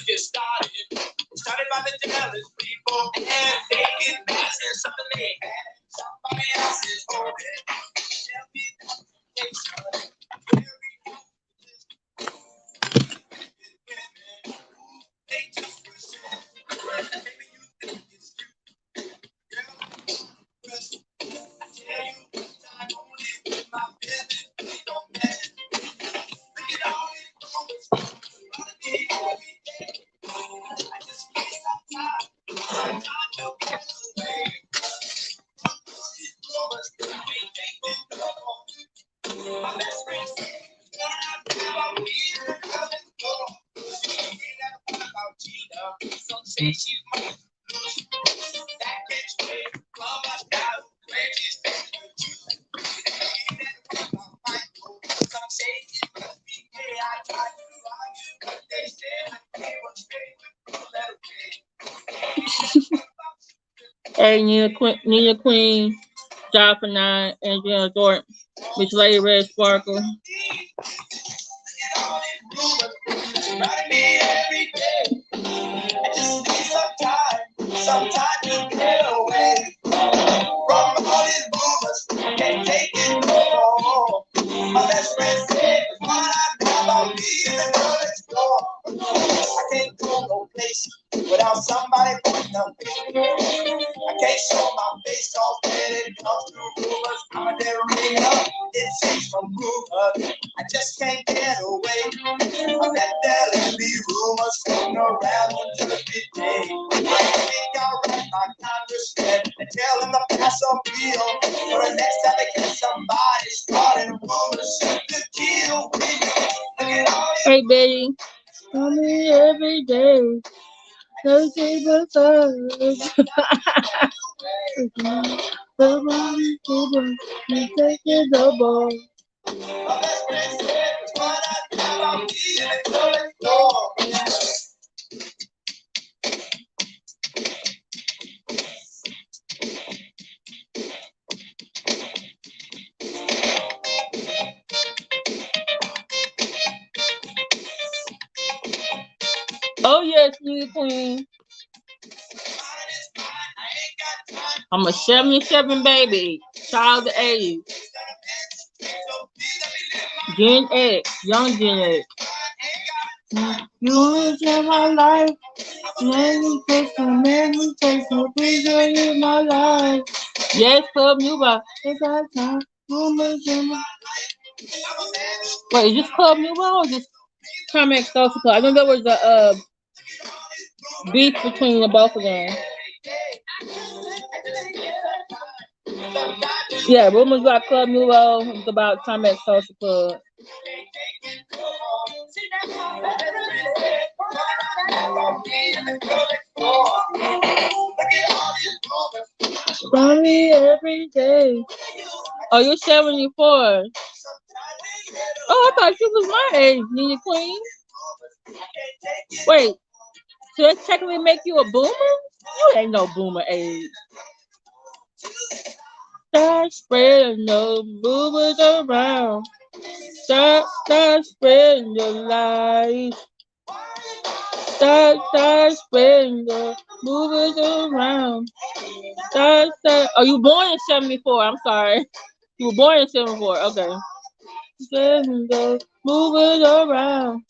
Get started by the jealous people, and they get mad at something they had. Somebody else is holding. Tell me that they just maybe you think it's cute. Girl, I tell you, I'm only with my business. Please don't mess. Look at all these moments. Every day. I just can't stop time. Sometimes you'll get away. These moments, we ain't been trouble. My best friend said, about me, girl, let's go. She ain't never thought about Gina. Some say she's my that bitch way. Love my style. Where she's been with you. Ain't never thought about Michael. Some say she must be gay. I tried to lie you, but they said I can't was straight with that way. Hey, Nia Queen, Job for 9, Angela Thorpe, Miss Lady Red Sparkle. Sometimes you get away from all these rumors. Can't take it no more. My best friend said, "What I know about me and the girl next door." I can't go no place without somebody putting up. I can't show my face off when it comes to rumors. I'm a narrator. It seems from rumors. I just can't get away from that LMSYT rumors floating around every day. I think I'll write my congressman and tell him to pass a bill for the next time they get somebody starting rumors to kill me. Hey, Betty. Call me every day. Don't keep us up. You take it double. Oh yes, Nia Queen. I'm a 77 baby, child of 80. Gen X, young Gen X. You wanna share my life? Let me take some, please in my life. Yes, Club Nuba. Wait, is this Club Nuba or just Comic Social Club? I know there was a beef between the both of them. Yeah, rumors about Club Nouveau. It's about Comic Social Club. Funny every day. Oh, you're 74. Oh, I thought you was my age, Nia Queen. Wait, so that technically make you a boomer? You ain't no boomer age. Start spreading the boomers around. Start spreading the light. Start spreading the movers around. Start. Oh, you born in 74. I'm sorry. You were born in 74. Okay. Spreading the movers around.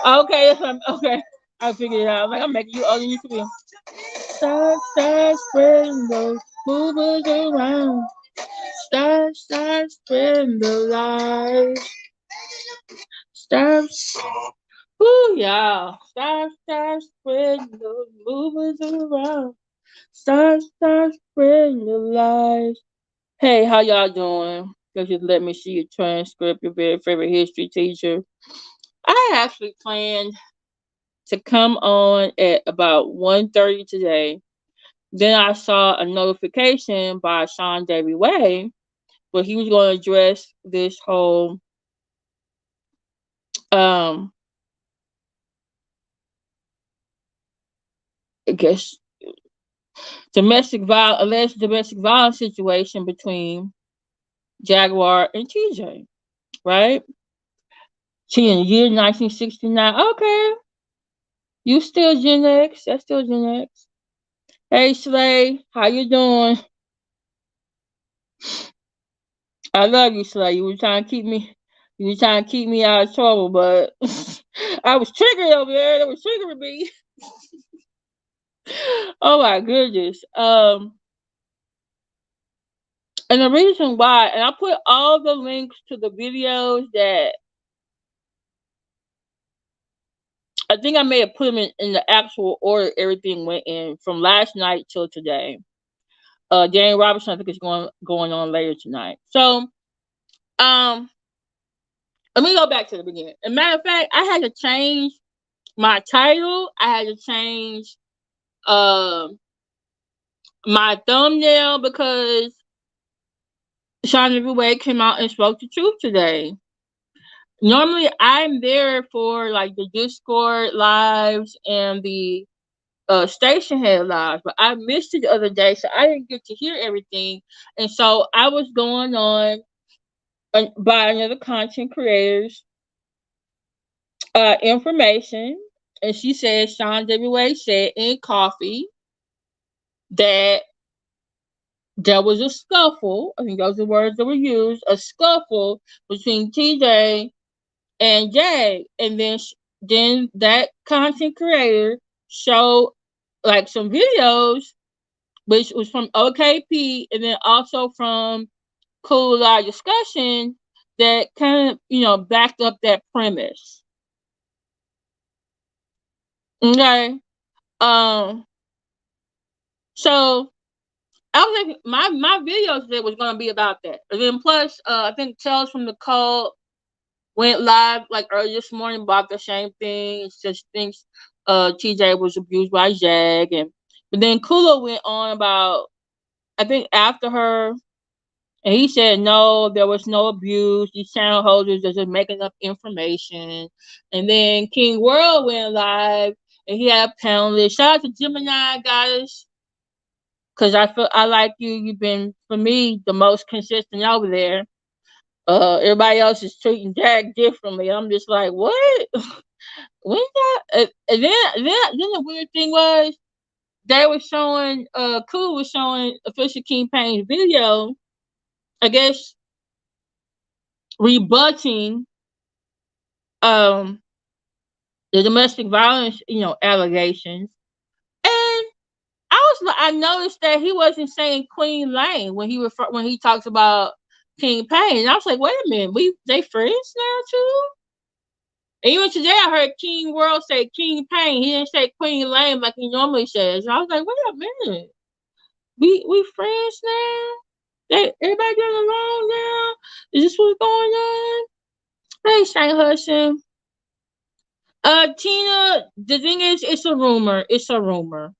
Okay, okay. I figured it out. I'm like, I'm making you older than you to be. Start spreading the movers around. Start spreading the light. Start. Ooh, y'all. Start spreading the movers around. Start spreading the light. Hey, how y'all doing? Just let me see your transcript, your very favorite history teacher. I actually planned to come on at about 1:30 today. Then I saw a notification by Saint.Hudson where he was going to address this whole I guess Alleged domestic violence situation between Jaguar and TJ, right? She in the year 1969. Okay, you still Gen X? That's still Gen X. Hey Slay, how you doing? I love you, Slay. You were trying to keep me. You were trying to keep me out of trouble, but I was triggered over there. That was triggering me. Oh my goodness. And the reason why, and I put all the links to the videos that I think I may have put them in the actual order everything went in from last night till today. Danny Robertson, I think, is going on later tonight. So, let me go back to the beginning. As a matter of fact, I had to change my title. I had to change my thumbnail because Shana Bae came out and spoke the truth today. Normally, I'm there for like the Discord lives and the station head lives, but I missed it the other day, so I didn't get to hear everything. And so I was going on by another content creator's information, and she said Sean W.A. said in coffee that there was a scuffle. I think those are the words that were used. A scuffle between TJ and Jag, and then that content creator showed like some videos, which was from OKP, and then also from Cool Live Discussion that kind of backed up that premise. Okay. So I was like, my video today was gonna be about that. And then plus, I think Tales from the Cult went live like early this morning about the same thing. She thinks TJ was abused by Jag, but then Kula went on about, I think, after her, and he said no, there was no abuse. These channel holders are just making up information. And then King World went live and he had a panelist. Shout out to Gemini Goddess, because I like you. You've been, for me, the most consistent over there. Everybody else is treating Jag differently. I'm just like, what? When that? And then the weird thing was they were showing. Cool was showing Official King Payne's video, I guess, rebutting the domestic violence, allegations. And I noticed that he wasn't saying Queen Lane when he talks about King Payne. And I was like, wait a minute, they friends now too? And even today I heard King World say King Payne. He didn't say Queen Lane like he normally says. And I was like, wait a minute. We friends now? Everybody getting along now? Is this what's going on? Hey, Saint.Hudson. Tina, the thing is, it's a rumor. It's a rumor.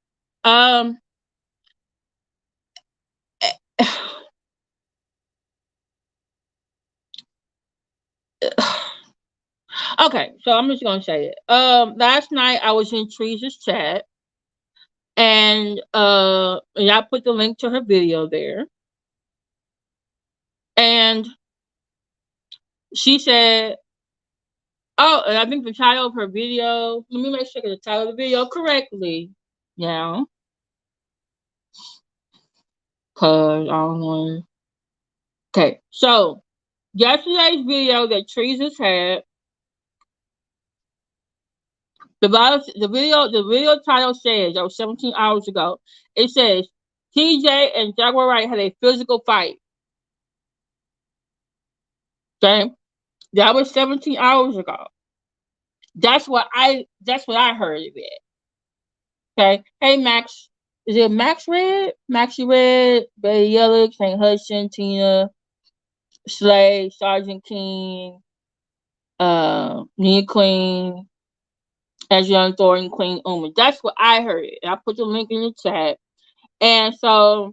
Okay, so I'm just gonna say it. Last night I was in treezus chat, and I put the link to her video there, and she said, "Oh, and I think the title of her video. Let me make sure I get the title of the video correctly now, cause I don't know." Okay, so yesterday's video that treezus had. The video title says, that was 17 hours ago. It says TJ and Jaguar Wright had a physical fight. Okay, that was 17 hours ago. That's what I heard of it. Okay, hey Max, is it Max Red? Maxie Red, Betty Yellick, Saint.Hudson, Tina, Slay, Sergeant King, Nia Queen, as Young Thornton, Queen Uma. That's what I heard. And I put the link in the chat. And so,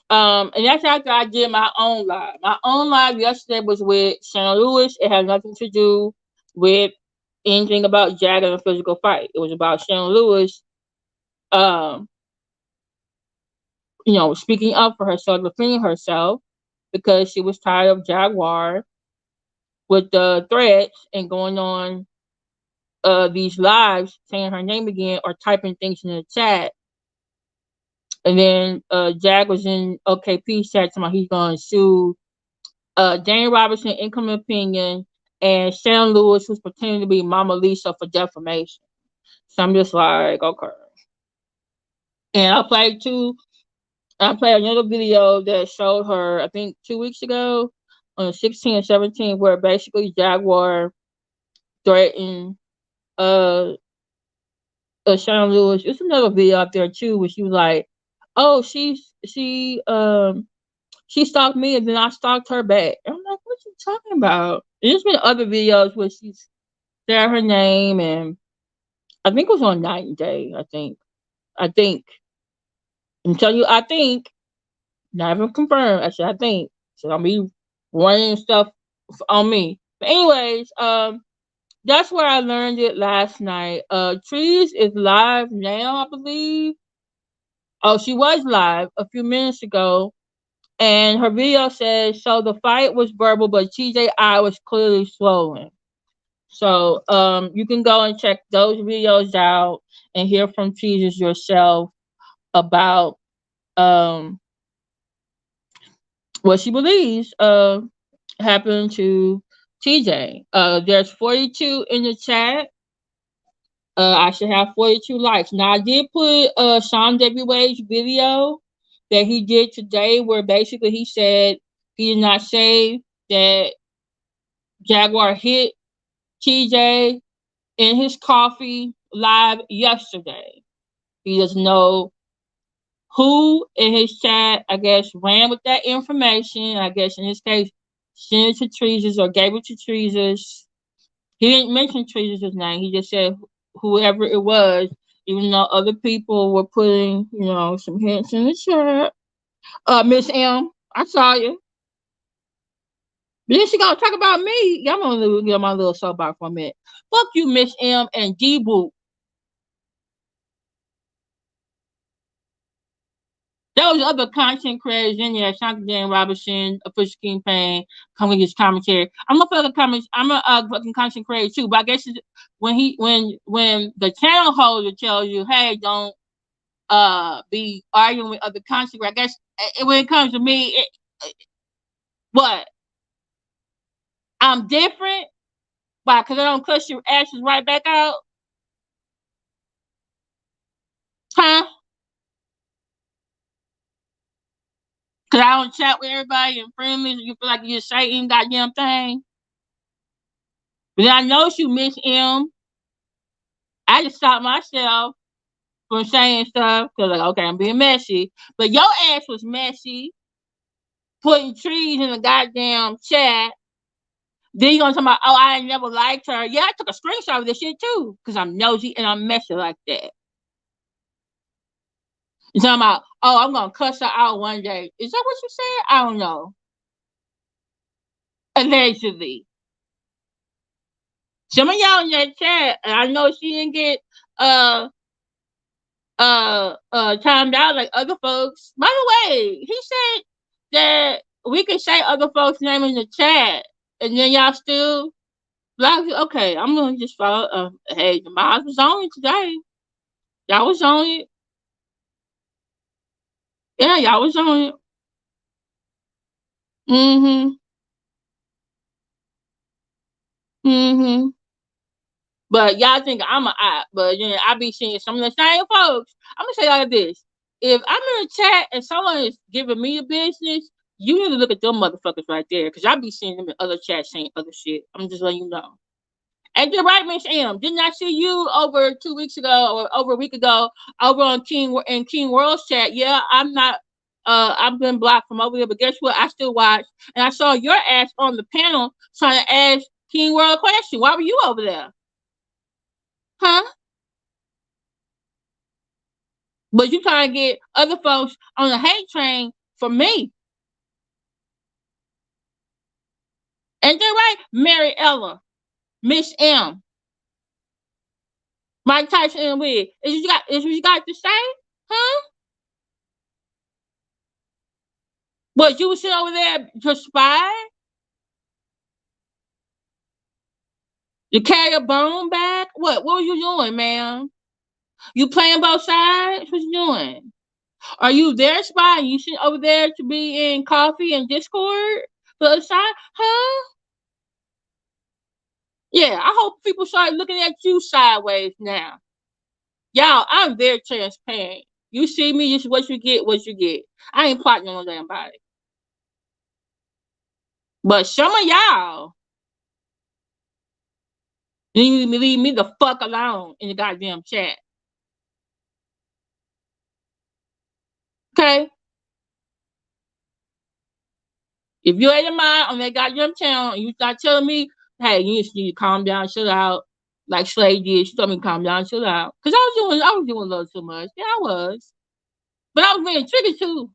and that's after I did my own live. My own live yesterday was with Shana Lewis. It had nothing to do with anything about Jag and a physical fight. It was about Shana Lewis, speaking up for herself, defending herself because she was tired of Jaguar with the threats and going on these lives saying her name again or typing things in the chat. And then Jag was in OKP's chat talking about he's going to sue Jane Robinson, Income Opinion, and Sharon Lewis, who's pretending to be Mama Lisa for defamation. So I'm just like, okay. And I played another video that showed her, I think 2 weeks ago, on 16 and 17, where basically Jaguar threatened Sharon Lewis. There's another video out there too where she was like, "Oh, she stalked me and then I stalked her back." And I'm like, "What you talking about?" And there's been other videos where she's said her name, and I think it was on Night and Day. I think. I'm telling you, I think. Not even confirmed. I said I think. So I'll be running stuff on me. But anyways, that's where I learned it last night. Trees is live now, I believe. Oh, she was live a few minutes ago, and her video says, so the fight was verbal, but TJ eye was clearly swollen. So you can go and check those videos out and hear from treezus yourself about what she believes happened to TJ. There's 42 in the chat. I should have 42 likes. Now I did put Sean W. Wade's video that he did today, where basically he said he did not say that Jaguar hit TJ in his coffee live yesterday. He doesn't know who in his chat, I guess, ran with that information. I guess in this case, sent it to treezus or gave it to treezus. He didn't mention treezus' name. He just said whoever it was, even though other people were putting, some hints in the chat. Miss M, I saw you. But then she gonna talk about me. Y'all gonna get my little soapbox for a minute. Fuck you, Miss M and D Boot. There was other content creators in there. Sandra Jane Robinson, Official King Payne, coming his commentary. I'm a fucking content creator too. But I guess when the channel holder tells you, hey, don't be arguing with other content creators. I guess when it comes to me, what? I'm different, why? Because I don't cuss your asses right back out, huh? Because I don't chat with everybody and friendly. You feel like you just say any goddamn thing. But I know you, Miss M. I just stopped myself from saying stuff because, like, okay, I'm being messy. But your ass was messy, putting trees in the goddamn chat. Then you gonna talk about, oh, I never liked her. Yeah, I took a screenshot of this shit too because I'm nosy and I'm messy like that. You're talking about, oh, I'm gonna cuss her out one day. Is that what you said? I don't know. Allegedly. Some of y'all in that chat, and I know she didn't get timed out like other folks. By the way, he said that we can say other folks' name in the chat, and then y'all still like, okay, I'm gonna just follow. Hey, the mods was on it today. Y'all was on it. Yeah, y'all was on it. Mm-hmm. Mm-hmm. But y'all think I'm an op, but I be seeing some of the same folks. I'm gonna say like this: if I'm in a chat and someone is giving me a business, you need to look at them motherfuckers right there, because I be seeing them in other chats saying other shit. I'm just letting you know. And you're right, Miss M. Didn't I see you over 2 weeks ago or over a week ago over on King World's chat? Yeah, I'm not. I've been blocked from over there, but guess what? I still watch, and I saw your ass on the panel trying to ask King World a question. Why were you over there? Huh? But you trying to get other folks on the hate train for me. Ain't that right? Mary Ella, Miss M, Mike Tyson and Wig. Is what you got to say? Huh? What, you was sitting over there to spy? You carry a bone back? What were you doing, ma'am? You playing both sides? What you doing? Are you there spying? You sitting over there to be in coffee and Discord? For the side? Huh? Yeah, I hope people start looking at you sideways now. Y'all, I'm very transparent. You see me, this is what you get, what you get. I ain't plotting on no damn body. But some of y'all leave me the fuck alone in the goddamn chat. Okay? If you ain't in mind on that goddamn channel and you start telling me, hey, you need to calm down, chill out, like Slade did, she told me to calm down, chill out. Because I was doing a little too much. Yeah, I was. But I was being triggered too.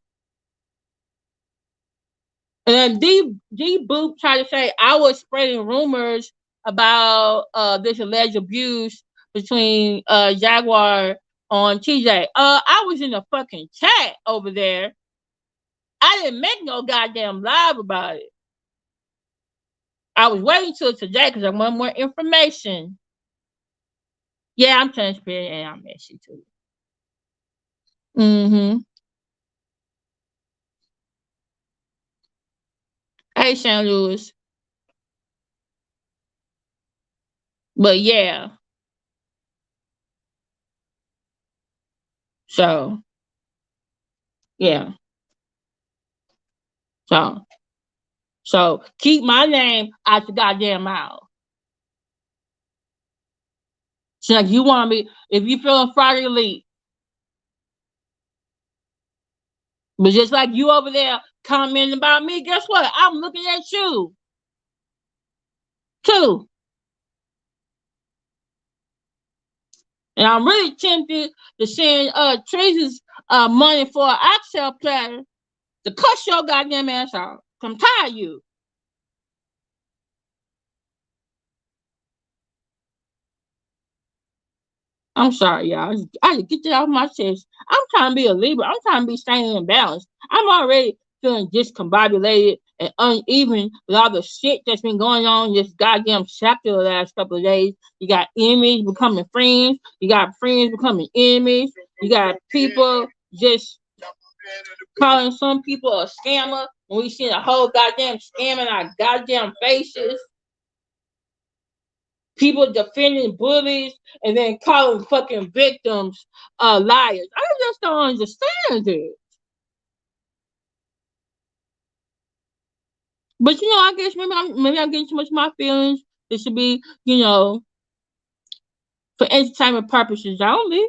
And then D Boop tried to say I was spreading rumors about this alleged abuse between Jaguar on TJ. I was in the fucking chat over there. I didn't make no goddamn live about it. I was waiting till today because I want more information. Yeah, I'm transparent and I'm messy too. Mm-hmm. Hey, St. Louis. But yeah. So, yeah. So keep my name out the goddamn mouth. So like you want me, if you feeling Friday elite, but just like you over there commenting about me, guess what? I'm looking at you too. And I'm really tempted to send treezus money for an oxtail platter to cuss your goddamn ass out. I'm tired of you. I'm sorry, y'all. I just get that off my chest. I'm trying to be a Libra. I'm trying to be staying in balance. I'm already feeling discombobulated and uneven with all the shit that's been going on this goddamn chapter the last couple of days. You got enemies becoming friends. You got friends becoming enemies. You got people just calling some people a scammer when we see a whole goddamn scam in our goddamn faces. People defending bullies and then calling fucking victims liars. I just don't understand it. But I guess maybe I'm getting too much of my feelings. It should be, for entertainment purposes only.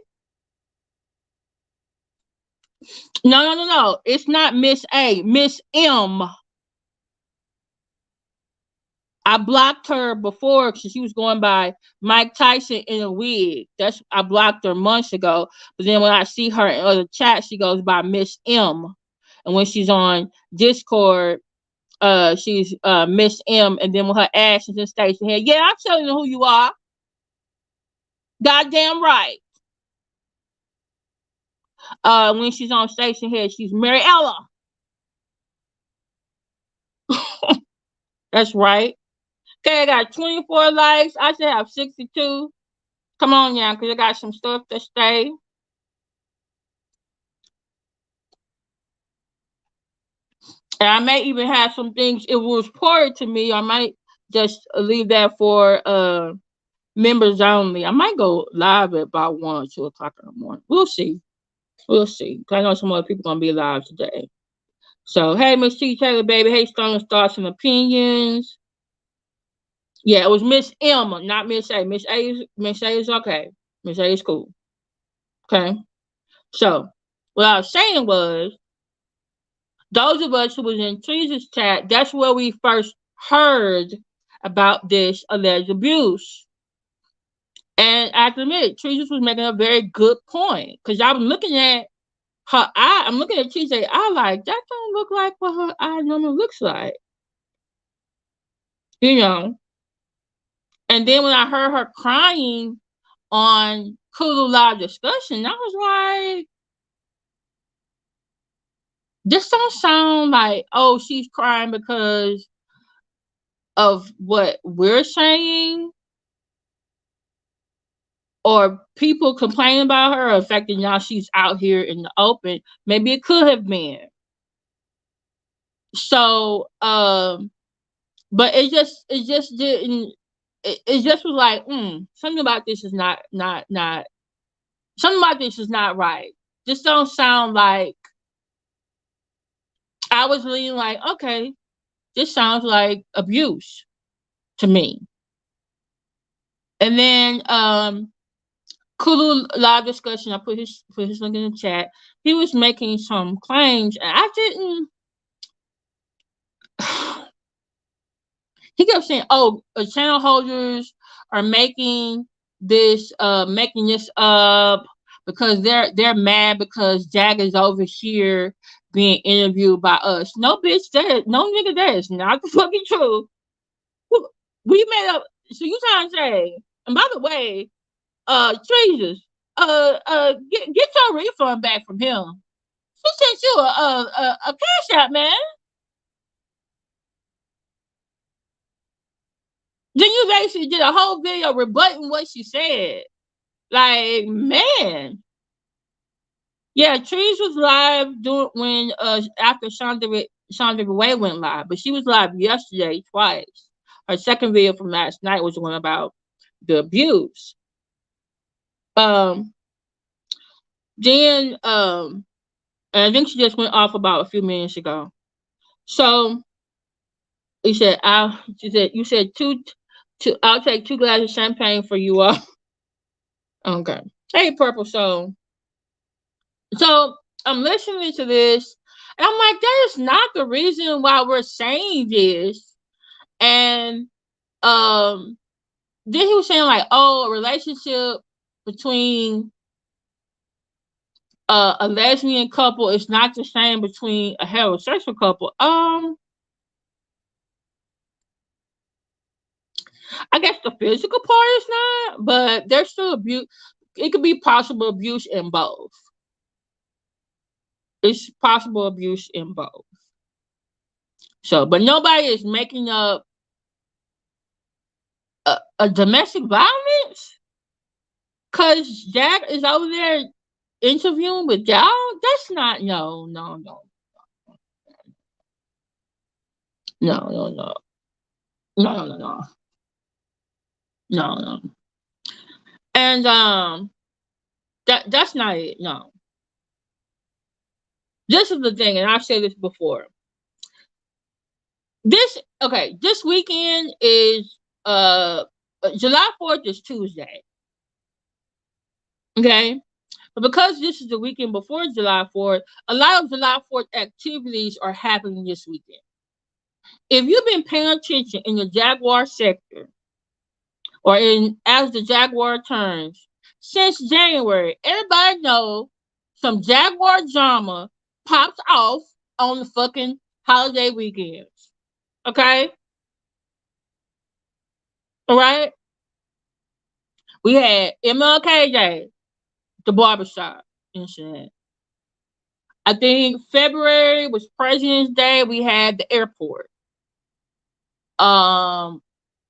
No. It's not Miss A, Miss M. I blocked her before because she was going by Mike Tyson in a wig. I blocked her months ago. But then when I see her in other chats, she goes by Miss M. And when she's on Discord, she's Miss M. And then with her actions and station head, yeah, I'm telling you who you are. Goddamn right. When she's on station head, she's Mary Ella. That's right. Okay, I got 24 likes. I should have 62. Come on now, because I got some stuff to say. And I may even have some things, it was reported to me. I might just leave that for members only. I might go live at about 1 or 2 o'clock in the morning. We'll see. I know some other people going to be live today. So, hey, Miss T. TaylorBaby. Hey, Strongest Thoughts and Opinions. Yeah, it was Miss Emma, not Miss A. Miss A is okay. Miss A is cool. Okay. So, what I was saying was, those of us who was in treezus chat, that's where we first heard about this alleged abuse. And I have to admit, treezus was making a very good point. Because I was looking at her eye. I'm looking at TJ eye like, that don't look like what her eye normally looks like. And then when I heard her crying on Kulu Live Discussion, I was like, This don't sound like, oh, she's crying because of what we're saying or people complaining about her or the fact that now she's out here in the open. Maybe it could have been. So, but it just didn't. It just was like, something about this is not. Something about this is not right. This don't sound like. I was really like, okay, this sounds like abuse to me. And then Kulu live discussion. I put his link in the chat. He was making some claims, and I didn't. He kept saying, "Oh, channel holders are making this up because they're mad because Jag is over here being interviewed by us." No, bitch, no nigga, that is not the fucking truth. We made up. So you trying to say? And by the way, treezus, get your refund back from him. He sent you a cash out, man. Then you basically did a whole video rebutting what she said. Like, man. Yeah, Trees was live doing when after Sandra Way went live, but she was live yesterday twice. Her second video from last night was the one about the abuse. Then and I think she just went off about a few minutes ago. So he said, she said, you said I'll take 2 glasses of champagne for you all. Okay. Hey, Purple Soul. So I'm listening to this, and I'm like, that is not the reason why we're saying this. And then he was saying like, oh, a relationship between a lesbian couple is not the same between a heterosexual couple. I guess the physical part is not, but there's still abuse. It could be possible abuse in both. It's possible abuse in both. So, but nobody is making up a domestic violence because Jack is over there interviewing with y'all. That's not no. No. And that's not it. No. This is the thing, and I've said this before. This weekend is July 4th is Tuesday. Okay? But because this is the weekend before July 4th, a lot of July 4th activities are happening this weekend. If you've been paying attention in the Jaguar sector, or as the Jaguar turns, since January, everybody knows some Jaguar drama pops off on the fucking holiday weekends. Okay? Alright? We had MLK Day, the barbershop incident. I think February was President's Day. We had the airport.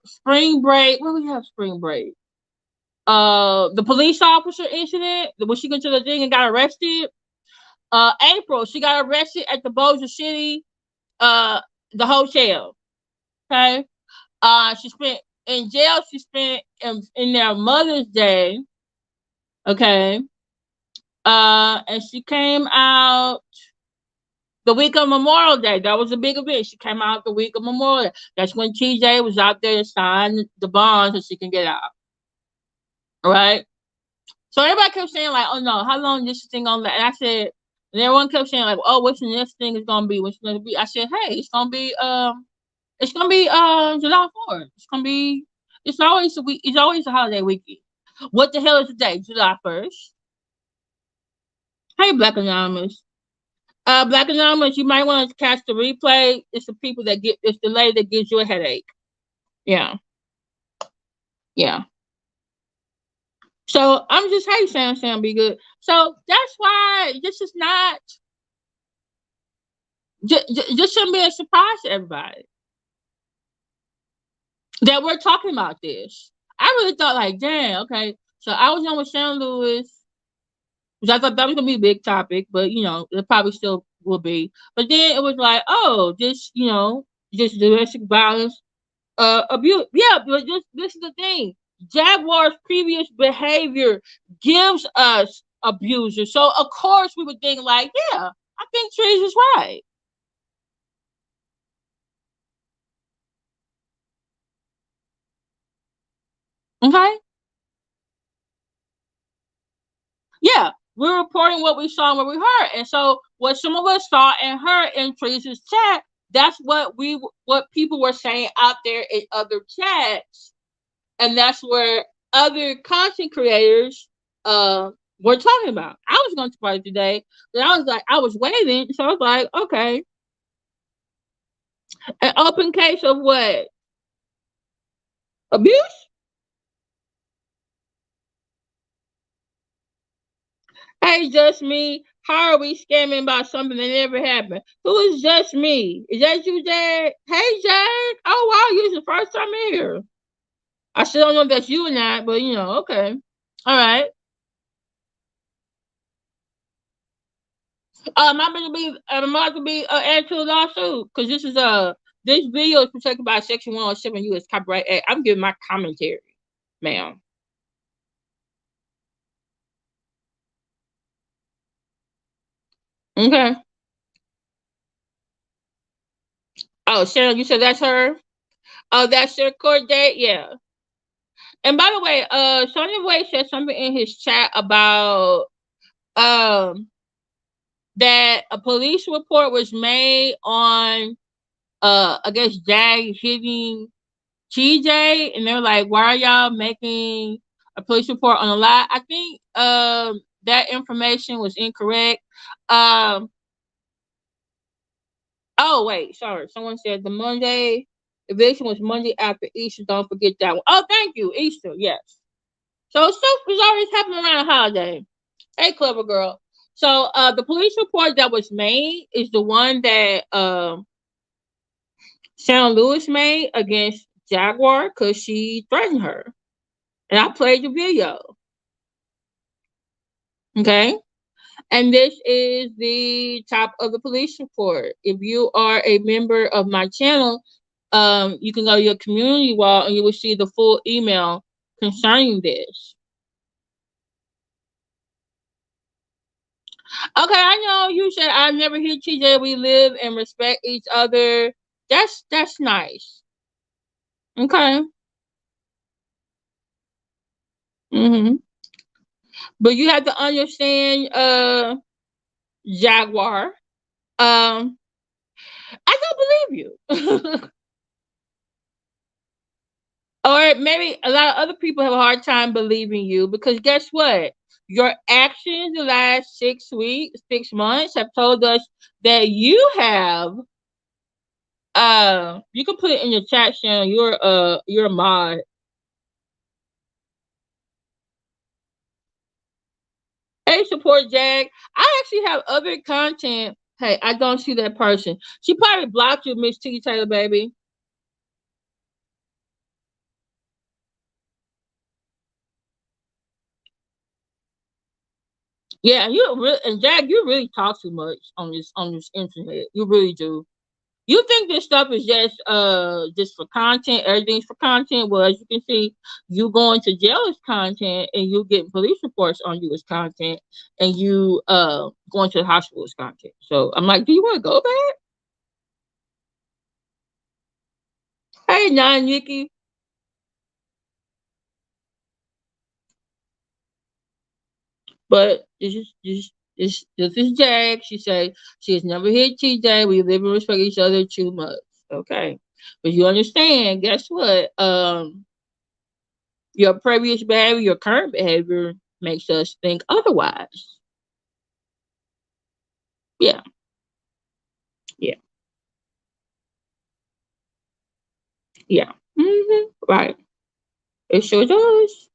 Spring break. Where we have spring break? The police officer incident when she went to the thing and got arrested. April, she got arrested at the Bossier City, the hotel. Okay. She spent in jail. She spent in their Mother's Day. Okay. And she came out the week of Memorial Day. That was a big event. She came out the week of Memorial Day. That's when TJ was out there to sign the bond so she can get out. Right? So everybody kept saying, like, oh no, how long is this thing gonna last? And I said, and everyone kept saying, like, oh, what's the next thing is gonna be? What's gonna be? I said, hey, it's gonna be July 4th. It's always a week, it's always a holiday weekend. What the hell is the day? July 1st. Hey, Black Anonymous. Black Anonymous, you might want to catch the replay. It's it's the lady that gives you a headache. Yeah. So I'm just, hey, Sam, be good. So that's why this is not just shouldn't be a surprise to everybody that we're talking about this. I really thought like, damn, okay. So I was on with Shannon Lewis, which I thought that was gonna be a big topic, but it probably still will be. But then it was like, oh, just domestic violence, abuse. Yeah, but this is the thing. Jaguar's previous behavior gives us abusers, so of course we would think like, yeah, I think Trees is right. Okay. Yeah, we're reporting what we saw and what we heard. And so what some of us saw and heard in Teresa's chat, that's what people were saying out there in other chats. And that's where other content creators were talking about. I was going to party today, but I was waiting. So I was like, okay. An open case of what? Abuse? Hey, just me. How are we scamming about something that never happened? Who is just me? Is that you, Jag? Hey, Jag. Oh, wow. You're the first time here. I still don't know if that's you or not, but okay. All right. I'm about to be added to a lawsuit because this video is protected by Section 107 U.S. Copyright Act. I'm giving my commentary, ma'am. Okay. Oh, Shana, you said that's her? Oh, that's your court date? Yeah. And by the way, Sonya Wade said something in his chat about that a police report was made on I guess Jag hitting TJ, and they're like, why are y'all making a police report on a lie? I think that information was incorrect. Um oh wait, sorry. Someone said the Monday eviction was Monday after Easter. Don't forget that one. Oh, thank you. Easter, yes. So stuff was always happening around a holiday. Hey, clever girl. So the police report that was made is the one that Shannon Lewis made against Jaguar because she threatened her. And I played the video. Okay. And this is the top of the police report. If you are a member of my channel, you can go to your community wall and you will see the full email concerning this. Okay, I know you said I never hear TJ. We live and respect each other. That's nice. Okay. Mm-hmm. But you have to understand, Jaguar. I don't believe you. Or maybe a lot of other people have a hard time believing you because guess what? Your actions the last 6 weeks, 6 months have told us that you have you can put it in your chat channel, you're a mod. Hey, support Jag. I actually have other content. Hey, I don't see that person. She probably blocked you, Miss T TaylorBaby. Yeah, and Jag, you really talk too much on this internet. You really do. You think this stuff is just for content, everything's for content. Well, as you can see, you going to jail is content and you getting police reports on you as content and you going to the hospital is content. So I'm like, do you want to go back? Hey, Nine Nikki. But this is Jag. She said she has never hit TJ. We live and respect each other too much. Okay. But you understand, guess what? Your previous behavior, your current behavior makes us think otherwise. Yeah. Yeah. Yeah. Right. It sure does.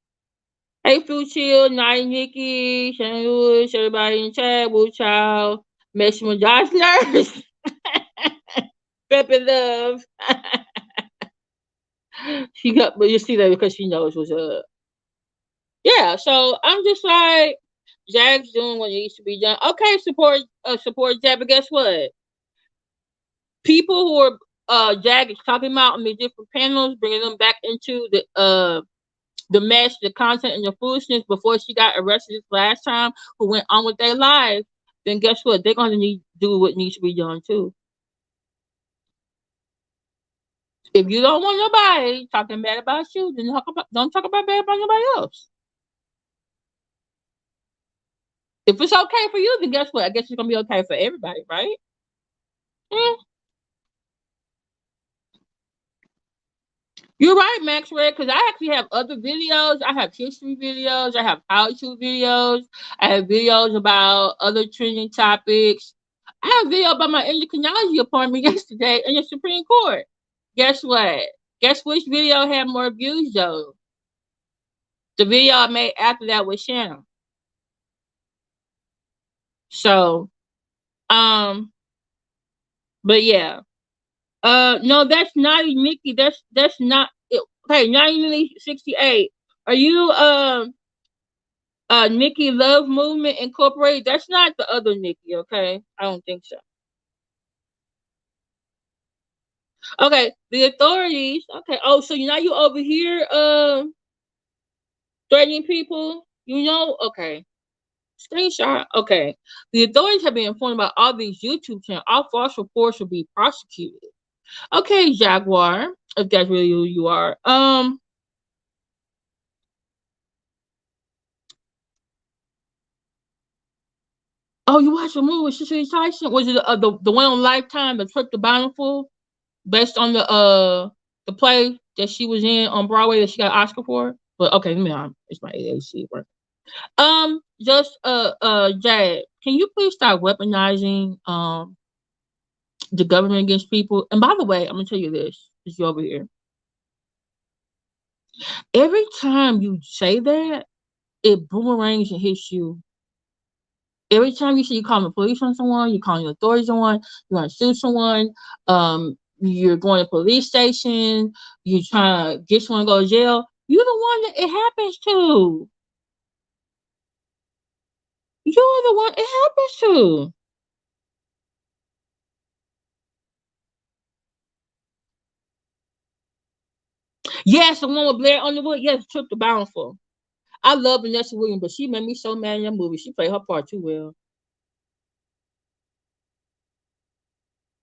Hey, Food Chill, Night Nikki, Shana Lewis, everybody in chat, Woo Child, Maximum Josh Nurse. Pepe Love. She got, but you see that because she knows what's up. Yeah, so I'm just like, Jack's doing what needs to be done. Okay, support Jack, but guess what? People who are Jag is talking about on the different panels, bringing them back into the mess, the content, and the foolishness before she got arrested this last time, who went on with their life, then guess what? They're going to need do what needs to be done too. If you don't want nobody talking bad about you, then don't talk about bad about nobody else. If it's okay for you, then guess what? I guess it's gonna be okay for everybody, right? Mm. You're right, Max Red, because I actually have other videos. I have history videos. I have how-to videos. I have videos about other trending topics. I have a video about my endocrinology appointment yesterday in the Supreme Court. Guess what? Guess which video had more views, though? The video I made after that with Shana. So, um, but yeah. No, that's not Nikki. That's not it. Okay, 1968. Are you Nikki Love Movement Incorporated? That's not the other Nikki, okay? I don't think so. Okay, the authorities. Okay. Oh, so you over here threatening people? You know? Okay. Screenshot. Okay. The authorities have been informed about all these YouTube channels. All false reports will be prosecuted. Okay, Jaguar, if that's really who you are. Oh, you watched the movie with Cicely Tyson? Was it the one on Lifetime, the Trip to Bountiful, based on the play that she was in on Broadway that she got an Oscar for? But okay, it's my AAC work. Just Jad, can you please stop weaponizing the government against people? And by the way, I'm gonna tell you this, because you're over here. Every time you say that, it boomerangs and hits you. Every time you see you call the police on someone, you calling the authorities on one, you want to sue someone, you're going to police station, you trying to get someone to go to jail, you're the one that it happens to. You're the one it happens to. Yes, the one with Blair Underwood. Yes, Trip to Bountiful. I love Vanessa Williams, but she made me so mad in that movie. She played her part too well.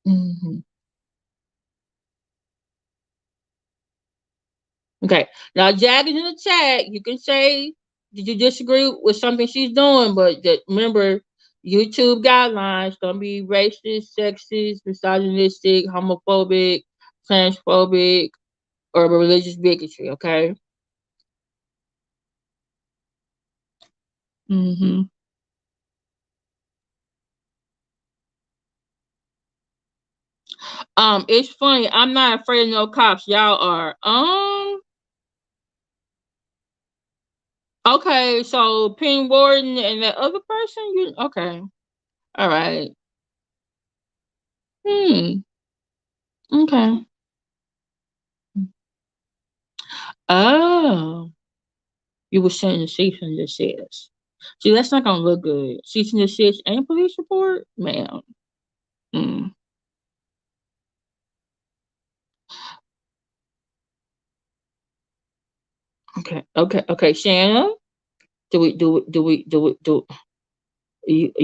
Hmm. Okay. Now, Jag is in the chat. You can say, did you disagree with something she's doing? But remember, YouTube guidelines don't be racist, sexist, misogynistic, homophobic, transphobic, or religious bigotry. Okay. Hmm. It's funny. I'm not afraid of no cops. Y'all are. Okay. So, Pin Warden and that other person. You okay? All right. Hmm. Okay. Oh. You were sending a cease and desist. See, that's not gonna look good. Cease and desist and police report, ma'am. Mm. Okay. Shanna, are you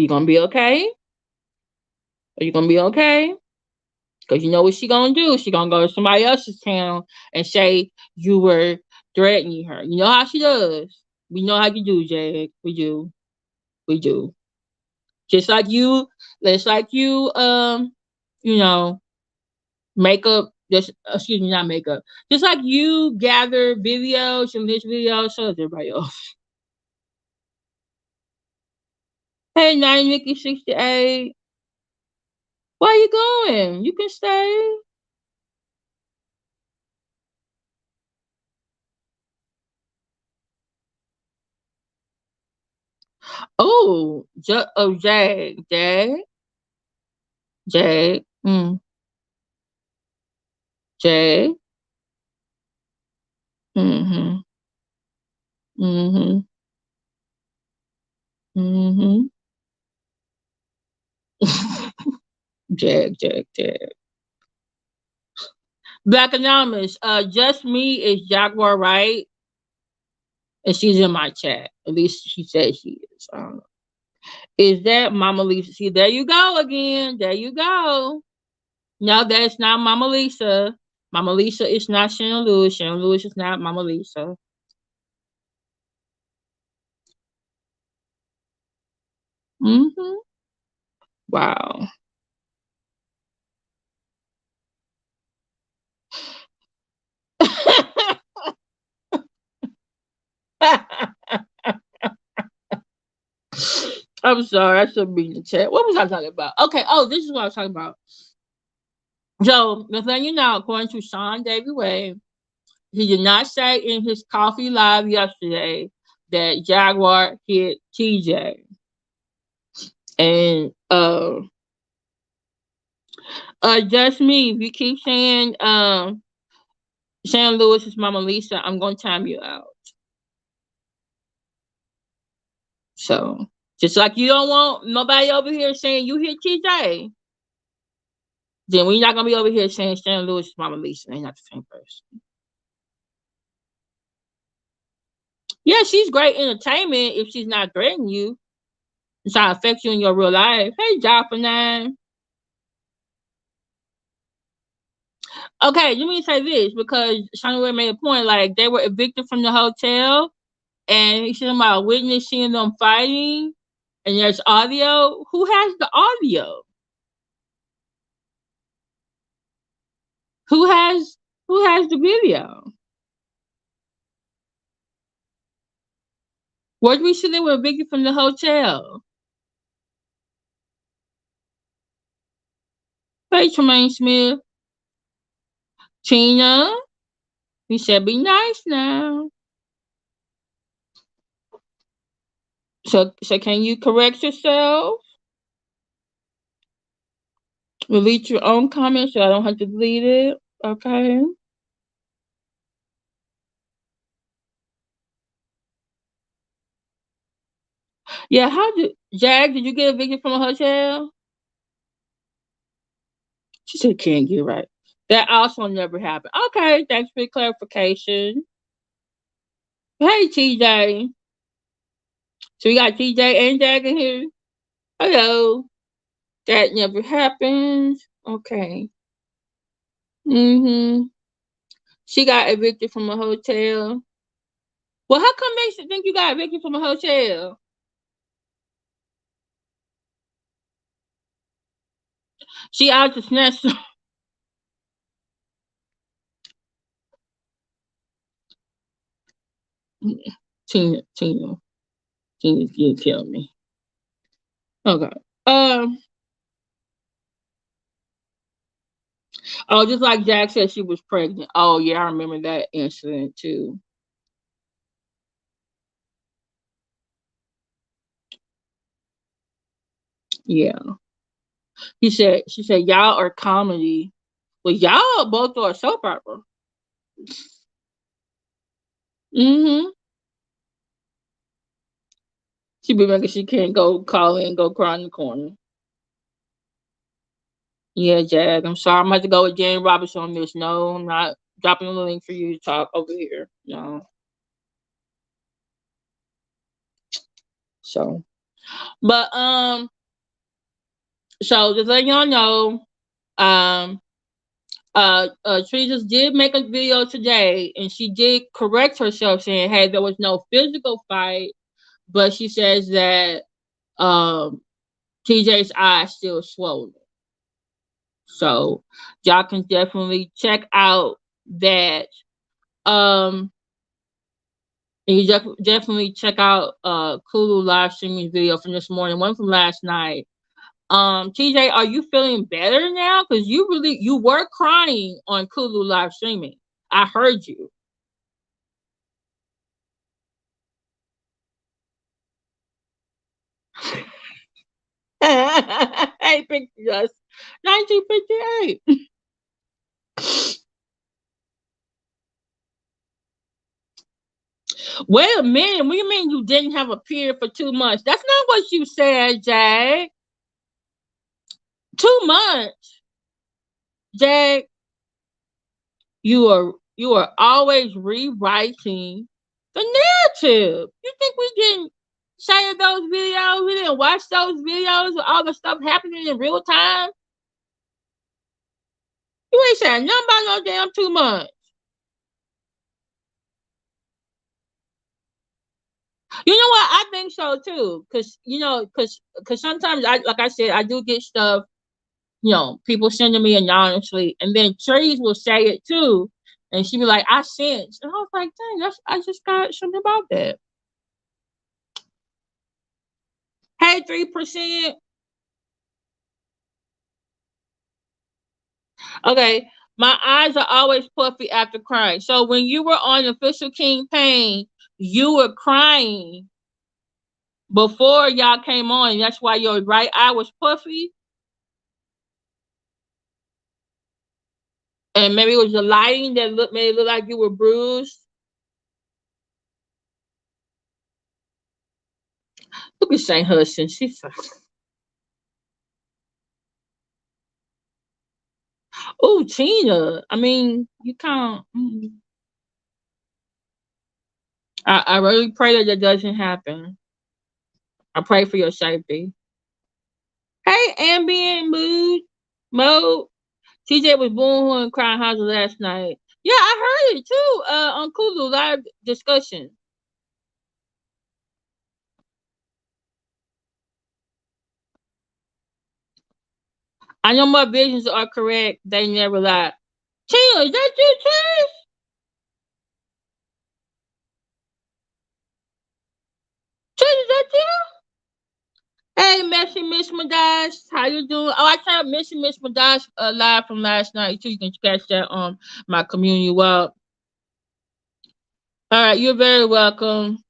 gonna be okay? Are you gonna be okay? Because you know what she gonna do? She gonna go to somebody else's town and say you were threatening her. You know how she does. We know how you do, Jag. We do. We do. Just like you, just like you, you know, makeup, just excuse me, not makeup. Just like you gather videos from this video, so does everybody else. Hey, 9 Nikki 68. Where are you going? You can stay. Oh, Jag. Mm. Jay. Mm-hmm. Mm-hmm. Mm-hmm. Jag. Black Anonymous. Just me is Jaguar Wright, and she's in my chat. At least she says she is. I don't know. Is that Mama Lisa? See, there you go again. There you go. No, that's not Mama Lisa. Mama Lisa is not Shana Lewis. Shana Lewis is not Mama Lisa. Mm-hmm. Wow. I'm sorry, I should be in the chat. What was I talking about? Okay, oh, this is what I was talking about. So, the thing you know, according to Sean David Way, he did not say in his coffee live yesterday that Jaguar hit TJ. And just me, if you keep saying Shannon Lewis is Mama Lisa, I'm gonna time you out. So just like you don't want nobody over here saying you hit TJ, then we're not gonna be over here saying Shannon Lewis is Mama Lisa. They're not the same person. Yeah, she's great entertainment if she's not threatening you. It's trying to affect you in your real life. Hey, job for 9. Okay, let me say this because Shana made a point. Like they were evicted from the hotel, and he said about witnessing them fighting, and there's audio. Who has the audio? Who has the video? Where do we see they were evicted from the hotel? Hey, Tremaine Smith, Tina, he said, "Be nice now." So can you correct yourself? Delete your own comment so I don't have to delete it. Okay. Yeah, Did you get evicted from a hotel? She said can't get right. That also never happened. Okay, thanks for the clarification. Hey TJ. So we got TJ and Jag in here. Hello. That never happened. Okay. Mm-hmm. She got evicted from a hotel. Well, how come they think you got evicted from a hotel? She out to snatch some. Tina, you kill me. Okay. Um. Oh, just like Jack said, she was pregnant. Oh yeah, I remember that incident too. Yeah. She said, y'all are comedy. Well, y'all both are a soap opera. Mm-hmm. She be making she can't go call in, go cry in the corner. Yeah, Jag. I'm sorry. I'm about to go with Jane Robertson on this. No, I'm not dropping the link for you to talk over here. No. So, but so just let y'all know, um, treezus did make a video today, and she did correct herself, saying, "Hey, there was no physical fight," but she says that TJ's eye still swollen. So y'all can definitely check out that. Um, and you definitely check out Kulu live streaming video from this morning, one from last night. TJ, are you feeling better now? Because you were crying on Kulu live streaming. I heard you. Hey, picture us. 1958. Wait a minute. What do you mean you didn't have a period for 2 months? That's not what you said, Jag. 2 months. Jag, you are always rewriting the narrative. You think we didn't share those videos? We didn't watch those videos with all the stuff happening in real time? You ain't saying nothing about no damn 2 months. You know what? I think so too. Cause sometimes like I said, I do get stuff, people sending me anonymously, and then Trees will say it too. And she be like, I sent. And I was like, dang, I just got something about that. Hey, 3%. Okay. My eyes are always puffy after crying. So when you were on Official King Pain, you were crying before y'all came on. That's why your right eye was puffy. And maybe it was the lighting that made it look like you were bruised. Look at Saint.Hudson. She's so... Oh, Tina. I mean, you can't. I really pray that doesn't happen. I pray for your safety. Hey, ambient mode. TJ was booing and crying house last night. Yeah, I heard it too. On Kulu live discussion. I know my visions are correct. They never lie. Tina, is that you, Trish? Trish, is that you? Hey, Messy Miss Madash, how you doing? Oh, I tried Messy Miss Madash live from last night too. You can catch that on my community wall. All right, you're very welcome.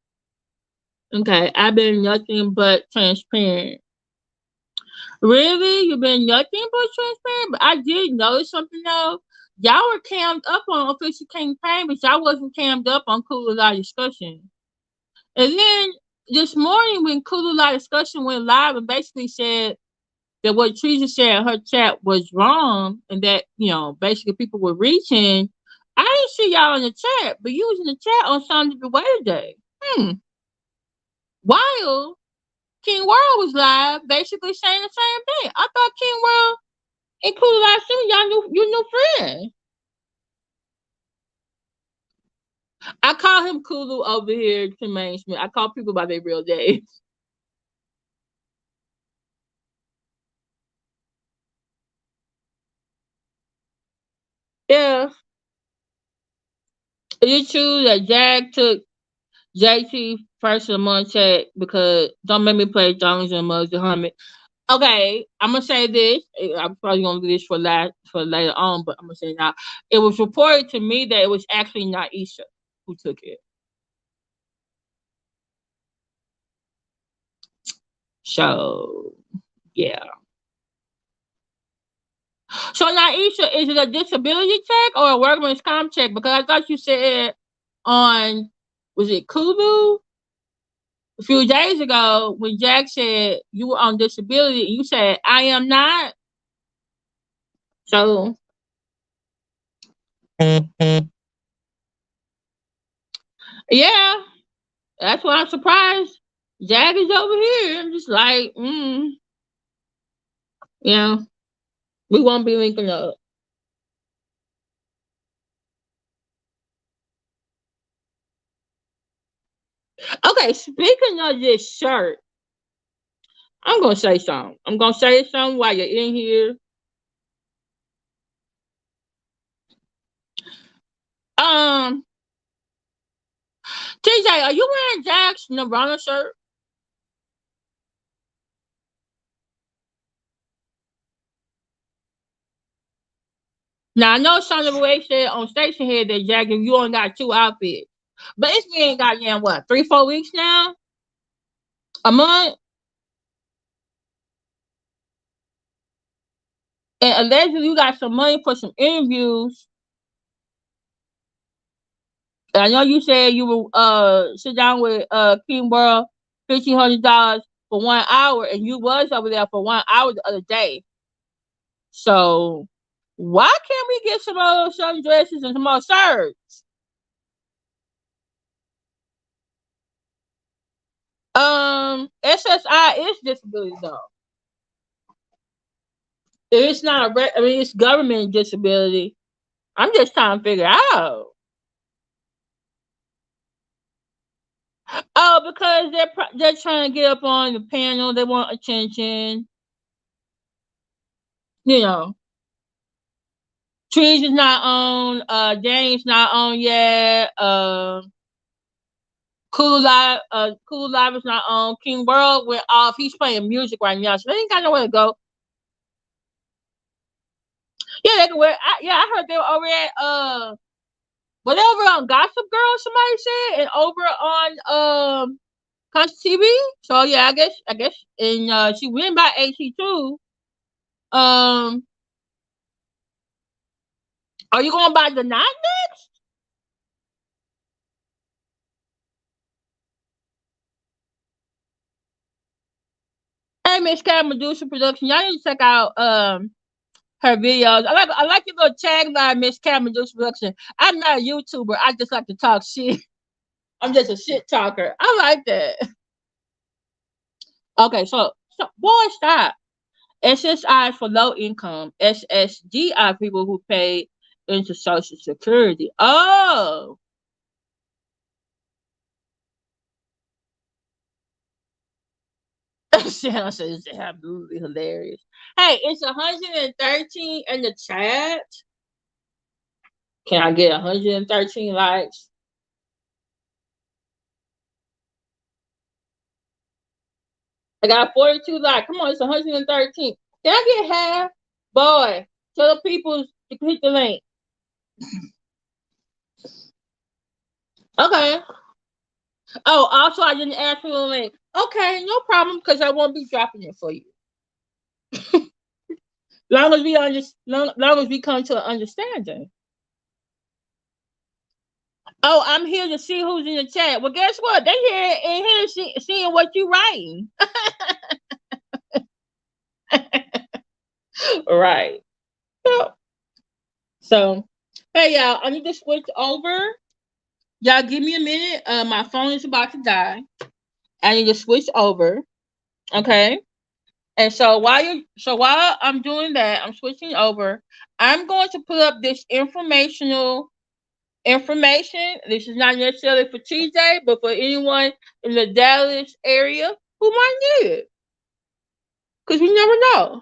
Okay, I've been nothing but transparent. Really? You've been nothing but transparent? But I did notice something though. Y'all were cammed up on Official Campaign, but y'all wasn't cammed up on Cool Live Discussion. And then this morning when Cool Live Discussion went live and basically said that what Treezus said in her chat was wrong and that, basically people were reaching, I didn't see y'all in the chat, but you was in the chat on Sandra Day. While King World was live, basically saying the same thing. I thought King World and Cool Live Streaming, y'all new friends. I call him Kulu over here to management. I call people by their real names. Yeah. Is it true that Jag took JT first of the month check because don't make me play Jones and Mugs and Humming? Okay, I'm gonna say this. I'm probably gonna do this for later on, but I'm gonna say it now. It was reported to me that it was actually Naisha who took it. So yeah. So Naisha, is it a disability check or a workman's comp check? Because I thought you said on, was it Kudu a few days ago when Jack said you were on disability, you said I am not. So yeah, that's why I'm surprised. Jack is over here. I'm just like, yeah, we won't be linking up. Okay, speaking of this shirt, I'm gonna say something. I'm gonna say something while you're in here. Um, TJ, are you wearing Jack's Nirvana shirt? Now I know Shana Ray said on Station Head that Jack, if you only got 2 outfits, but it's been goddamn what 3-4 weeks now, a month, and allegedly you got some money for some interviews. I know you said you will sit down with King World $1,500 for 1 hour, and you was over there for 1 hour the other day. So why can't we get some dresses and some more shirts? SSI is disability though. It's not I mean, it's government disability. I'm just trying to figure out. Oh, because they're trying to get up on the panel. They want attention. You know, Trees is not on. James not on yet. Cool Live is not on. King World went off. He's playing music right now, so they ain't got nowhere to go. Yeah, they can wear. I heard they were over at whatever on Gossip Girl. Somebody said, and over on Country TV. So yeah, I guess, and she went by AC2. Um, are you going by the night next? Hey, Miss Cat Medusa Production, y'all need to check out her videos. I like your little tagline, Miss Cat Medusa Production. I'm not a YouTuber. I just like to talk shit. I'm just a shit talker. I like that. Okay, so boy, stop. SSI for low income. SSDI people who pay into Social Security. Oh. Shana says it's absolutely hilarious. Hey, it's 113 in the chat. Can I get 113 likes? I got 42 likes. Come on, it's 113. Can I get half? Boy, tell the people to click the link. Okay. Oh, also, I didn't ask for the link. Okay, no problem, because I won't be dropping it for you. long as we come to an understanding. Oh, I'm here to see who's in the chat. Well, guess what? They here in here seeing what you writing. Right. So, hey y'all, I need to switch over. Y'all give me a minute. My phone is about to die. I need to switch over. Okay. And so while I'm doing that, I'm switching over. I'm going to put up this information. This is not necessarily for TJ, but for anyone in the Dallas area who might need it. Because you never know.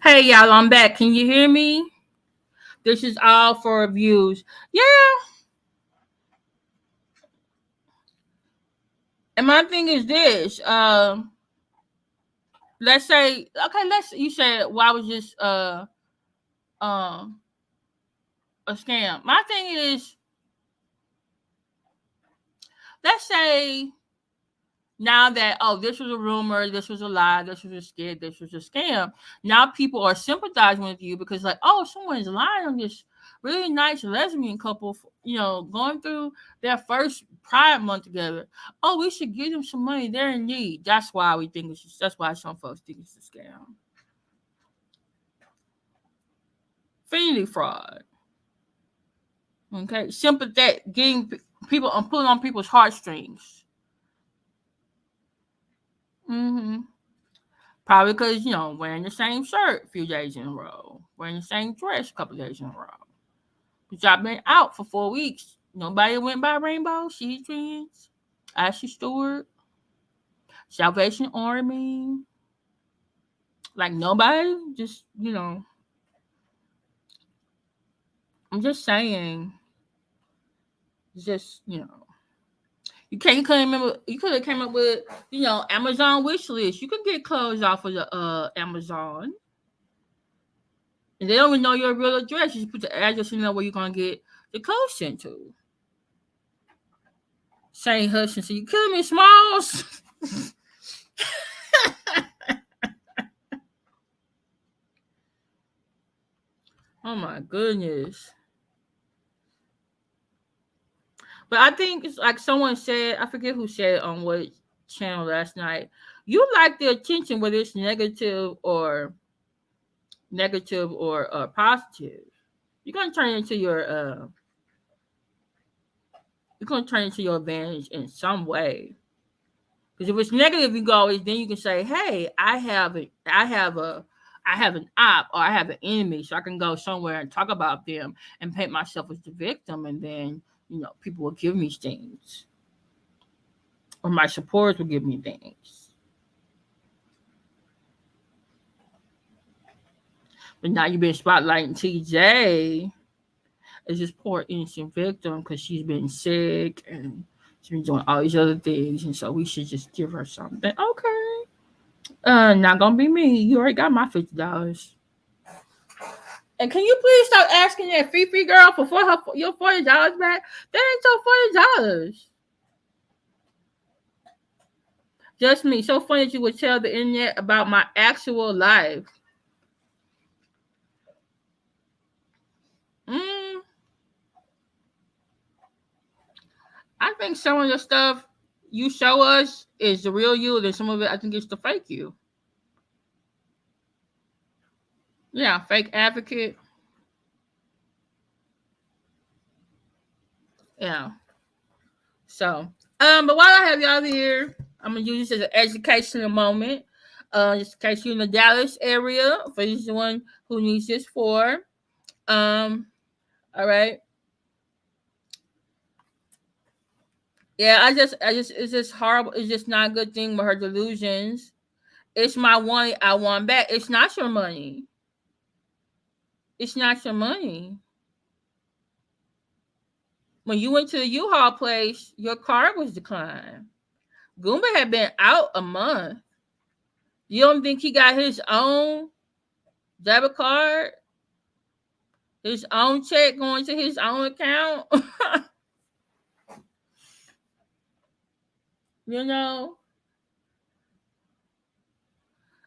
Hey y'all, I'm back. Can you hear me? This is all for views. Yeah. And my thing is this. Let's say, okay, you said, why was this um a scam? My thing is, let's say now that, oh, this was a rumor, this was a lie, this was a skit, this was a scam. Now people are sympathizing with you because, like, oh, someone's lying on this really nice lesbian couple, going through their first Pride Month together. Oh, we should give them some money. They're in need. That's why we think that's why some folks think it's a scam. Finity fraud. Okay, sympathetic, getting people, pulling on people's heartstrings. Mm-hmm. Probably because, wearing the same shirt a few days in a row, wearing the same dress a couple days in a row. But y'all been out for 4 weeks. Nobody went by Rainbow, She's Trends, Ashley Stewart, Salvation Army. Like, nobody, just, I'm just saying, just, you couldn't remember, you could have came up with, Amazon wish list. You can get clothes off of the Amazon. And they don't even know your real address. You just put the address in there where you're going to get the clothes sent to. Saint.Hudson, so you killing me, Smalls. Oh my goodness. But I think it's like someone said, I forget who said it on what channel last night. You like the attention, whether it's negative or positive. You're gonna turn it into your advantage in some way. Because if it's negative, then you can say, "Hey, I have an op, or I have an enemy, so I can go somewhere and talk about them and paint myself as the victim, and then people will give me things, or my supporters will give me things." But now you've been spotlighting TJ as this poor innocent victim because she's been sick and she's been doing all these other things, and so we should just give her something. Okay. Not gonna be me. You already got my $50. And can you please stop asking that Fifi girl for your $40 back? That ain't your $40. Just me. So funny that you would tell the internet about my actual life. I think some of the stuff you show us is the real you, and some of it I think is the fake you. Yeah, fake advocate. Yeah. So, but while I have y'all here, I'm gonna use this as an educational moment. Just in case you're in the Dallas area, for anyone who needs this for. All right. Yeah, it's just horrible. It's just not a good thing with her delusions. It's my money. I want back. It's not your money. It's not your money. When you went to the U-Haul place, your card was declined. Goomba had been out a month. You don't think he got his own debit card? His own check going to his own account? you know?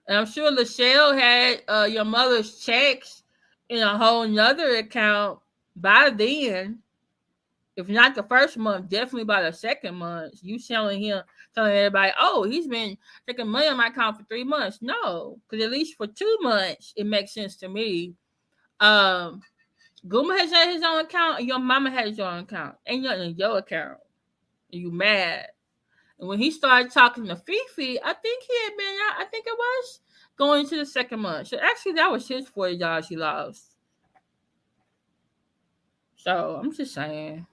And I'm sure Lachelle had your mother's checks in a whole nother account by then. If not the first month, definitely by the second month. You telling everybody, oh, he's been taking money on my account for 3 months. No, because at least for 2 months, it makes sense to me. Goomba has had his own account, and your mama has your own account. Ain't nothing in your account. And you mad. And when he started talking to Fifi, I think he had been out. I think it was going into the second month. So actually, that was his $40 he lost. So I'm just saying.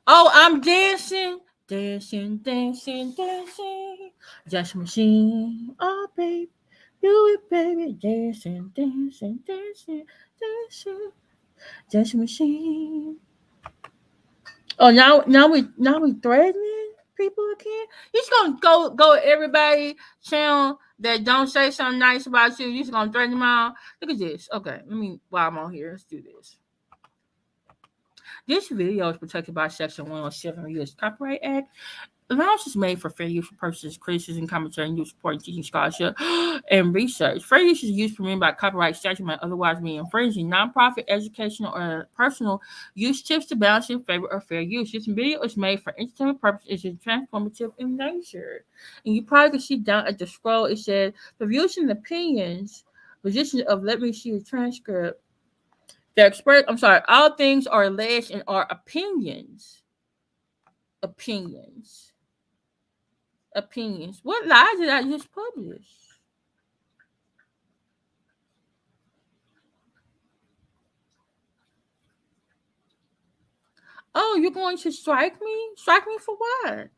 Oh, I'm dancing. Dancing, dancing, dancing. Just machine. Oh, baby. Do it, baby. Dancing, dancing, dancing, dancing. Just machine. Oh, now we threatening people again. You just gonna go everybody channel that don't say something nice about you. You just gonna threaten them all. Look at this. Okay, let me while I'm on here, let's do this. This video is protected by Section 107 of the U.S. Copyright Act. Allowance is made for fair use for purposes, criticism, commentary, and use support, teaching, scholarship, and research. Fair use is used permitted by copyright statute might otherwise be infringing. Nonprofit, educational, or personal use tips to balance in favor of fair use. This video is made for entertainment purposes. It is transformative in nature. And you probably can see down at the scroll, it says, the views and opinions, position of, let me see the transcript. All things are alleged and are opinions. Opinions. What lie did I just publish? Oh, you're going to strike me? Strike me for what?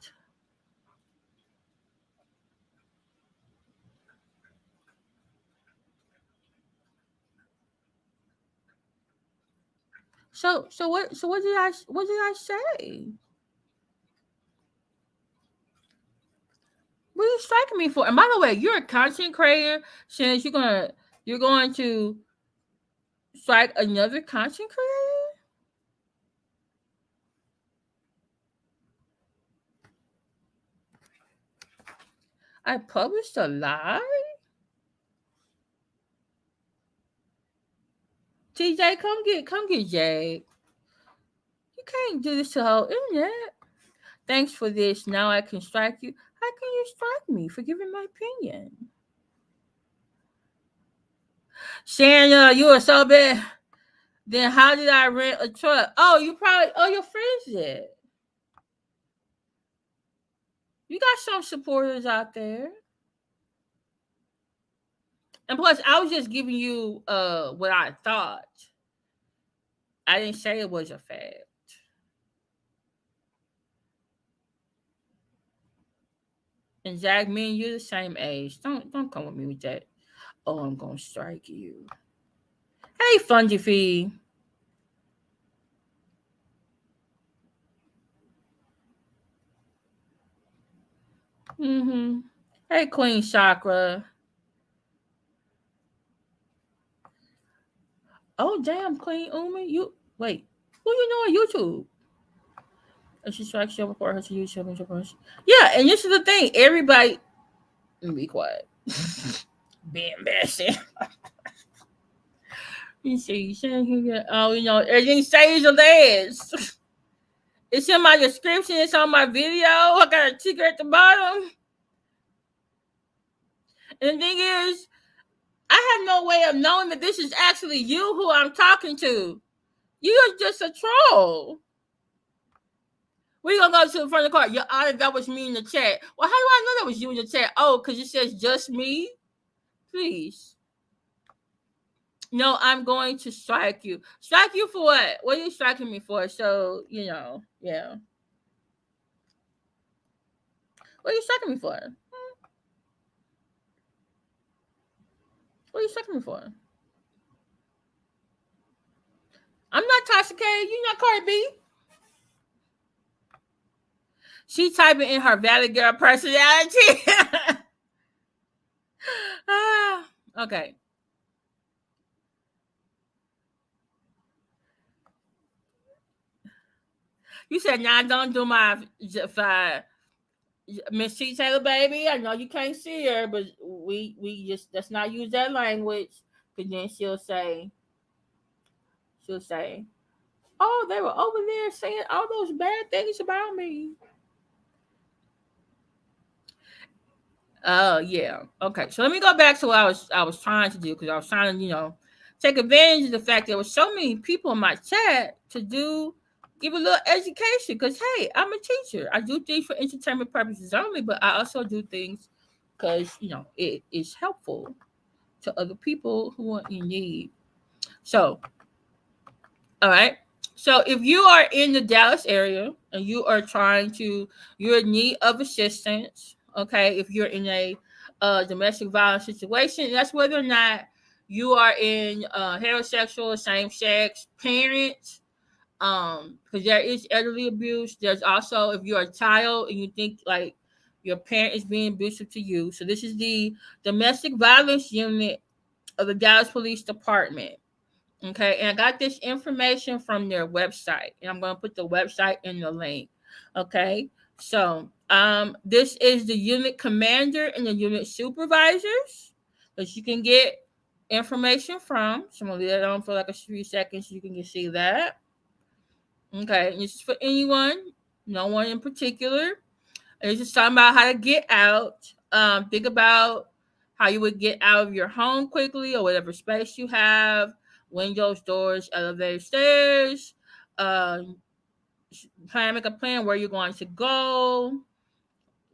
So what did I say? What are you striking me for? And by the way, you're a content creator, since you're going to strike another content creator? I published a lie? TJ, come get Jay. You can't do this to the whole internet. Thanks for this. Now I can strike you. How can you strike me for giving my opinion? Sandra, you are so bad. Then how did I rent a truck? Oh, your friends did. You got some supporters out there. And plus, I was just giving you what I thought. I didn't say it was a fact. And Zach, me and you the same age. Don't come with me with that. Oh, I'm gonna strike you. Hey, Fundy Fee. Mm-hmm. Hey, Queen Chakra. Oh, damn, Queen Umi. You wait. Who you know on YouTube? And she strikes you before her to use your person. Yeah, and this is the thing. Everybody, be quiet. Be embarrassing. You see, everything stays on theirs. It's in my description. It's on my video. I got a ticker at the bottom. And the thing is, I have no way of knowing that this is actually you who I'm talking to. You're just a troll. We're going to go to the front of the car. Your honor, that was me in the chat. Well, how do I know that was you in the chat? Oh, because it says just me? Please. No, I'm going to strike you. Strike you for what? What are you striking me for? So, yeah. What are you striking me for? What are you striking me for? I'm not intoxicated. You're not Cardi B. She typing in her Valley Girl personality. Okay. You said, nah, don't do my Miss T TaylorBaby. I know you can't see her, but we just let's not use that language. Because then she'll say, oh, they were over there saying all those bad things about me. Oh yeah. Okay. So let me go back to what I was trying to do, because I was trying to, take advantage of the fact there were so many people in my chat to give a little education. Because hey, I'm a teacher. I do things for entertainment purposes only, but I also do things because it is helpful to other people who are in need. So, all right. So if you are in the Dallas area and you're in need of assistance, okay, if you're in a domestic violence situation, that's whether or not you are in heterosexual, same sex, parents, Because there is elderly abuse. There's also, if you're a child and you think like your parent is being abusive to you. So this is the domestic violence unit of the Dallas Police Department. Okay, and I got this information from their website, and I'm going to put the website in the link. Okay, so this is the unit commander and the unit supervisors that you can get information from. So I'm going to leave that on for like a few seconds so you can see that. Okay, and this is for anyone, no one in particular. And it's just talking about how to get out. Think about how you would get out of your home quickly or whatever space you have, windows, doors, elevator, stairs. Make a plan where you're going to go.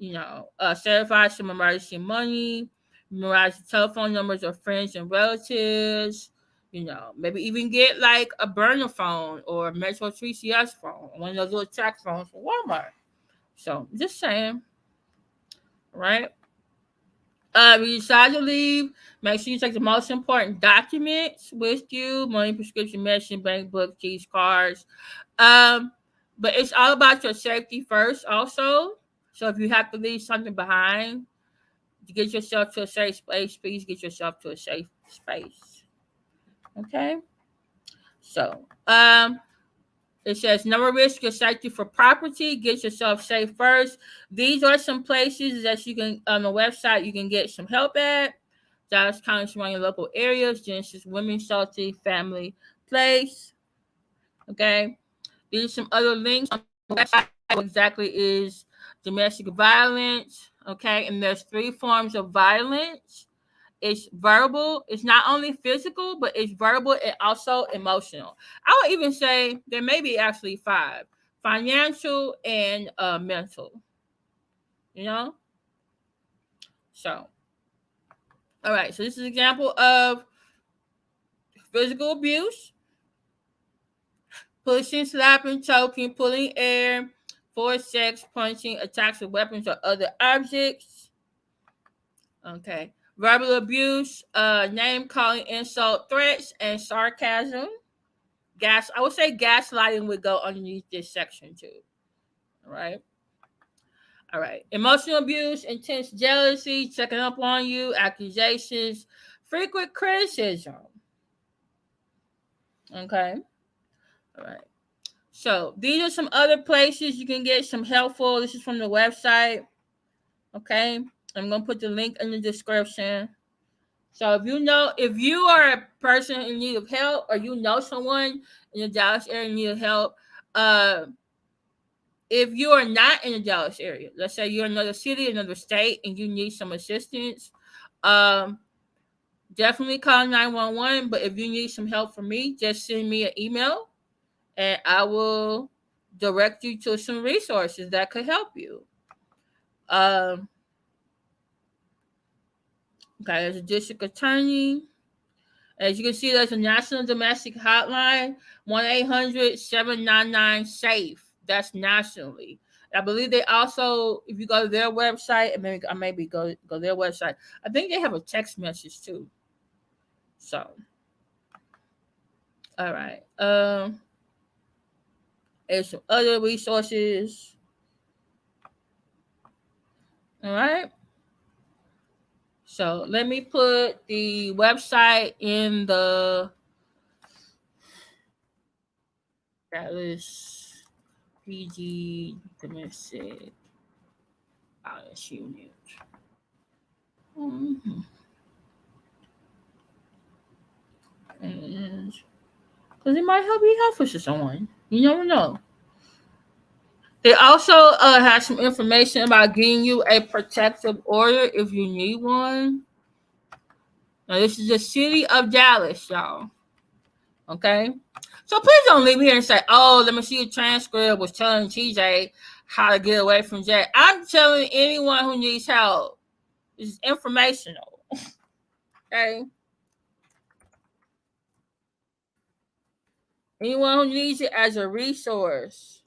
Certify some emergency money, memorize the telephone numbers of friends and relatives. Maybe even get like a burner phone or a Metro Treezus phone, one of those little track phones from Walmart. So just saying, right? If you decide to leave, make sure you take the most important documents with you: money, prescription medicine, bank book, keys, cards. Um, but it's all about your safety first, also. So if you have to leave something behind to get yourself to a safe space, please get yourself to a safe space. Okay. So, it says never risk your safety for property. Get yourself safe first. These are some places that you can on the website you can get some help at. Dallas County surrounding local areas. Genesis Women's Shelter Family Place. Okay. These are some other links on the website. What exactly is domestic violence? Okay, and there's 3 forms of violence. It's verbal. It's not only physical, but it's verbal and also emotional. I would even say there may be actually 5: financial and mental. You know. So, all right. So this is an example of physical abuse: pushing, slapping, choking, pulling air, forced sex, punching, attacks with weapons or other objects. Okay. Verbal abuse, name calling, insult, threats, and sarcasm. I would say gaslighting would go underneath this section too. All right. All right. Emotional abuse, intense jealousy, checking up on you, accusations, frequent criticism. Okay. All right. So these are some other places you can get some helpful. This is from the website. Okay. I'm going to put the link in the description. So if you are a person in need of help, or you know someone in the Dallas area in need of help, if you are not in the Dallas area, let's say you're in another city, another state, and you need some assistance, definitely call 911. But if you need some help from me, just send me an email, and I will direct you to some resources that could help you. Okay, there's a district attorney. As you can see, there's a national domestic hotline, 1-800-799-SAFE. That's nationally. I believe they also, if you go to their website, and maybe go to their website, I think they have a text message too. So, all right. There's some other resources. All right. So let me put the website in the Dallas PG domestic violence unit. Mm-hmm. And because it might help be helpful to someone. You never know. They also have some information about getting you a protective order if you need one. Now, this is the city of Dallas, y'all. Okay? So please don't leave here and say, oh, let me see a transcript was telling TJ how to get away from Jay. I'm telling anyone who needs help. This is informational. Okay? Anyone who needs it as a resource.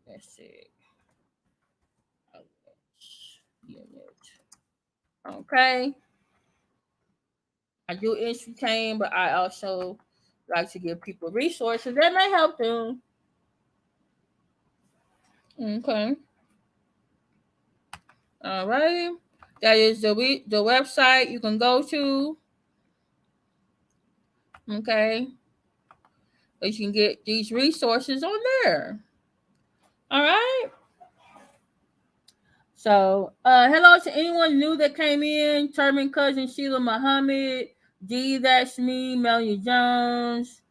Let's see. Unit. Okay. I do entertain, but I also like to give people resources that may help them. Okay. All right. That is the website you can go to. Okay. But you can get these resources on there. All right. So, hello to anyone new that came in. Turban Cousin Sheila Muhammad, D, that's me, Melanie Jones,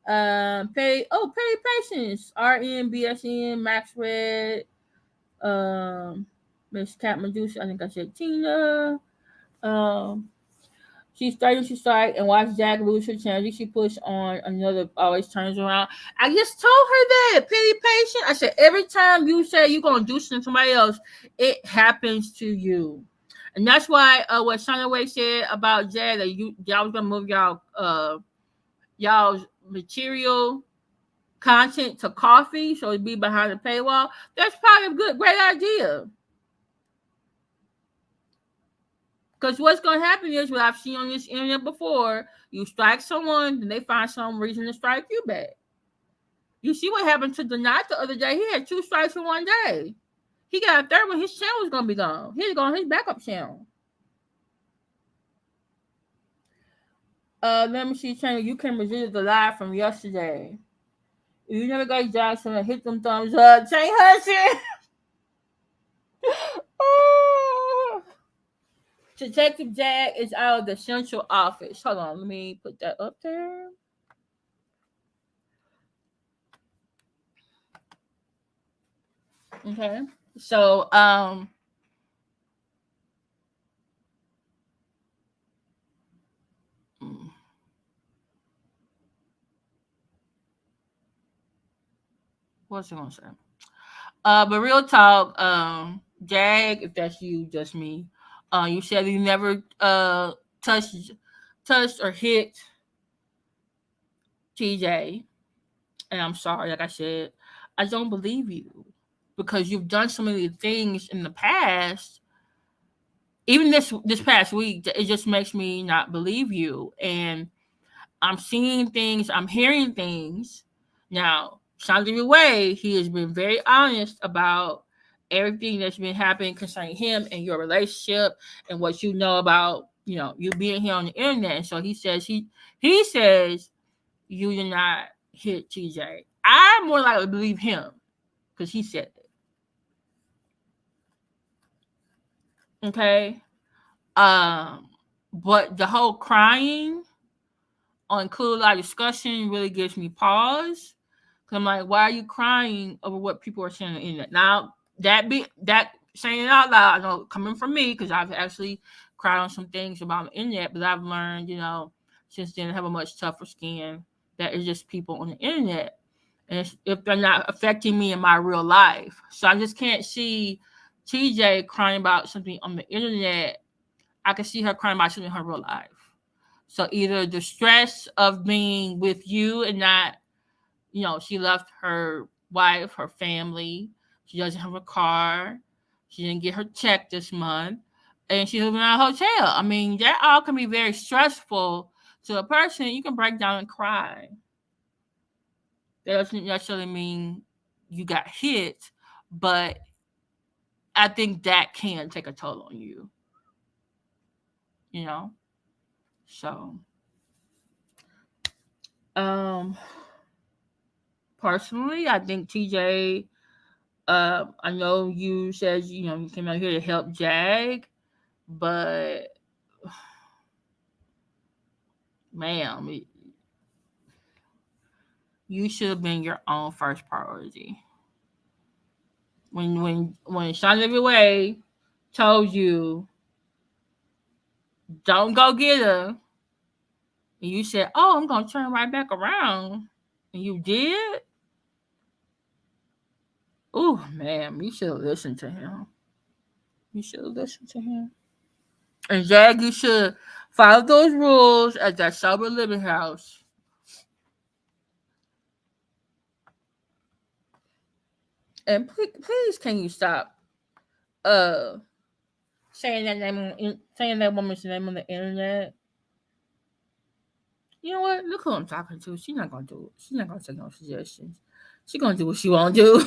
Petty Patience, RN, BSN, Max Red, Miss Cat Medusa, I think I said Tina. Um, She's starting to start and watch Jack lose her channel. She push on another, always turns around. I just told her that, Petty Patient. I said, every time you say you're going to do something to somebody else, it happens to you. And that's why what Shana Way said about Jack, that y'all was going to move y'all's material content to coffee, so it'd be behind the paywall. That's probably a great idea. Because what's going to happen is what I've seen on this internet before, you strike someone, then they find some reason to strike you back. You see what happened to Donat the other day. He had 2 strikes in one day. He got a third one. His channel was going to be gone. He's going his backup channel. Let me see, channel. You can revisit the live from yesterday. If you never got Jackson, hit them thumbs up. Saint.Hudson. Detective Jack is out of the central office. Hold on, let me put that up there. Okay. So, what's he gonna say? But real talk, Jag, if that's you, just me. You said you never touched or hit TJ, and I'm sorry. Like I said, I don't believe you because you've done so many things in the past. Even this past week, it just makes me not believe you. And I'm seeing things, I'm hearing things. Now, Sandra Way, he has been very honest about everything that's been happening concerning him and your relationship and what you know about, you being here on the internet. And so he says you did not hit TJ. I'm more likely to believe him because he said it. Okay. But the whole crying on Cool Live discussion really gives me pause. Cause I'm like, why are you crying over what people are saying on the internet? Now that saying it out loud, I know coming from me, because I've actually cried on some things about the internet, but I've learned, since then I have a much tougher skin. That is just people on the internet. And if they're not affecting me in my real life. So I just can't see TJ crying about something on the internet. I can see her crying about something in her real life. So either the stress of being with you and not, she left her wife, her family. She doesn't have a car. She didn't get her check this month. And she's living in a hotel. I mean, that all can be very stressful to a person. You can break down and cry. That doesn't necessarily mean you got hit, but I think that can take a toll on you. So personally, I think TJ, I know you said, you came out here to help Jag, but ma'am, you should have been your own first priority. When Shana Way told you, don't go get her, and you said, oh, I'm going to turn right back around, and you did, oh, man, you should have listened to him. You should have listened to him. And Jag, you should follow those rules at that sober living house. And please, can you stop saying that woman's name on the internet? You know what? Look who I'm talking to. She's not gonna do it. She's not gonna take no suggestions. She's gonna do what she wanna do.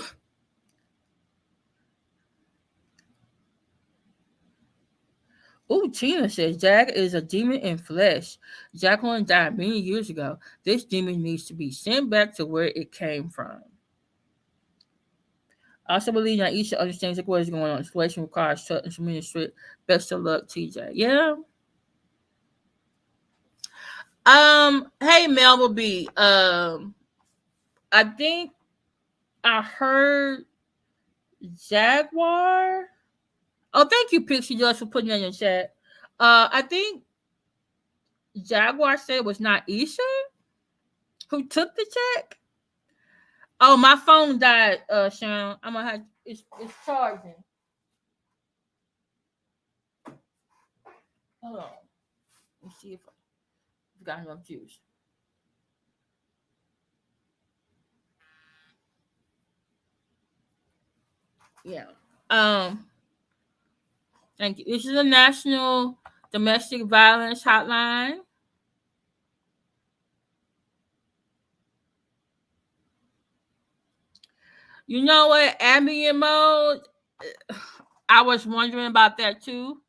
Ooh, Tina says Jag is a demon in flesh. Jacqueline died many years ago. This demon needs to be sent back to where it came from. I also believe that Isha understands what is going on. Situation requires shut and administrate. Best of luck, TJ. Yeah. Hey Melba B. I think I heard Jaguar. Oh, thank you, Pixie Dust, for putting that in the chat. I think Jaguar said it was not Isha who took the check. Oh, my phone died, Sean. I'm gonna have it's charging. Hold on. Let's see if I've got enough juice. Yeah. Um, thank you. This is a national domestic violence hotline. You know what? Ambient mode. I was wondering about that too.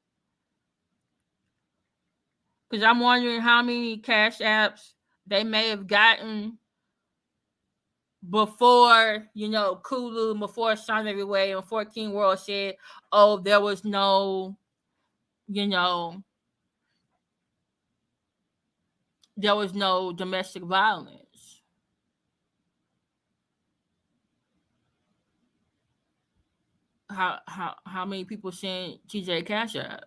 Because I'm wondering how many cash apps they may have gotten before, Kulu, before Sean Everyway and 14 World said, oh, there was no, you know, there was no domestic violence. How many people sent TJ Cash App?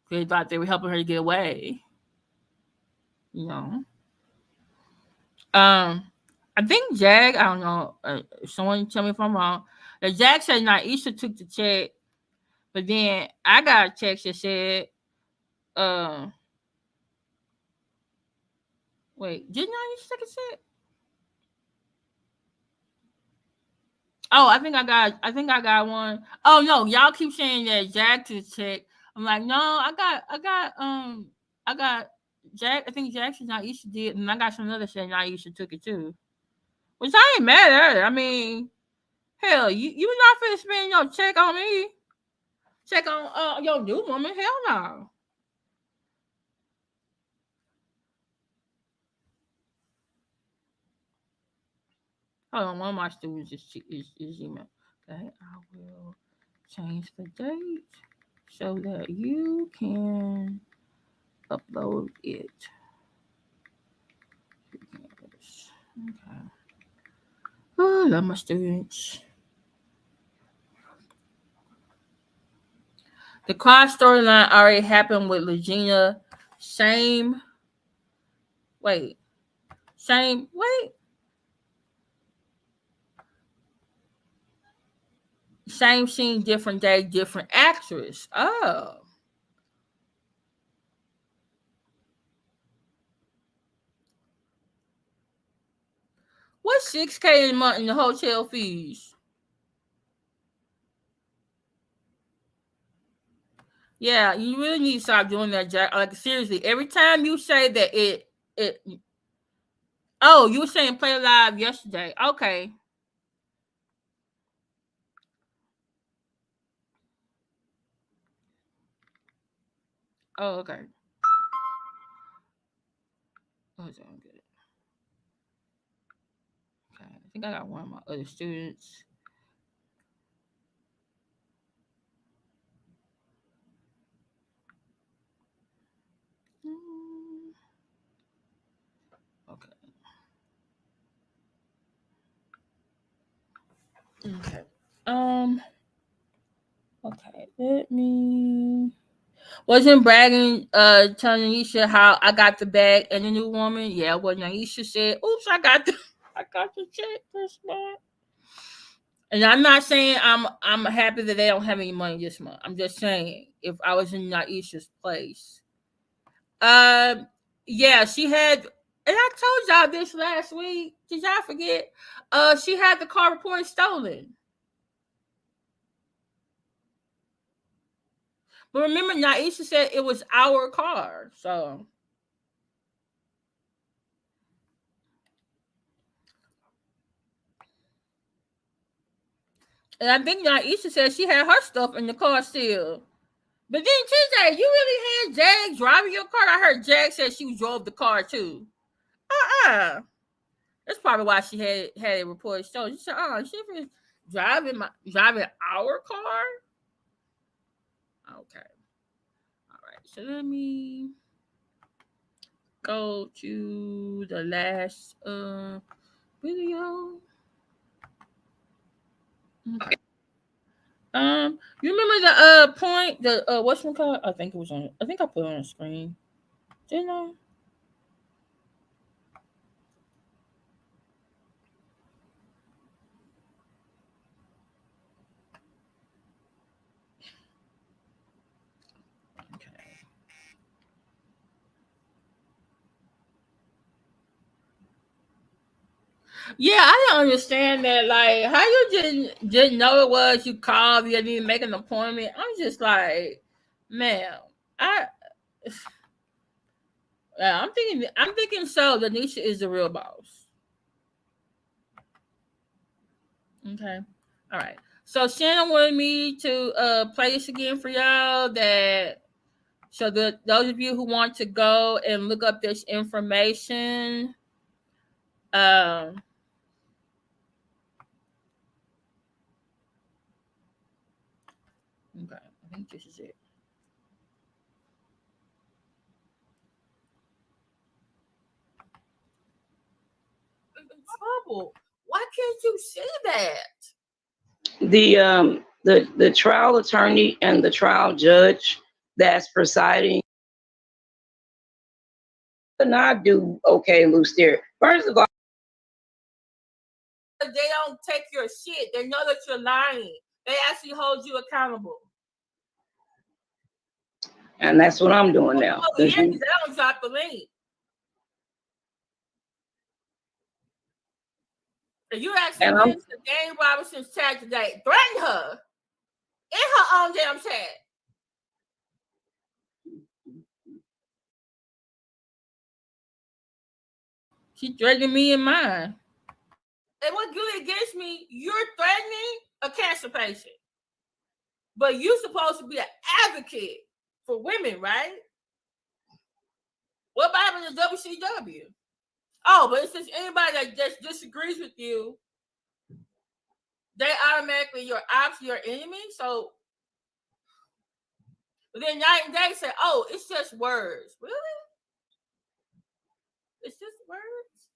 They thought they were helping her to get away. You know. I think Jag, I don't know, someone tell me if I'm wrong. The Jag said Naisha took the check, but then I got a text that said, uh, wait, did Naisha take a check? Oh, I think I got one. Oh no, y'all keep saying that Jag took the check. I'm like, no, I got Jag. I think Jackson Naisha did, and I got some other saying Naisha took it too. Which I ain't mad at her. I mean, hell, you not finna spend your check on me. Check on your new woman. Hell no. Hold on, one of my students is email. Okay, I will change the date so that you can upload it. Okay. Oh, I love my students. The cross storyline already happened with Legina. Same. Wait. Same. Wait. Same scene, different day, different actress. Oh. What's 6K a month in the hotel fees? Yeah, you really need to stop doing that, Jack. Like seriously, every time you say that it oh, you were saying play live yesterday. Okay. Oh, okay. Oh, okay. Okay. I think I got one of my other students. Okay. Okay. Okay. Let me. Wasn't bragging, telling Aisha how I got the bag and the new woman. Yeah, well, Aisha said, "Oops, I got the check this month." And I'm not saying I'm happy that they don't have any money this month. I'm just saying if I was in Naisha's place. Um, yeah, she had, and I told y'all this last week. Did y'all forget? She had the car report stolen. But remember, Naisha said it was our car. So And I think Naisha said she had her stuff in the car still. But then TJ, you really had Jag driving your car? I heard Jag said she drove the car too. That's probably why she had it reported. So she said, she was driving our car. Okay. All right. So let me go to the last video. Okay. You remember the point, the what's one called? I think it was on. I think I put it on the screen. Didn't I? Okay. Yeah, I don't understand that. Like, how you didn't know it was you called, you didn't even make an appointment. I'm just like, man, I. I'm thinking so. Denisha is the real boss. Okay. All right. So Shannon wanted me to play this again for y'all. So those of you who want to go and look up this information, okay, I think this is it. Trouble. Why can't you see that? The trial attorney and the trial judge that's presiding could not do okay loose there. First of all, they don't take your shit. They know that you're lying. They actually hold you accountable. And that's what I'm doing now. They don't drop the link. You actually went to Dane Robinson's chat today. Threaten her in her own damn chat. She threatening me in mine. And what's good against me, you're threatening a cancer patient. But you're supposed to be an advocate for women, right? What about in the WCW? Oh, but it's just anybody that just disagrees with you, they automatically your enemy. So, but then night and day say, "Oh, it's just words." Really? It's just words.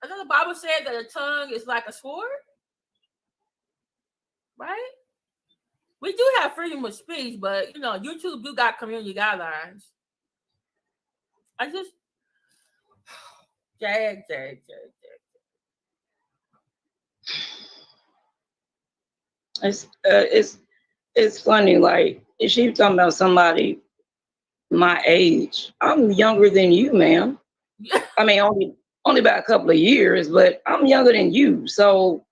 I know the Bible said that a tongue is like a sword, right? We do have freedom of speech, but YouTube do got community guidelines. I just Jag. It's funny. Like, is she talking about somebody my age? I'm younger than you, ma'am. I mean, only by a couple of years, but I'm younger than you. So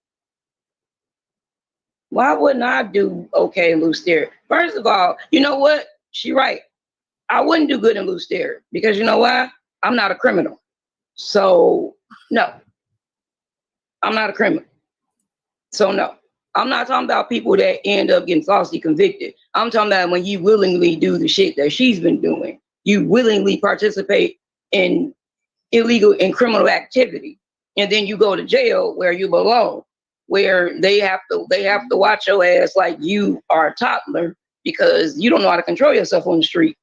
why wouldn't I do okay in loose there? First of all, you know what? She right. I wouldn't do good in loose there because you know why? I'm not a criminal. So no, I'm not a criminal. So no, I'm not talking about people that end up getting falsely convicted. I'm talking about when you willingly do the shit that she's been doing. You willingly participate in illegal and criminal activity, and then you go to jail where you belong, where they have to watch your ass like you are a toddler because you don't know how to control yourself on the street.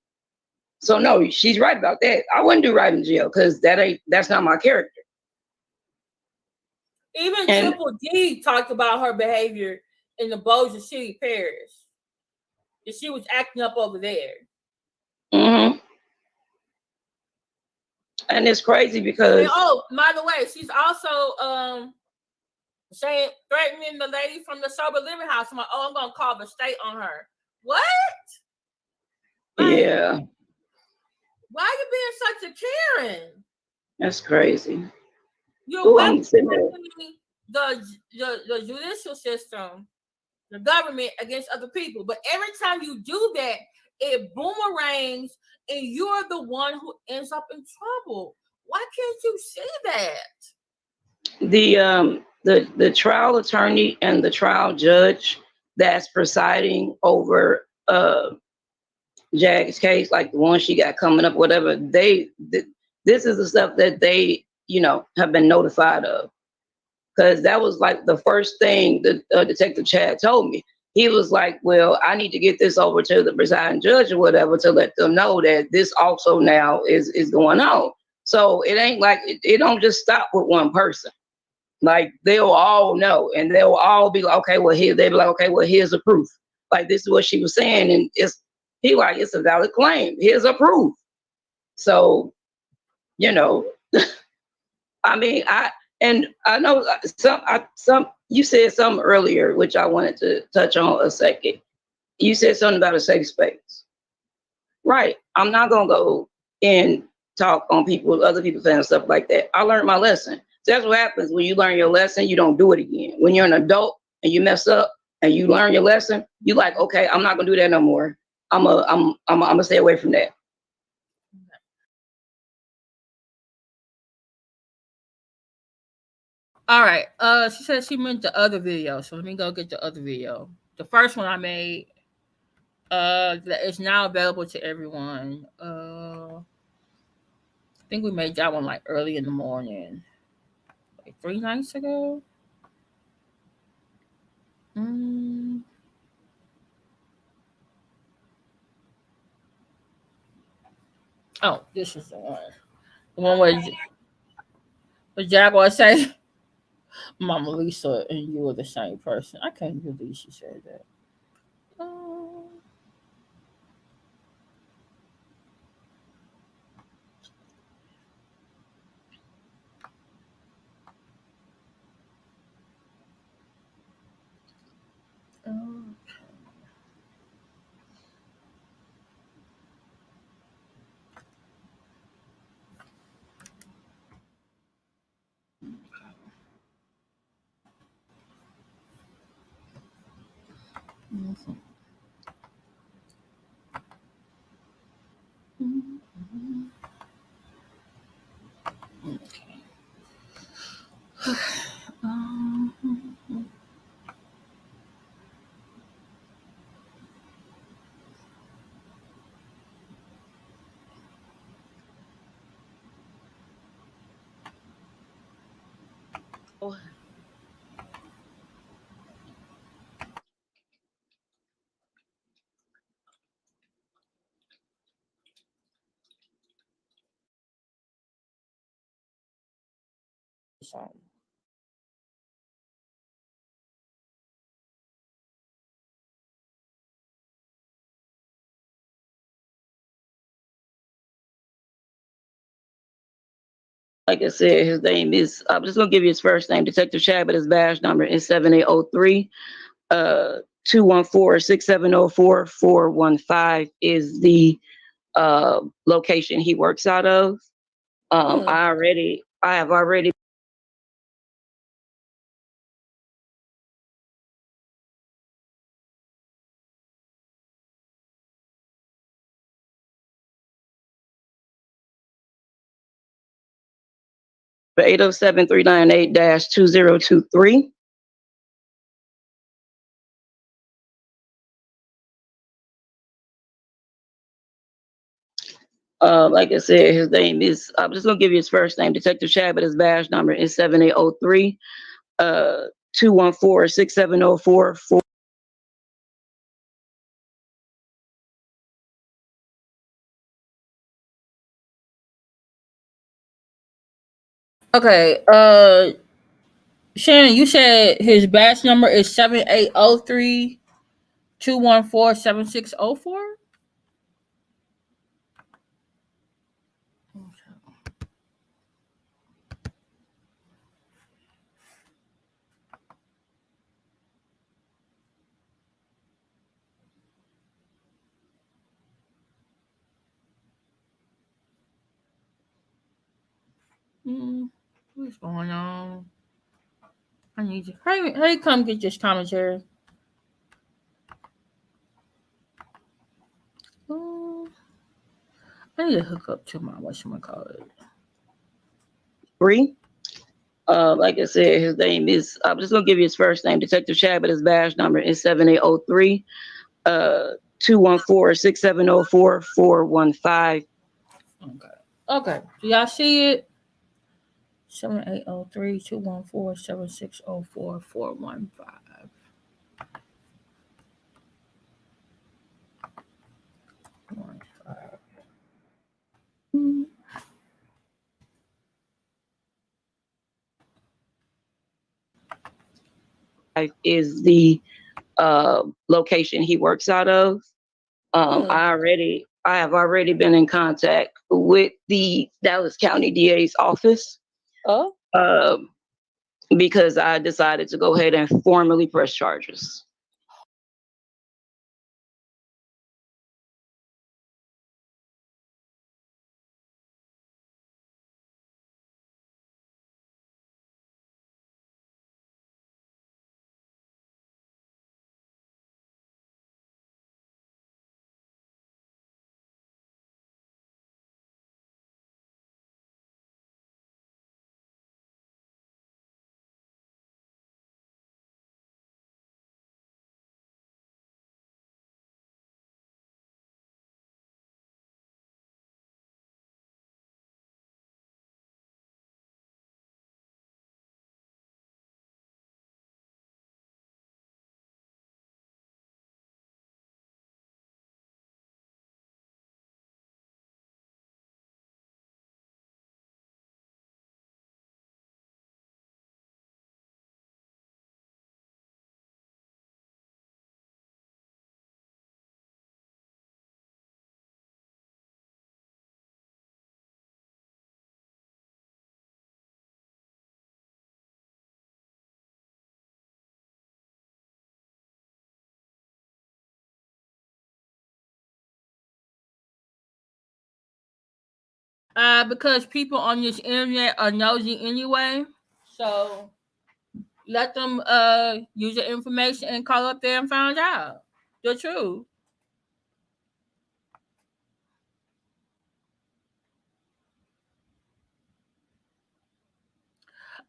So no, she's right about that. I wouldn't do right in jail because that's not my character. Even Triple D talked about her behavior in the Bossier City Parish. And she was acting up over there. Mm-hmm. And it's crazy because by the way, she's also threatening the lady from the sober living house. I'm like, I'm gonna call the state on her. What? Yeah. Why are you being such a Karen? That's crazy. You're weaponing the judicial system, the government against other people. But every time you do that, it boomerangs and you're the one who ends up in trouble. Why can't you see that? the trial attorney and the trial judge that's presiding over Jag's case, like the one she got coming up, whatever, this is the stuff that they, have been notified of. Because that was like the first thing that Detective Chad told me. He was like, well, I need to get this over to the presiding judge or whatever to let them know that this also now is going on. So it ain't like, it don't just stop with one person. Like they'll all know and they'll all be like, okay, well, they'll be like, okay, well, here's the proof. Like this is what she was saying. And it's a valid claim. Here's a proof. So, I mean, I know you said something earlier, which I wanted to touch on a second. You said something about a safe space. Right. I'm not going to go and talk on other people's and stuff like that. I learned my lesson. So that's what happens when you learn your lesson, you don't do it again. When you're an adult and you mess up and you learn your lesson, you like, okay, I'm not going to do that no more. I'm gonna stay away from that. All right. She said she meant the other video, so let me go get the other video. The first one I made, that is now available to everyone. I think we made that one like early in the morning, like 3 nights ago. Oh, this is the one. The one where the Jaguar say, Mama Lisa and you are the same person. I can't believe she said that. Like I said, his name is, I'm just going to give you his first name, Detective Chad, but his badge number is 7803. 214-6704-415 is the location he works out of. I have already for 807-398-2023. Like I said, his name is, I'm just going to give you his first name, Detective Chad, but his badge number is 7803 214-6704-4. Okay, Shannon, you said his badge number is 7803-214-7604? What's going on? I need you. Hey, come get this commentary. I need to hook up to my whatchamacallit. 3. Like I said, his name is, I'm just going to give you his first name, Detective Chad, but his badge number is 7803 214-6704-415. Okay. Do y'all see it? 7803-214-7604-415. Is the location he works out of. I have already been in contact with the Dallas County DA's office. Oh. Because I decided to go ahead and formally press charges. Because people on this internet are nosy anyway. So let them use your information and call up there and find out the truth.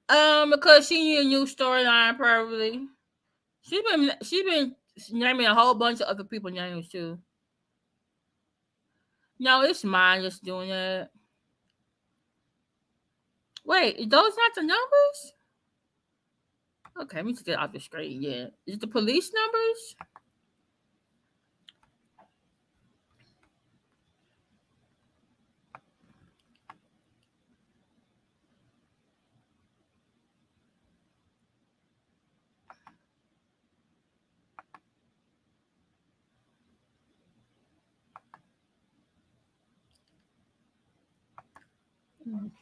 Because she need a new storyline probably. She been naming a whole bunch of other people's names too. No, it's mine just doing that. Wait, is those not the numbers? Okay, let me just get off the screen. Yeah, is it the police numbers?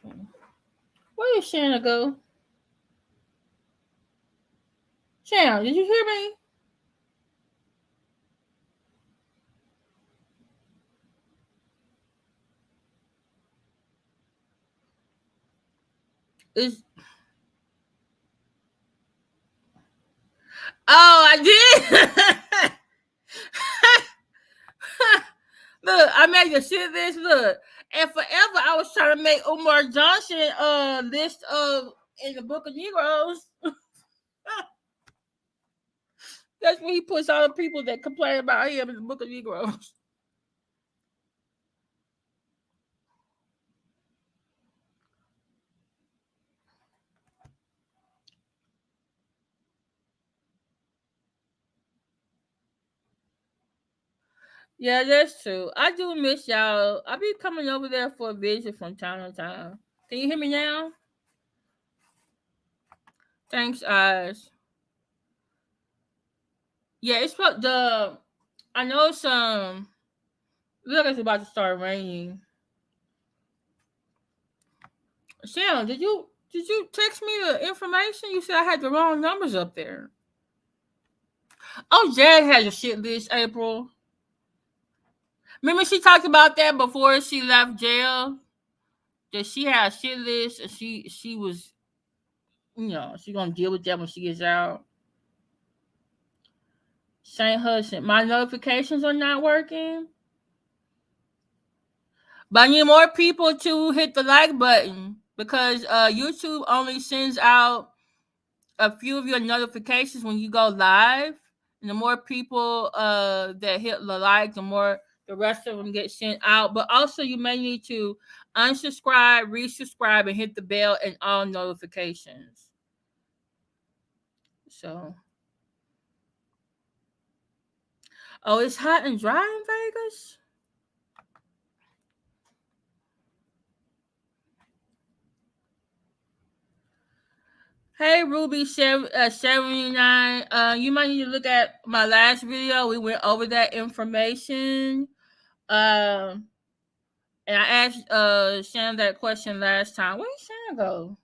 Okay. Where did Shana go? Shana, did you hear me? Is Oh, I did. Look, I made the shit this. Look, and forever I was trying to make Umar Johnson list of in the Book of Negroes. That's where he puts all the people that complain about him in the Book of Negroes. Yeah, that's true. I do miss y'all. I be coming over there for a visit from time to time. Can you hear me now? Thanks, eyes. Yeah, it's what the. I know some. Look, it's about to start raining. Sam, did you text me the information? You said I had the wrong numbers up there. Oh, Jad has a shit list, April. Remember she talked about that before she left jail? That she had a shit list and she was, she gonna deal with that when she gets out. Saint.Hudson, my notifications are not working. But I need more people to hit the like button. because YouTube only sends out a few of your notifications when you go live. And the more people that hit the like, the more the rest of them get sent out. But also, you may need to unsubscribe, resubscribe, and hit the bell and all notifications. So, oh, it's hot and dry in Vegas. Hey, Ruby 79. You might need to look at my last video. We went over that information. Um, and I asked Shana that question last time. Where did Shana go?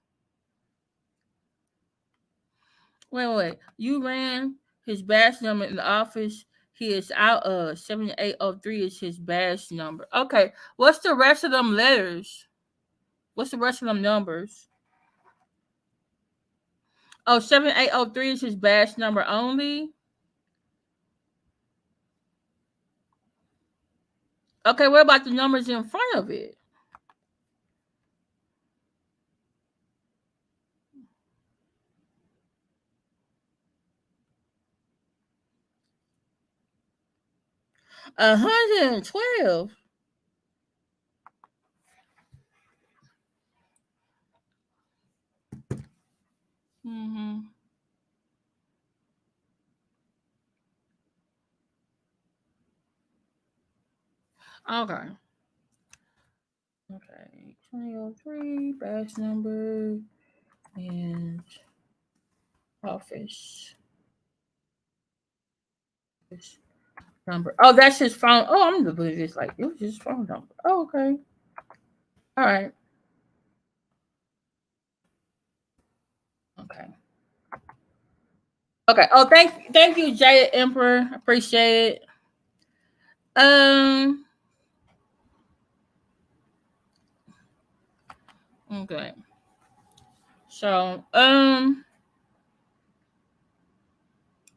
Wait. You ran his badge number in the office. He is out. 7803 is his badge number. Okay. What's the rest of them letters? What's the rest of them numbers? Oh, 7803 is his badge number only. Okay, what about the numbers in front of it? $112. Mm-hmm. Okay. Okay. 2003, badge number, and office number. Oh, that's his phone. Oh, I'm gonna believe it's like it was his phone number. Oh, okay. All right. Okay. Okay. Oh, thank you, Jada Emperor. Appreciate it. Um. Okay. So,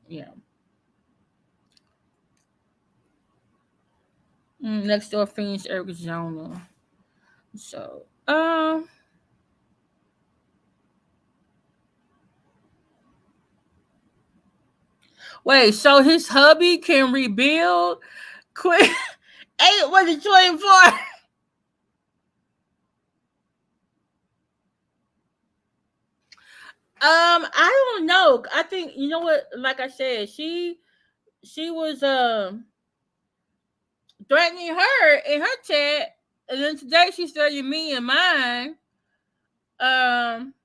yeah. Next door, Phoenix, Arizona. So, wait. So his hubby can rebuild quick. 8 was it 24? I don't know. I think you know what. Like I said, she was threatening her in her chat, and then today she's threatening me in mine. Um,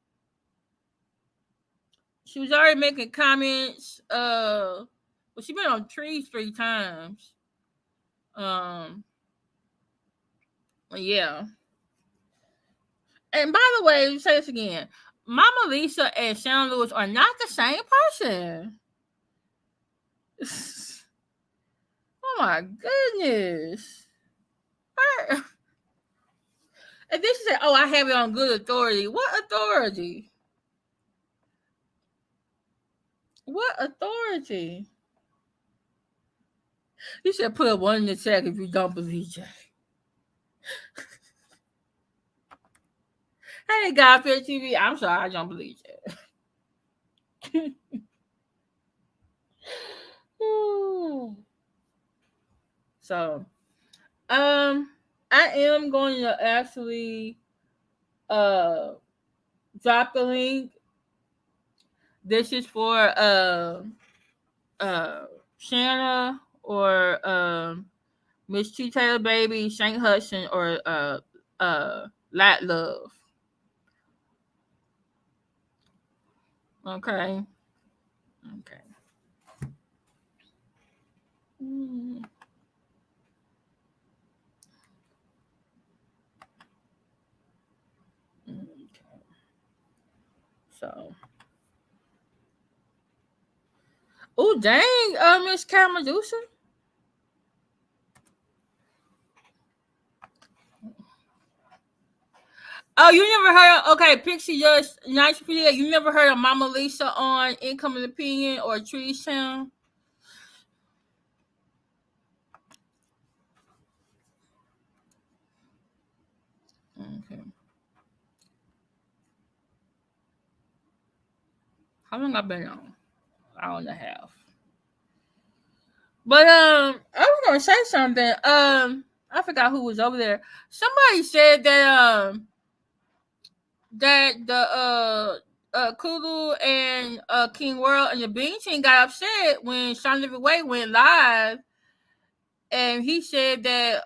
she was already making comments. Well, she been on trees 3 times. Um, yeah. And by the way, let me say this again. Mama Lisa and Shana Lewis are not the same person. Oh my goodness. And then she said, "Oh, I have it on good authority." What authority? What authority? You should put a 1 in the chat if you don't believe that. Hey, Godfrey TV. I'm sorry, I don't believe that. So, I am going to actually drop the link. This is for uh Shana or Miss T TaylorBaby, Saint.Hudson, or Lat Love. Okay. Okay. Mm, okay. So, oh dang, Miss Camadusa. Oh, you never heard of, okay, Pixie just nice for you. You never heard of Mama Lisa on Income and Opinion or Trees Town? Okay. How long I've been on? Hour and a half. But I was gonna say something. I forgot who was over there. Somebody said that that the Kulu and King World and the Bean Team got upset when Shana Way went live, and he said that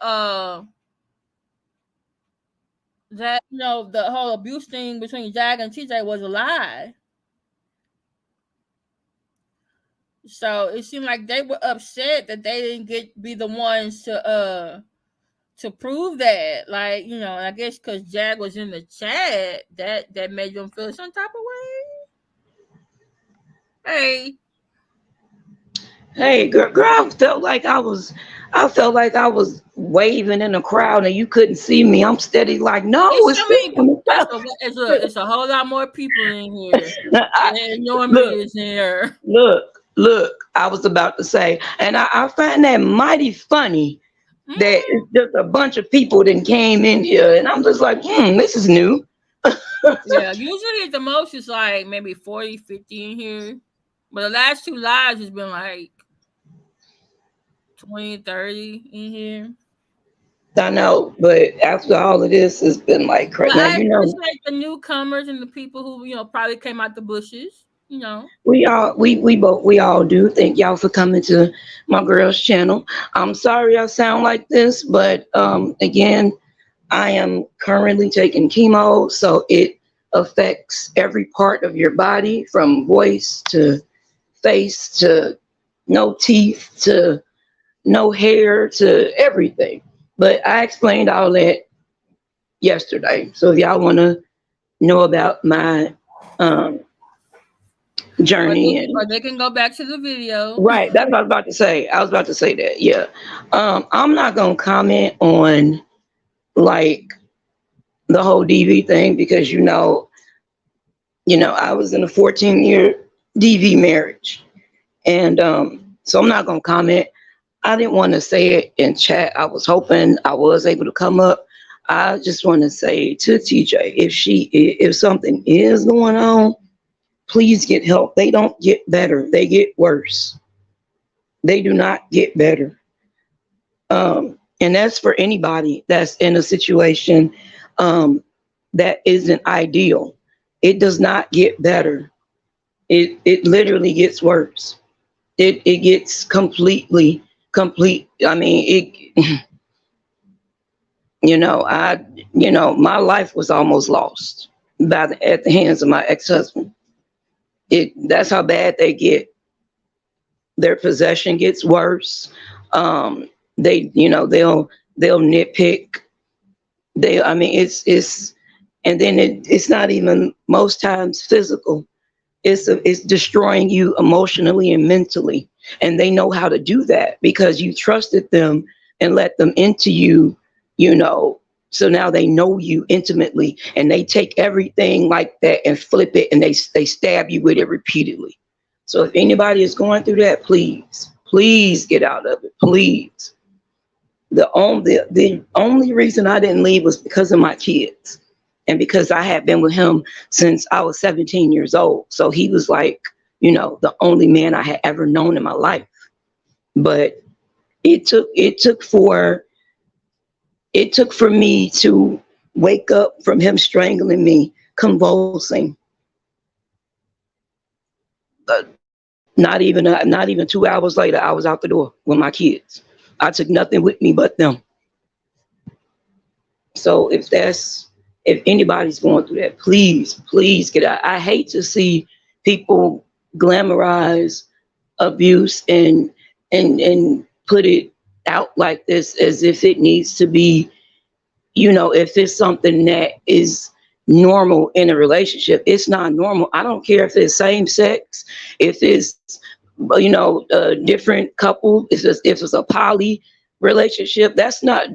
that the whole abuse thing between Jag and TJ was a lie. So it seemed like they were upset that they didn't be the ones to prove that. Like, I guess because Jag was in the chat, that made them feel some type of way. Hey, girl, I felt like I was waving in the crowd and you couldn't see me. I'm steady like, no, it's a whole lot more people in here than normally is here. Look, I was about to say, and I find that mighty funny that it's just a bunch of people that came in here, and I'm just like, this is new. Yeah, usually the most is like maybe 40, 50 in here. But the last two lives has been like 20, 30 in here. I know, but after all of this, it's been like crazy. Now, it's like the newcomers and the people who probably came out the bushes. We all do. Thank y'all for coming to my girl's channel. I'm sorry I sound like this, but again, I am currently taking chemo, so it affects every part of your body, from voice to face to no teeth to no hair to everything. But I explained all that yesterday. So if y'all want to know about my journey, or they can go back to the video. Right, that's what I was about to say. I was about to say that. Yeah, I'm not gonna comment on like the whole DV thing because I was in a 14-year DV marriage, and so I'm not gonna comment. I didn't want to say it in chat. I was hoping I was able to come up. I just want to say to TJ, if something is going on, please get help. They don't get better. They get worse. They do not get better. And that's for anybody that's in a situation that isn't ideal. It does not get better. It literally gets worse. It gets complete. I mean, my life was almost lost at the hands of my ex-husband. That's how bad they get. Their possession gets worse. They'll nitpick. And then it's not even most times physical. It's destroying you emotionally and mentally. And they know how to do that because you trusted them and let them into you, so now they know you intimately, and they take everything like that and flip it, and they stab you with it repeatedly. So if anybody is going through that, please get out of it, please. The only reason I didn't leave was because of my kids, and because I had been with him since I was 17 years old. So he was like, the only man I had ever known in my life. But it took for me to wake up from him strangling me, convulsing. Not even 2 hours later, I was out the door with my kids. I took nothing with me but them. So if anybody's going through that, please get out. I hate to see people glamorize abuse and put it out like this as if it needs to be, if it's something that is normal in a relationship. It's not normal. I don't care if it's same sex, if it's a different couple, if it's a poly relationship. That's not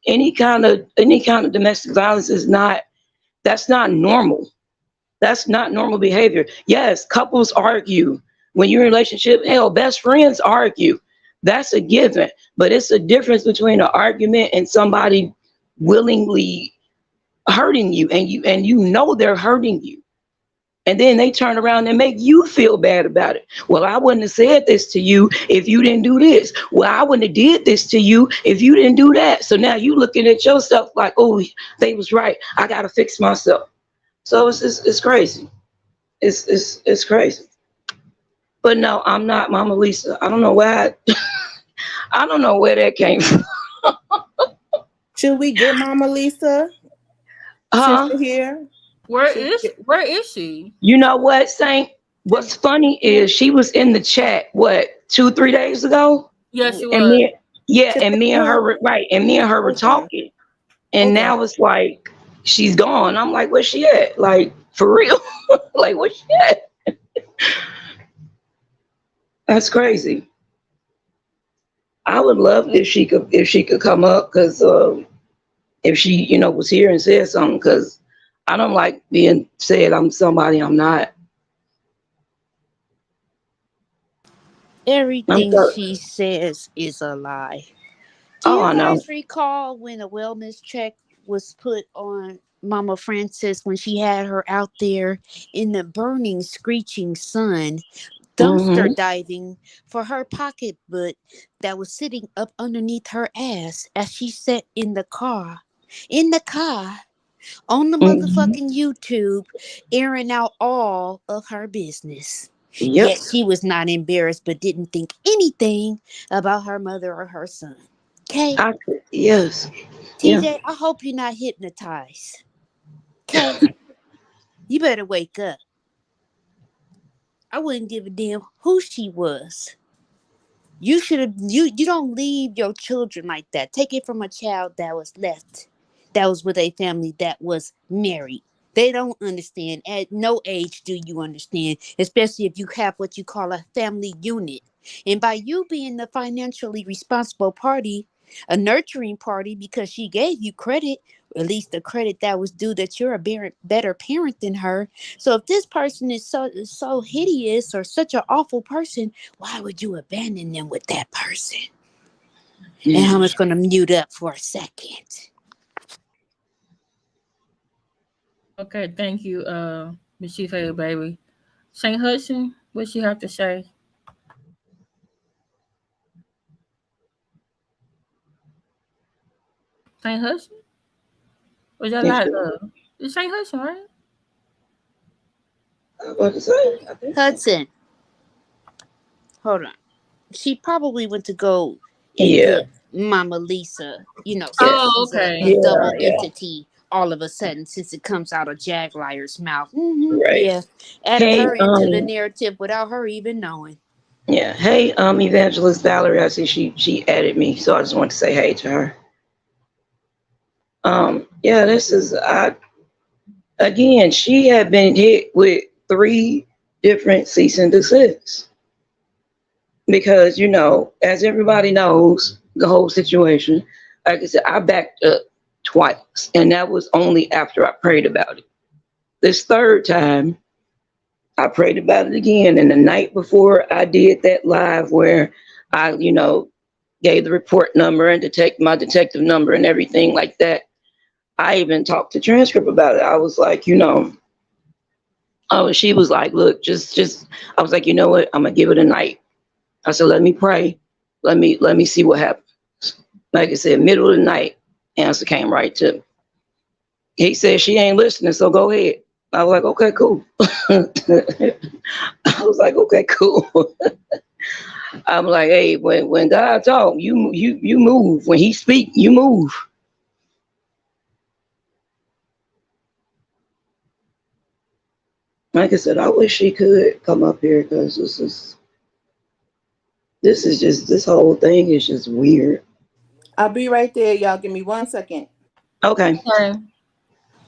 any kind of domestic violence. That's not normal. That's not normal behavior. Yes, couples argue when you're in a relationship. Hell, best friends argue. That's a given. But it's a difference between an argument and somebody willingly hurting you, and they're hurting you, And then they turn around and make you feel bad about it. Well, I wouldn't have said this to you if you didn't do this. Well, I wouldn't have did this to you if you didn't do that. So now you looking at yourself like, oh, they was right. I got to fix myself. So it's crazy. It's crazy. But no, I'm not Mama Lisa. I don't know why. I don't know where that came from. Should we get Mama Lisa? Sister here. Where is she? You know what, Saint? What's funny is she was in the chat, 2-3 days ago? Yes, she and was. me and her were talking. And now it's like she's gone. I'm like, where's she at? Like, for real? Like, where's she at? That's crazy. I would love if she could come up, because if she, was here and said something, because I don't like being said I'm somebody I'm not. Everything she says is a lie. Do you guys recall when a wellness check was put on Mama Frances when she had her out there in the burning, screeching sun, dumpster diving for her pocketbook that was sitting up underneath her ass as she sat in the car on the motherfucking YouTube, airing out all of her business. Yep. Yet she was not embarrassed, but didn't think anything about her mother or her son. Okay? Yes. TJ, Yeah. I hope you're not hypnotized. Okay? You better wake up. I wouldn't give a damn who she was. You should have. You don't leave your children like that. Take it from a child that was left, that was with a family that was married. They don't understand. At no age do you understand, especially if you have what you call a family unit. And by you being the financially responsible party, a nurturing party, because she gave you credit, at least the credit that was due, that you're a better parent than her. So if this person is so hideous or such an awful person, why would you abandon them with that person? And I'm just going to mute up for a second. Okay, thank you, Miss Chief Baby. Saint.Hudson, what she have to say? Saint.Hudson? Was that not it's Saint.Hudson, right? I was about to say, I think Hudson. Hold on. She probably went to go and get Mama Lisa, so she's a double entity all of a sudden, since it comes out of Jaguar's mouth. Right. Yeah. Added her into the narrative without her even knowing. Yeah. Hey, Evangelist Valrie, I see she added me, so I just want to say hey to her. Yeah, this is again, she had been hit with 3 different cease and desist. Because, as everybody knows, the whole situation, like I said, I backed up twice, and that was only after I prayed about it. This 3rd time, I prayed about it again, and the night before I did that live where I, gave the report number and my detective number and everything like that, I even talked to Transcript about it. I was like, she was like, look, just, I was like, you know what, I'm gonna give it a night. I said, let me pray. Let me see what happens. Like I said, middle of the night, answer came right to me. He said, she ain't listening, so go ahead. I was like, okay, cool. I was like, okay, cool. I'm like, hey, when God talk, you move. When he speak, you move. Like I said, I wish she could come up here, because this whole thing is just weird. I'll be right there, y'all. Give me 1 second. Okay.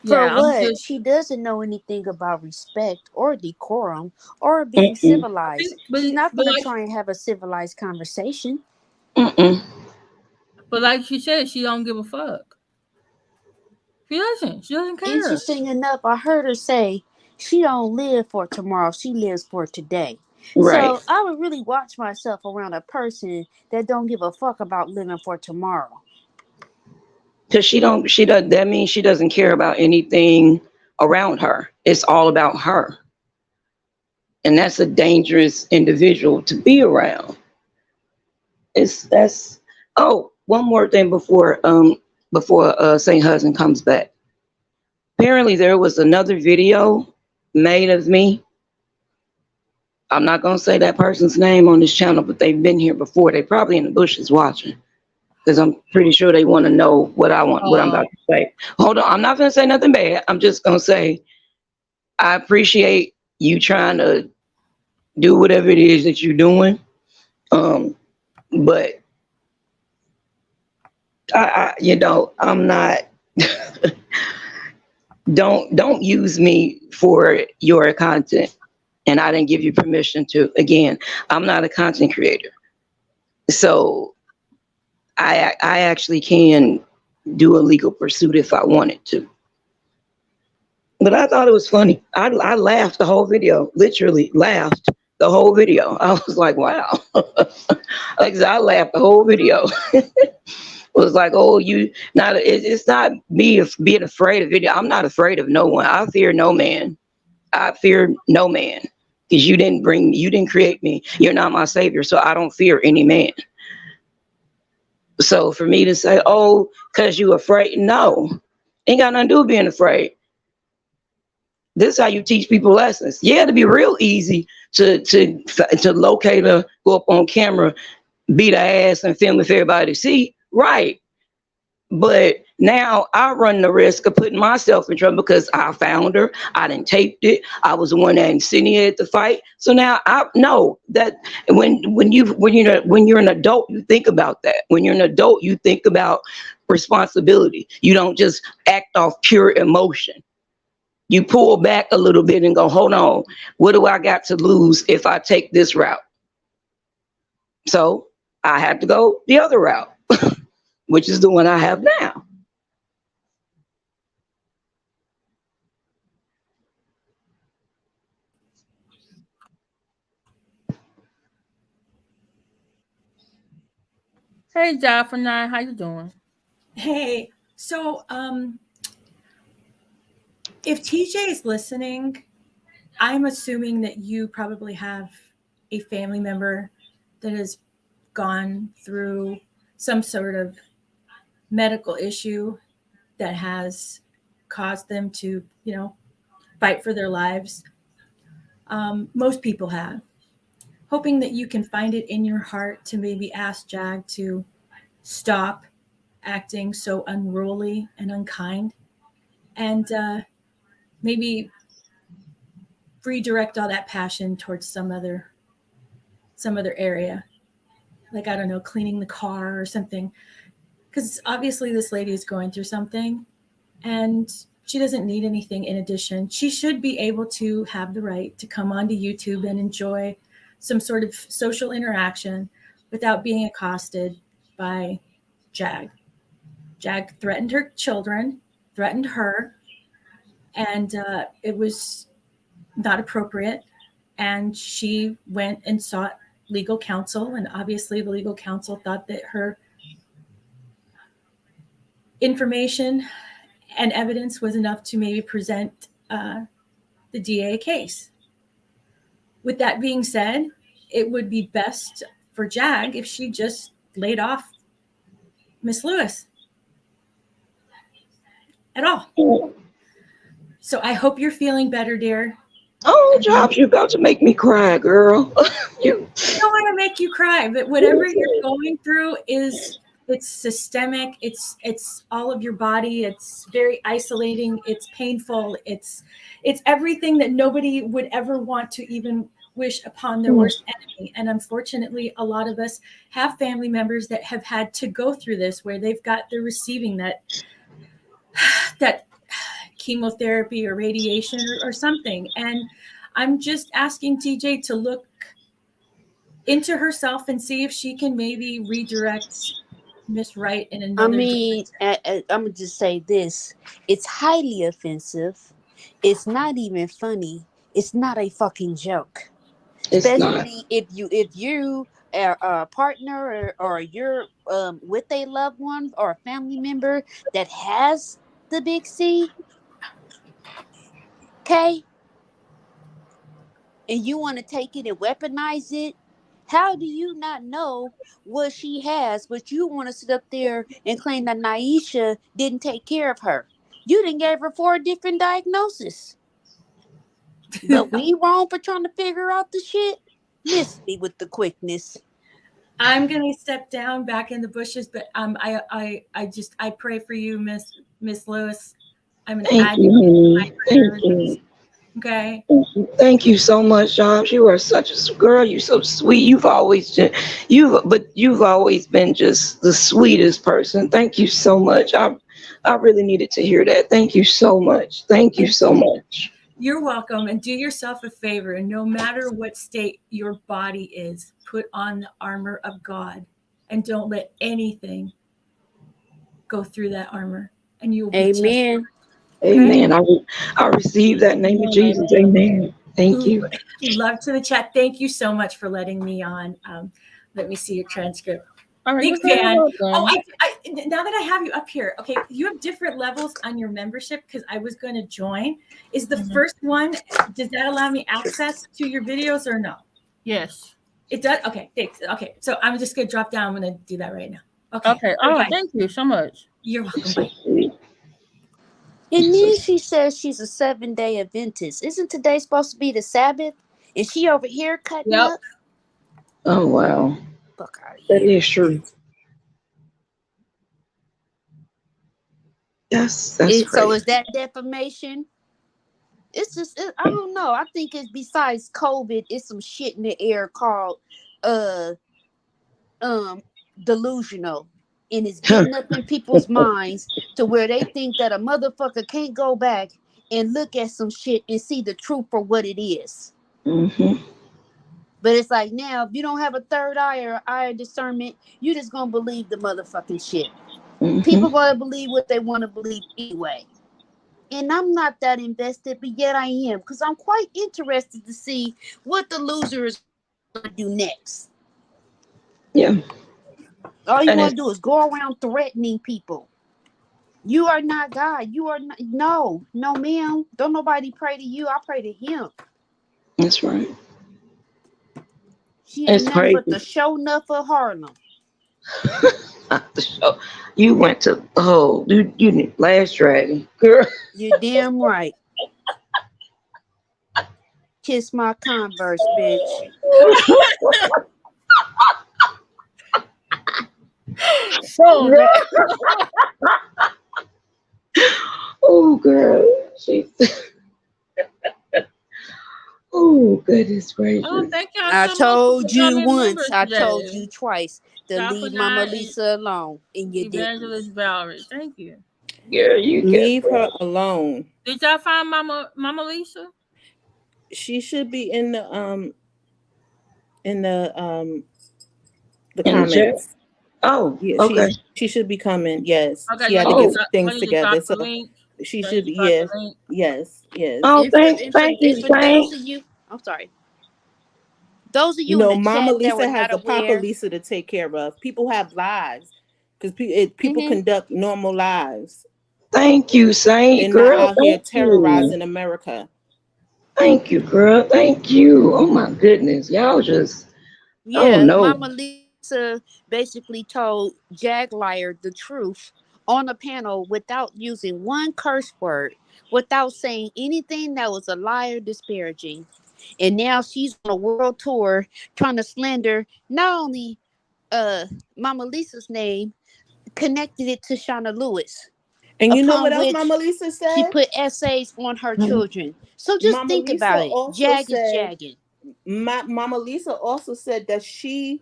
For what? She doesn't know anything about respect or decorum or being civilized. She's not going to try and have a civilized conversation. But like she said, she don't give a fuck. She doesn't. She doesn't care. Interesting enough, I heard her say she don't live for tomorrow. She lives for today. Right. So I would really watch myself around a person that don't give a fuck about living for tomorrow. Because that means she doesn't care about anything around her. It's all about her. and that's a dangerous individual to be around. That's oh, one more thing before Saint.Hudson comes back. Apparently there was another video made of me. I'm not gonna say that person's name on this channel, but they've been here before. They probably in the bushes watching, because I'm pretty sure they want to know what I'm about to say. Hold on, I'm not gonna say nothing bad. I'm just gonna say I appreciate you trying to do whatever it is that you're doing. But I'm not. Don't use me for your content, and I didn't give you permission to. Again, I'm not a content creator, so I actually can do a legal pursuit if I wanted to. But I thought it was funny. I laughed the whole video, literally laughed the whole video. I was like, wow. Like, I laughed the whole video. It was like, oh, it's not me being afraid of it. I'm not afraid of no one. I fear no man. I fear no man, because you didn't create me. You're not my savior, so I don't fear any man. So for me to say, oh, because you afraid, no, ain't got nothing to do with being afraid. This is how you teach people lessons. Yeah, it'd be real easy to locate her, go up on camera, beat her ass, and film it for everybody to see. Right. But now I run the risk of putting myself in trouble because I found her. I didn't taped it. I was the one that insinuated the fight. So now I know that when you're an adult, you think about that. When you're an adult, you think about responsibility. You don't just act off pure emotion. You pull back a little bit and go, hold on, what do I got to lose if I take this route? So I had to go the other route, which is the one I have now. Hey, Joffrey, how you doing? Hey, so if TJ is listening, I'm assuming that you probably have a family member that has gone through some sort of medical issue that has caused them to, fight for their lives. Most people have. Hoping that you can find it in your heart to maybe ask Jag to stop acting so unruly and unkind, and maybe redirect all that passion towards some other area, like, I don't know, cleaning the car or something, because obviously this lady is going through something and she doesn't need anything in addition. She should be able to have the right to come onto YouTube and enjoy some sort of social interaction without being accosted by Jag. Jag threatened her children, threatened her, and it was not appropriate. And she went and sought legal counsel, and obviously the legal counsel thought that her information and evidence was enough to maybe present the DA case. With that being said, it would be best for Jag if she just laid off Miss Lewis at all. So I hope you're feeling better, dear. Oh, Jobs, you're about to make me cry, girl. I don't want to make you cry, but whatever you're going through it's systemic. It's all of your body. It's very isolating. It's painful. It's everything that nobody would ever want to even wish upon their worst enemy. And unfortunately, a lot of us have family members that have had to go through this, where they're receiving that chemotherapy or radiation or something. And I'm just asking TJ to look into herself and see if she can maybe redirect Miss Wright in another I'm gonna just say this: it's highly offensive. It's not even funny. It's not a fucking joke. Especially if you are a partner or you're with a loved one or a family member that has the big C. Okay, and you want to take it and weaponize it. How do you not know what she has, but you want to sit up there and claim that Naisha didn't take care of her? You didn't gave her 4 different diagnoses. But we wrong for trying to figure out the shit? Miss me with the quickness. I'm gonna step down back in the bushes, but I pray for you, Miss Lewis. I'm an Thank advocate you, for my honey. Thank prayers. you. Okay. Thank you so much, John. You are such a girl. You're so sweet. You've always been just the sweetest person. Thank you so much. I really needed to hear that. Thank you so much. Thank you so much. You're welcome. And do yourself a favor. And no matter what state your body is, put on the armor of God and don't let anything go through that armor. And you'll be just Amen. Amen. I receive that in the name of Jesus. Amen. Thank you. Love to the chat. Thank you so much for letting me on. Let me see your transcript. All right, Big you're very fan. welcome. Now that I have you up here, okay, you have different levels on your membership because I was going to join. Is the first one, does that allow me access to your videos or no? Yes. It does? Okay, thanks. Okay, so I'm just going to drop down. I'm going to do that right now. Okay. Okay. All right. Thank you so much. You're welcome. So Bye. sweet. And then she says she's a 7-day Adventist. Isn't today supposed to be the Sabbath? And she over here cutting Yep. up? Oh wow. Fuck out of That here. is true. That's So crazy. is that defamation? It's just I don't know. I think it's besides COVID, it's some shit in the air called uh delusional. And it's getting up in people's minds to where they think that a motherfucker can't go back and look at some shit and see the truth for what it is. Mm-hmm. But it's like now, if you don't have a third eye or eye of discernment, you just gonna believe the motherfucking shit. People Mm-hmm. gonna believe what they want to believe anyway. And I'm not that invested, but yet I am, because I'm quite interested to see what the loser is gonna do next. Yeah. All you And want it's to do is go around threatening people. You are not God. You are not. No, ma'am. Don't nobody pray to you. I pray to Him. that's right. She ain't It's nothing but the crazy. show enough of Harlem. Not the show. You went to you last dragon. Girl. You damn right. Kiss my Converse, bitch. So that. Oh girl. She's oh goodness gracious. Oh, thank y'all I so much for told you becoming once. members I told today. you twice to God for leave Mama that and Lisa alone, and you didn't. Evangelist Valrie. Thank you. Girl, you get Leave her alone. Did y'all find Mama Lisa? She should be in the in the chat. comments. Oh, Yeah, okay. she should be coming. Yes, Okay, she you had to need to get Oh, some drop. We things need to drop together. the So link. she So you should. need to drop Yeah, the link. yes. oh, And for and for thank and you, for those Saint. of you, I'm sorry. Those of You you in know, the Mama chat that Lisa were has not the Papa aware. Lisa to take care of. People have lives because people Mm-hmm. conduct normal lives. Thank you, They're Saint. not Girl, out here thank you. terrorizing America. Thank you, girl. Thank you. Oh my goodness. Y'all just oh Yeah, no. Mama Lisa basically told Jaguar the truth on a panel without using one curse word, without saying anything that was a lie or disparaging. And now she's on a world tour trying to slander not only uh Mama Lisa's name, connected it to Shana Lewis, And you know what upon else which Mama Lisa she said? put essays on her children. So just Mama think Lisa about it. also Jag is said jagging. Mama Lisa also said that she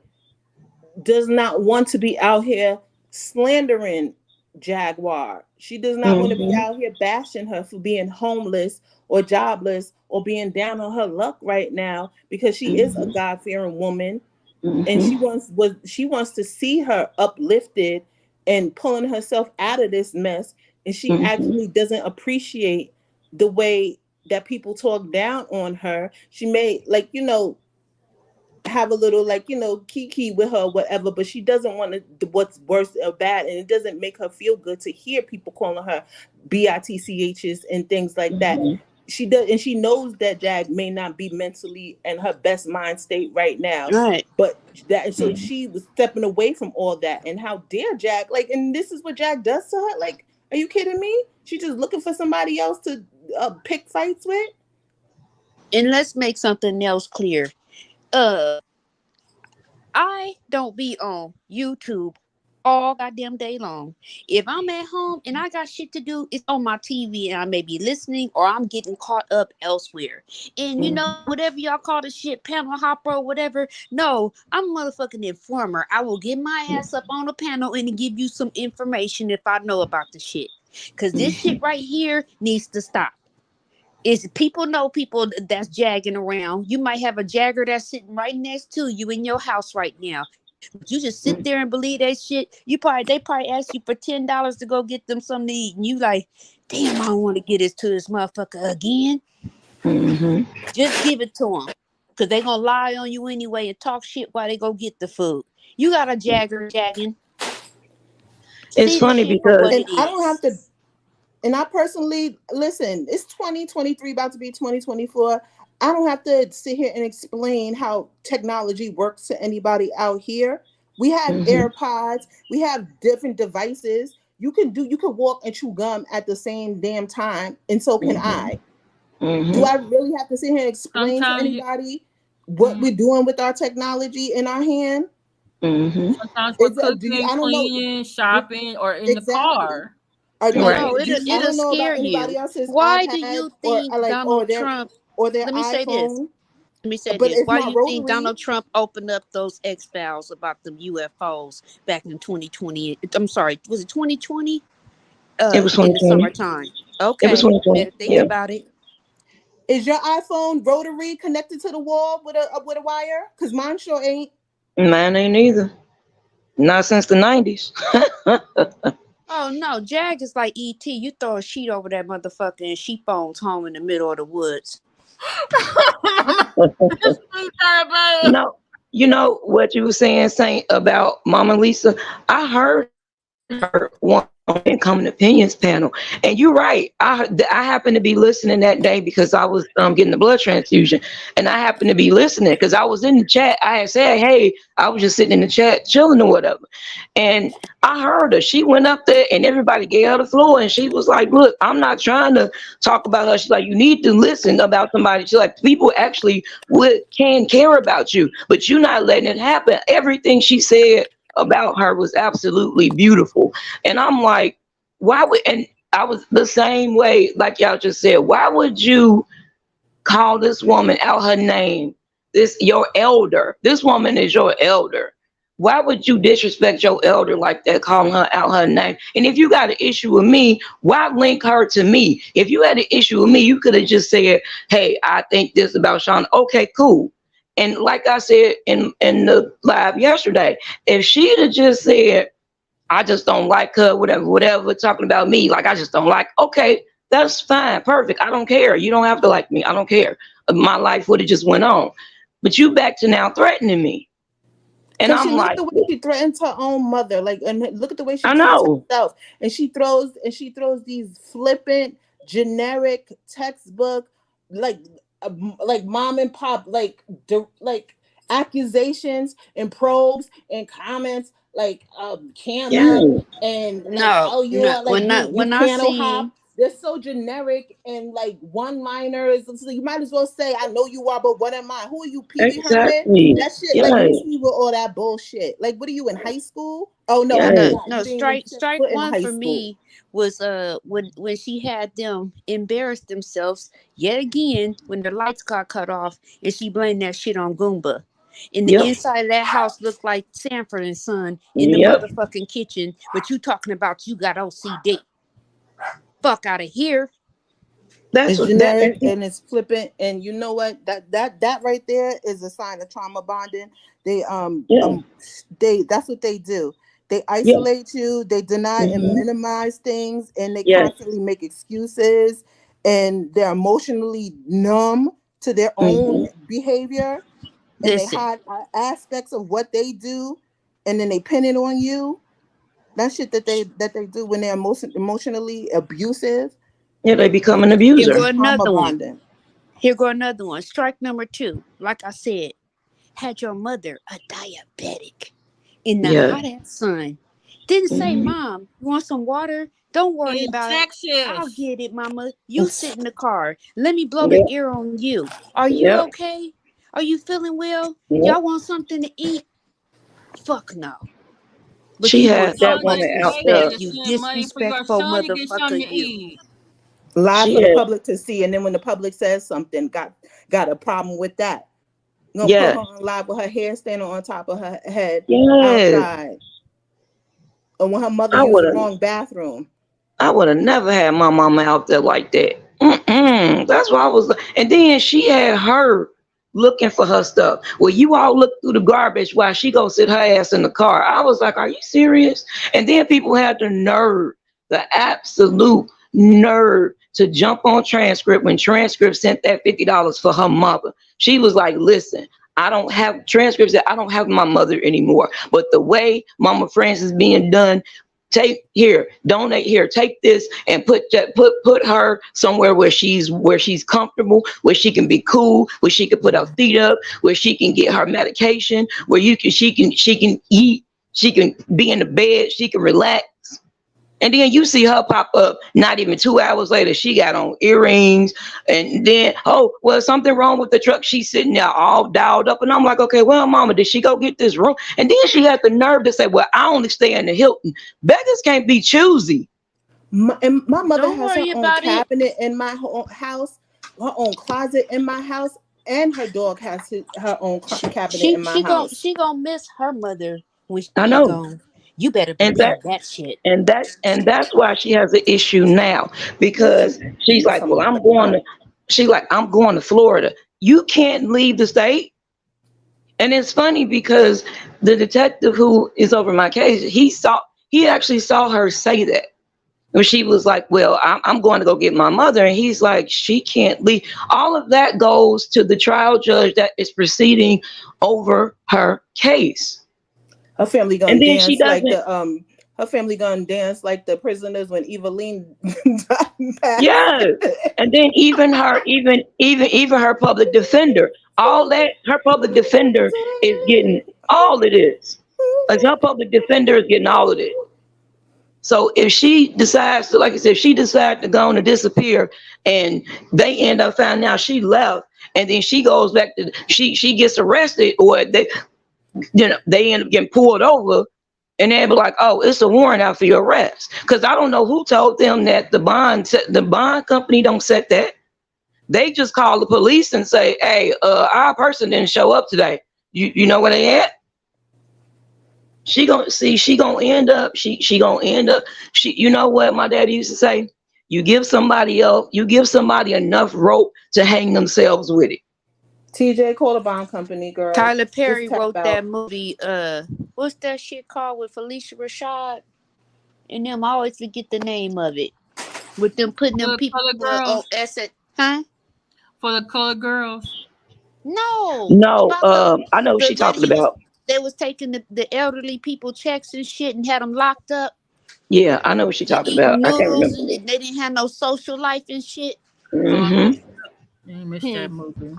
does not want to be out here slandering Jaguar. She does not want to be Mm-hmm. out here bashing her for being homeless or jobless or being down on her luck right now because she is a Mm-hmm. God-fearing woman and Mm-hmm. she wants to see her uplifted and pulling herself out of this mess, and she Mm-hmm. actually doesn't appreciate the way that people talk down on her. She may have a little kiki with her, whatever, but she doesn't want to what's worse or bad, and it doesn't make her feel good to hear people calling her bitchs and things like that. Mm-hmm. she does, and she knows that Jag may not be mentally in her best mind state right now. Right. But that, so she was stepping away from all that. And how dare Jag? Like, and this is what Jag does to her. Like, are you kidding me? She's just looking for somebody else to pick fights with. And let's make something else clear. I don't be on YouTube all goddamn day long. If I'm at home and I got shit to do, it's on my TV and I may be listening or I'm getting caught up elsewhere. And you know, whatever y'all call the shit, panel hopper or whatever. No, I'm a motherfucking informer. I will get my ass up on a panel and give you some information if I know about the shit. Because this shit right here needs to stop. Is people know people that's jagging around. You might have a jagger that's sitting right next to you in your house right now. But you just sit there and believe that shit. They probably ask you for $10 to go get them something to eat, and you like, damn, I don't want to get this to this motherfucker again. Just give it to them, cause they gonna lie on you anyway and talk shit while they go get the food. You got a jagger jagging. It's funny because I don't have to. And I personally, listen, it's 2023 about to be 2024. I don't have to sit here and explain how technology works to anybody out here. We have AirPods. We have different devices. You can walk and chew gum at the same damn time, and so can I. Do I really have to sit here and explain to anybody what we're doing with our technology in our hand? Sometimes we're cooking, cleaning, shopping, or in the car. No, it'll scare you. Why do you think Donald Trump or their Let me say this. Let me say this. Why do you think Donald Trump opened up those X-Files about the UFOs back in 2020? I'm sorry, was it 2020? It was 2020. In the summertime. Okay. It was 2020. Better think about it. Is your iPhone rotary connected to the wall with a wire? Because mine sure ain't. Mine ain't either. Not since the 90s. Oh no, Jag is like ET. You throw a sheet over that motherfucker and she phones home in the middle of the woods. No, you know what you were saying, Saint, about Mama Lisa? I heard her one on Common Opinions panel, and you're right. I happened to be listening that day because I was getting the blood transfusion, and I happened to be listening because I was in the chat. I had said, hey, I was just sitting in the chat chilling or whatever, and I heard her. She went up there and everybody gave her the floor, and she was like, look, I'm not trying to talk about her. She's like, you need to listen about somebody. She's like, people actually can care about you, but you're not letting it happen. Everything she said about her was absolutely beautiful. And I'm like, why would, and I was the same way, like y'all just said, why would you call this woman out her name? This your elder. This woman is your elder. Why would you disrespect your elder like that, calling her out her name? And if you got an issue with me, why link her to me? If you had an issue with me, you could have just said, hey, I think this about Shana. Okay, cool. And like I said in the live yesterday, if she'd have just said, I just don't like her, whatever, talking about me, like I just don't like, okay, that's fine, perfect. I don't care. You don't have to like me. I don't care. My life would have just went on. But you back to now threatening me. And I'm like, look at the way she threatens her own mother, like, and look at the way she treats herself. And she throws these flippant, generic textbook, like mom and pop, like accusations and probes and comments, like camera and piano hop. They're so generic and like one-liners. So you might as well say, I know you are, but what am I? Who are you, Pee Wee Herman? That shit, like, you see with all that bullshit. Like, what are you, in high school? Oh, no. No, strike one for me was when she had them embarrass themselves yet again when the lights got cut off and she blamed that shit on Goomba. And the inside of that house looked like Sanford and Son in the motherfucking kitchen, but you talking about you got OCD. Fuck out of here. That's generic and it's flippant, and you know what? That right there is a sign of trauma bonding. They that's what they do. They isolate you, they deny and minimize things, and they constantly make excuses, and they're emotionally numb to their own behavior, and they hide aspects of what they do, and then they pin it on you. That shit that they do when they're emotionally abusive. Yeah, they become an Here abuser. go another one. bonding. Here go another one. Strike number 2. Like I said, had your mother a diabetic in the Yeah. hot ass sun. Didn't say, Mhm. Mom, you want some water? Don't worry In about it. I'll Texas. get it, Mama. You sit in the car. Let me blow the Yep. air on you. Are you Yep. okay? Are you feeling well? Yep. Y'all want something to eat? Fuck no. But She you had want that some Son woman gets out paid there. disrespect, to you send money for your disrespectful son to get something motherfucker, to you. eat. Live She for the had, public to see, and then when the public says something, got a problem with that. Gonna put yeah, her on live with her hair standing on top of her head yes. outside, or when her mother I used would the have, wrong bathroom. I would have never had my mama out there like that. That's why I was. And then she had her looking for her stuff. Well, you all look through the garbage while she go sit her ass in the car. I was like, are you serious? And then people had the nerve, the absolute nerve to jump on transcript when transcript sent that $50 for her mother. She was like, listen, I don't have transcripts that I don't have my mother anymore. But the way Mama Francis is being done, take here, donate here, take this and put her somewhere where she's comfortable, where she can be cool, where she can put her feet up, where she can get her medication, where she can eat, she can be in the bed, she can relax. And then you see her pop up not even 2 hours later. She got on earrings. And then, oh, well, something wrong with the truck. She's sitting there all dialed up. And I'm like, okay, well, mama, did she go get this room? And then she had the nerve to say, well, I only stay in the Hilton. Beggars can't be choosy. And my mother Don't has her worry own about it. cabinet in my house, her own closet in my house, and her dog has her own cabinet in my house. She gonna miss her mother when I she know. gone. You better And that believe that shit. and that's why she has an issue now, because she's Miss like, her well, mother. I'm going to Florida. You can't leave the state. And it's funny because the detective who is over my case, he actually saw her say that. And she was like, well, I'm going to go get my mother. And he's like, she can't leave. All of that goes to the trial judge that is proceeding over her case. Her family gonna And then she dance like doesn't. the her family gonna dance like the prisoners when Eveline passed. Yes. And then even her public defender, all that, her public defender is getting all of this. Like her public defender is getting all of it. So if she decides to, like I said, if she decides to go on and disappear, and they end up finding out she left, and then she goes back to she gets arrested, or they end up getting pulled over, and they'll be like, oh, it's a warrant out for your arrest. Because I don't know who told them that the bond company don't set that. They just call the police and say, hey, our person didn't show up today. You know where they at? She gonna end up, you know what my daddy used to say? You give somebody enough rope to hang themselves with it. TJ, call the bond company, girl. Tyler Just Perry tap wrote out. that movie. What's that shit called with Felicia Rashad? And them, I always forget the name of it. With them putting For them the people colored on girls. asset, huh? For the colored girls. No, No, about I know what the she lady talking he was. about. They was taking the elderly people checks and shit and had them locked up Yeah, I know what she and talking eating about. I can't noodles, remember. and they didn't have no social life and shit. Oh, I Mm-hmm. missed that movie.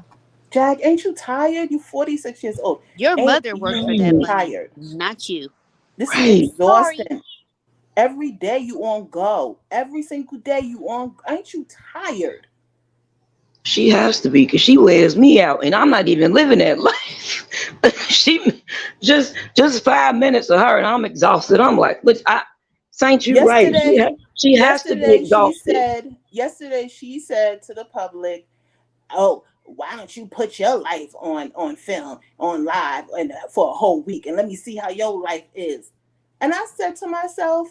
Jag, ain't you tired? You 46 years old. Your Ain't mother worked for that you Right. money, tired? not you. This is Right. Sorry. exhausting. Every day you on go. Every single day you on. Ain't you tired? She has to be, because she wears me out, and I'm not even living that life. She just 5 minutes of her, and I'm exhausted. I'm like, but Saint, you right. Yesterday, She has to be exhausted. yesterday she said to the public, "Oh, why don't you put your life on film, on live, and for a whole week, and let me see how your life is." And I said to myself,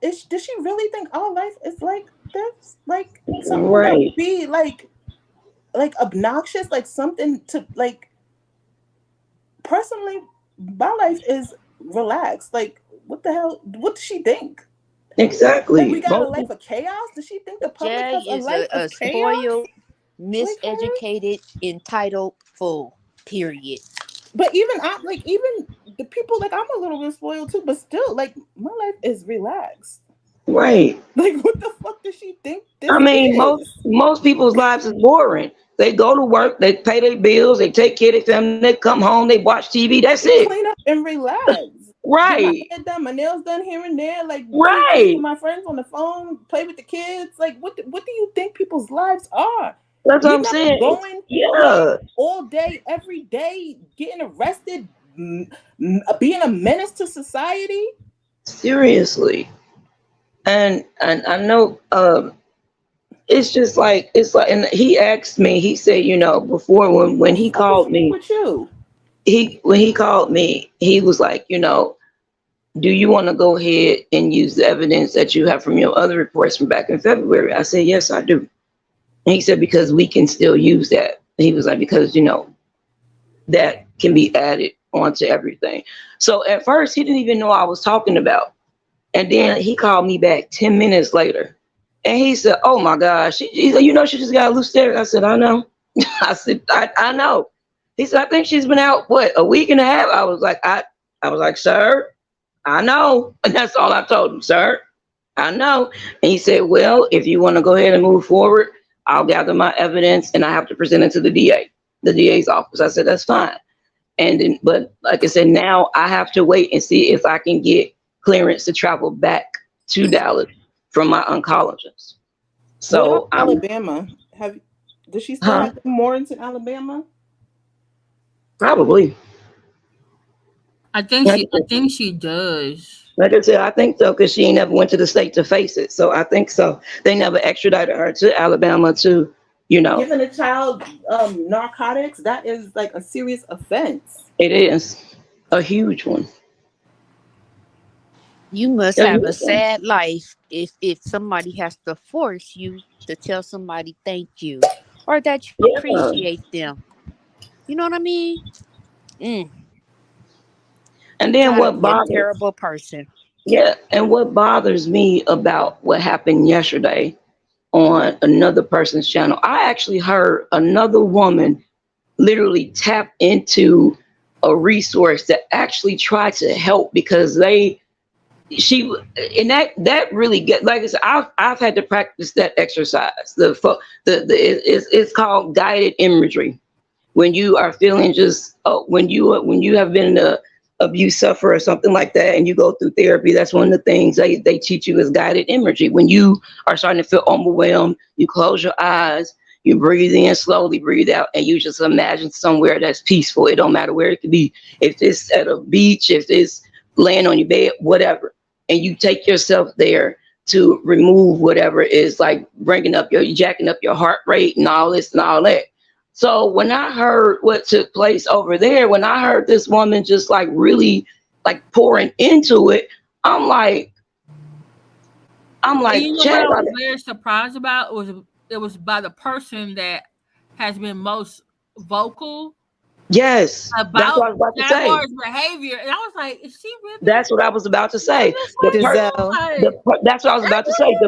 does she really think our life is like this? Like something to Right. be like obnoxious, like something to like. Personally, my life is relaxed. Like, what the hell? What does she think? Like, we Exactly. got a life of chaos? Does she think the public Jag has a is life of a chaos? spoiled, miseducated, entitled fool. Period. But even the people, like, I'm a little bit spoiled too, but still, like, my life is relaxed. Right. Like, what the fuck does she think this I mean, is? most people's lives is boring. They go to work, they pay their bills, they take care of their family, they come home, they watch TV. That's They it. clean up and relax. Get my Right. hair done, my nails done here and there. Like, kick Right. with my friends on the phone, play with the kids. Like, what do you think people's lives are? That's what You're I'm not saying. going Yeah. all day, every day, getting arrested, being a menace to society. Seriously. And I know it's just like and he asked me, he said, before when he What is called wrong me, with you? when he called me, he was like, do you want to go ahead and use the evidence that you have from your other reports from back in February? I said, yes, I do. And he said, because we can still use that. And he was like, because, that can be added onto everything. So at first, he didn't even know I was talking about. And then he called me back 10 minutes later. And he said, oh, my gosh. He said, she just got loose there. I said, I know. I said, I know. He said, I think she's been out, a week and a half? I was like, sir, I know. And that's all I told him, sir. I know. And he said, well, if you want to go ahead and move forward, I'll gather my evidence and I have to present it to the DA's office. I said, that's fine. And then, but like I said, now I have to wait and see if I can get clearance to travel back to Dallas from my oncologist. So what about Alabama? Does she still have Morris in Alabama? Probably. I think she does. Like I said, I think so, because she ain't never went to the state to face it. So I think so. They never extradited her to Alabama to, Giving a child narcotics, that is like a serious offense. It is a huge one. You must have a sad life if somebody has to force you to tell somebody thank you or that you appreciate them. You know what I mean? And then what bothers, a terrible person. Yeah, and what bothers me about what happened yesterday on another person's channel, I actually heard another woman literally tap into a resource that actually tried to help, because that really get, like I said, I've had to practice that exercise. It's called guided imagery. When you are feeling when you have been a abuse sufferer or something like that, and you go through therapy, that's one of the things they teach you is guided imagery. When you are starting to feel overwhelmed, you close your eyes, you breathe in slowly, breathe out, and you just imagine somewhere that's peaceful. It don't matter where it could be. If it's at a beach, if it's laying on your bed, whatever. And you take yourself there to remove whatever is like jacking up your heart rate and all this and all that. So when I heard what took place over there, when I heard this woman just like really like pouring into it, I'm like, You know what I was very surprised about? It was by the person that has been most vocal. Yes, about that's what I was about to say. Jaguar's behavior, and I was like, "Is she really?" That's what I was about to say. That's what I was about to say.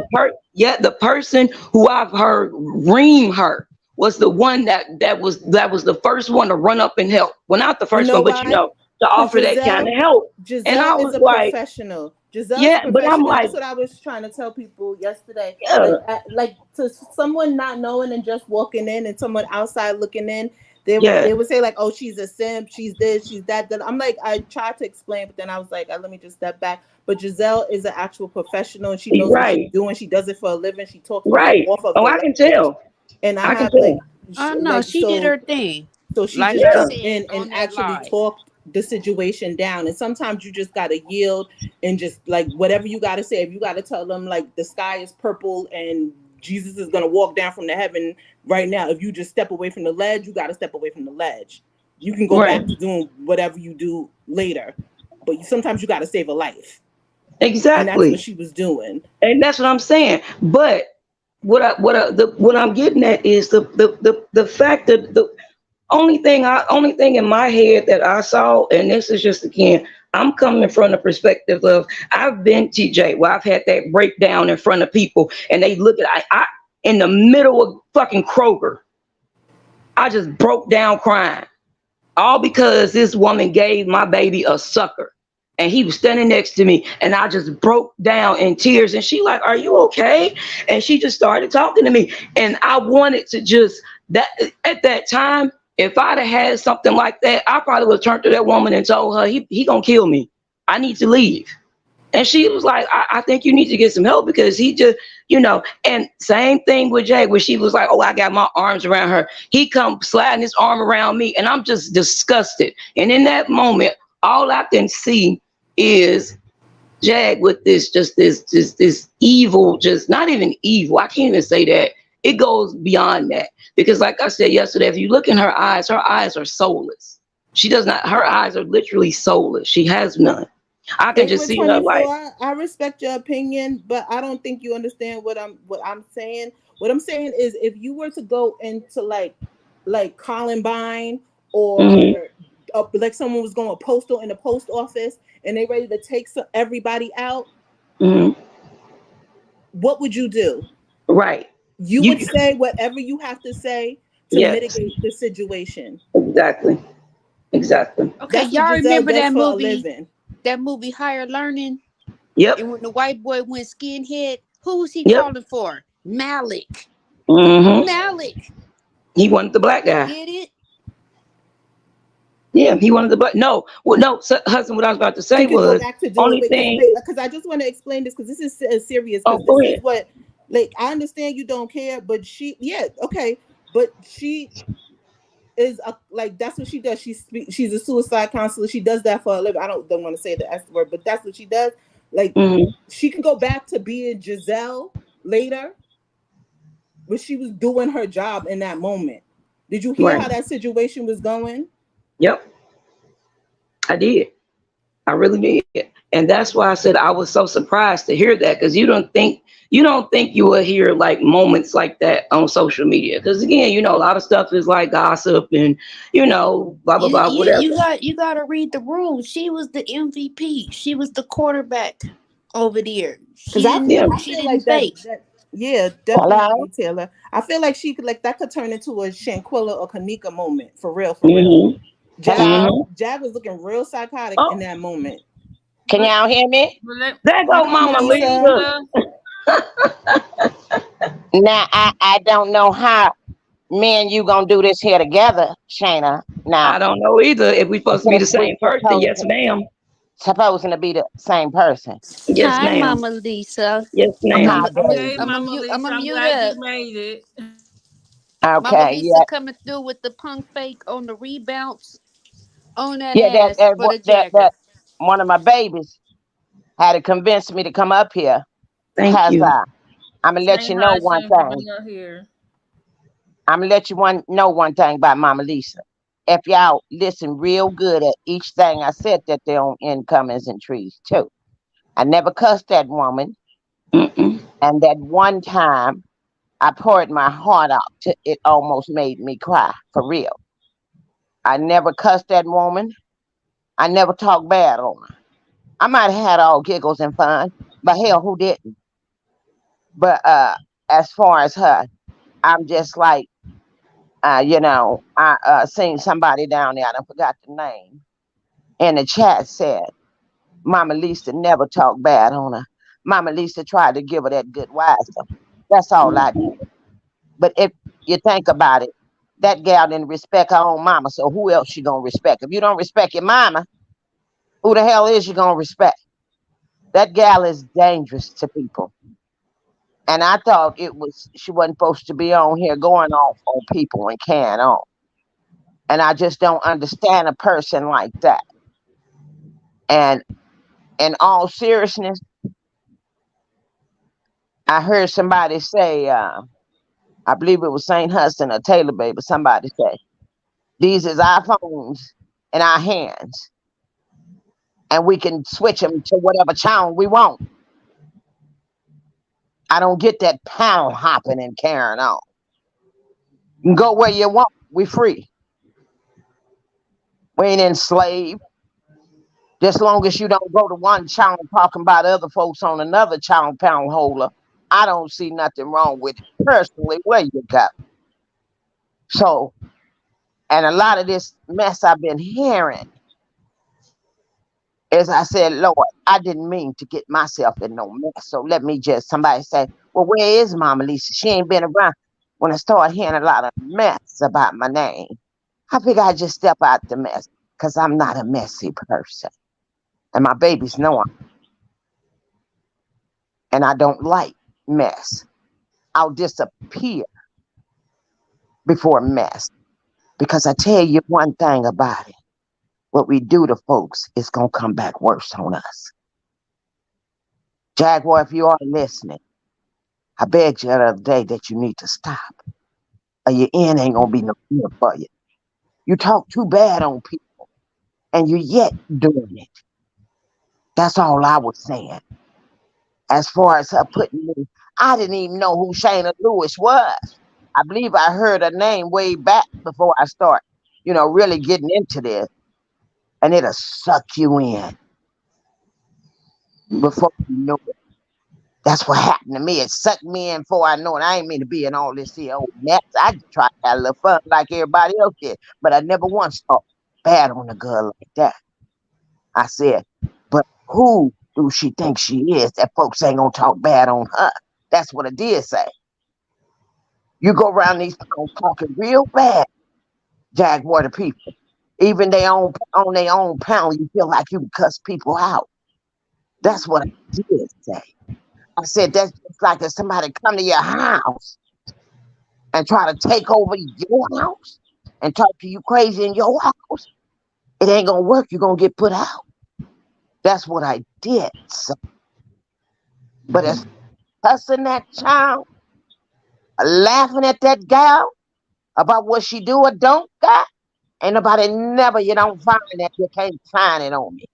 The person who I've heard ream her was the one that was the first one to run up and help. Well, not the first one, but to offer that kind of help. Giselle and I was is a professional. Giselle's professional. But I'm like, that's what I was trying to tell people yesterday. Yeah. Like to someone not knowing and just walking in, and someone outside looking in, they would say like, "Oh, she's a simp. She's this. She's that." I'm like, I tried to explain, but then I was like, let me just step back. But Giselle is an actual professional, and she knows what she's doing. She does it for a living. She talks off of. I can tell. And I have like, she did her thing. So she just jumped in and actually talked the situation down. And sometimes you just gotta yield and just like whatever you gotta say. If you gotta tell them like the sky is purple and Jesus is gonna walk down from the heaven right now. If you just step away from the ledge, you gotta step away from the ledge. You can go back to doing whatever you do later, but sometimes you gotta save a life. Exactly. And that's what she was doing. And that's what I'm saying. But what I'm getting at is the fact that the only thing in my head that I saw, and this is just, again, I'm coming from the perspective of, I've been TJ where I've had that breakdown in front of people and they look at I in the middle of fucking Kroger, I just broke down crying, all because this woman gave my baby a sucker. and he was standing next to me, and I just broke down in tears. And she like, "Are you okay?" And she just started talking to me, and I wanted to just that at that time. If I'd have had something like that, I probably would have turned to that woman and told her, he gonna kill me. I need to leave. And she was like, I think you need to get some help because he just, and same thing with Jay, where she was like, oh, I got my arms around her. He come sliding his arm around me, and I'm just disgusted. And in that moment, all I can see is Jag with this evil, just not even evil. I can't even say that. It goes beyond that. Because like I said yesterday, if you look in her eyes are soulless. She does not, her eyes are literally soulless. She has none. I can just April see her like, 24, I respect your opinion, but I don't think you understand what I'm saying. What I'm saying is if you were to go into like Columbine or like someone was going postal in the post office and they ready to take everybody out, what would you do? Right. You would say whatever you have to say to mitigate the situation. Exactly. Okay, That's y'all remember that for movie? That movie Higher Learning? Yep. And when the white boy went skinhead, who was he calling for? Malik. Malik. He wanted the black guy. Get it? Yeah, he wanted the black. No, Hudson. What I was about to say was go back to only thing. Because I just want to explain this because this is serious. Oh, go ahead. Is what, like, I understand you don't care, but but she is like that's what she does. She's a suicide counselor. She does that for a living. I don't want to say the S word, but that's what she does. Like she can go back to being Giselle later, but she was doing her job in that moment. Did you hear how that situation was going? Yep, I did. I really did, and that's why I said I was so surprised to hear that because you don't think you will hear like moments like that on social media because again, a lot of stuff is like gossip and blah blah blah whatever. You got to read the room. She was the MVP. She was the quarterback over there. She didn't fake. Yeah, definitely, Taylor. I feel like she could that could turn into a Shanquilla or Kanika moment for real. Jag was looking real psychotic in that moment. Can y'all hear me? There go Mama Lisa. Now I don't know how me and you gonna do this here together, Shana. Now I don't know either. If we supposed to be the same person, yes, ma'am. Supposing to be the same person. Yes, Hi, ma'am. Mama Lisa. Yes, ma'am. I'm gonna mute up. You made it. Okay. Mama Lisa coming through with the punk fake on the rebounds on that ass for the Jagger. That one of my babies had to convince me to come up here. Thank you. I'm gonna let you know one thing. I'm gonna let you know one thing about Mama Lisa. If y'all listen real good at each thing I said, that they're on incomings and trees too. I never cussed that woman. And that one time I poured my heart out till it almost made me cry for real. I never cussed that woman. I never talked bad on her. I might have had all giggles and fun, but hell, who didn't? But as far as her, I'm just like, I seen somebody down there, I forgot the name, in the chat said, Mama Lisa never talked bad on her. Mama Lisa tried to give her that good wisdom. That's all I did. But if you think about it, that gal didn't respect her own mama, so who else she gonna respect? If you don't respect your mama, who the hell is you gonna respect? That gal is dangerous to people. And I thought she wasn't supposed to be on here going off on people and carrying on. And I just don't understand a person like that. And in all seriousness, I heard somebody say, I believe it was Saint.Hudson or TaylorBaby, somebody say, these is our phones in our hands. And we can switch them to whatever channel we want. I don't get that panel hopping and carrying on. You can go where you want. We free. We ain't enslaved. Just long as you don't go to one channel talking about other folks on another channel panel holder, I don't see nothing wrong with it. Personally, where you go. So, and a lot of this mess I've been hearing, As I said, Lord, I didn't mean to get myself in no mess. So let me just, somebody say, well, where is Mama Lisa? She ain't been around. When I started hearing a lot of mess about my name, I figure I just step out the mess because I'm not a messy person. And my babies know I'm. And I don't like mess. I'll disappear before mess. Because I tell you one thing about it. What we do to folks is going to come back worse on us. Jaguar, if you are listening, I begged you the other day that you need to stop. Or your end ain't going to be no good for you. You talk too bad on people. And you're yet doing it. That's all I was saying. As far as her putting me, I didn't even know who Shana Lewis was. I believe I heard her name way back before I start, really getting into this. And it'll suck you in before you know it. That's what happened to me. It sucked me in before I know it. I ain't mean to be in all this here old mess. I just tried to have a little fun like everybody else did. But I never once thought bad on a girl like that. I said, but who do she think she is that folks ain't gonna talk bad on her? That's what I did say. You go around these towns talking real bad, Jaguar to people. Even on their own pound, you feel like you can cuss people out. That's what I did say. I said that's just like if somebody come to your house and try to take over your house and talk to you crazy in your house. It ain't gonna work. You're gonna get put out. That's what I did say. But as cussing that child, laughing at that gal about what she do or don't got, ain't nobody never, you don't find that, you can't find it on me.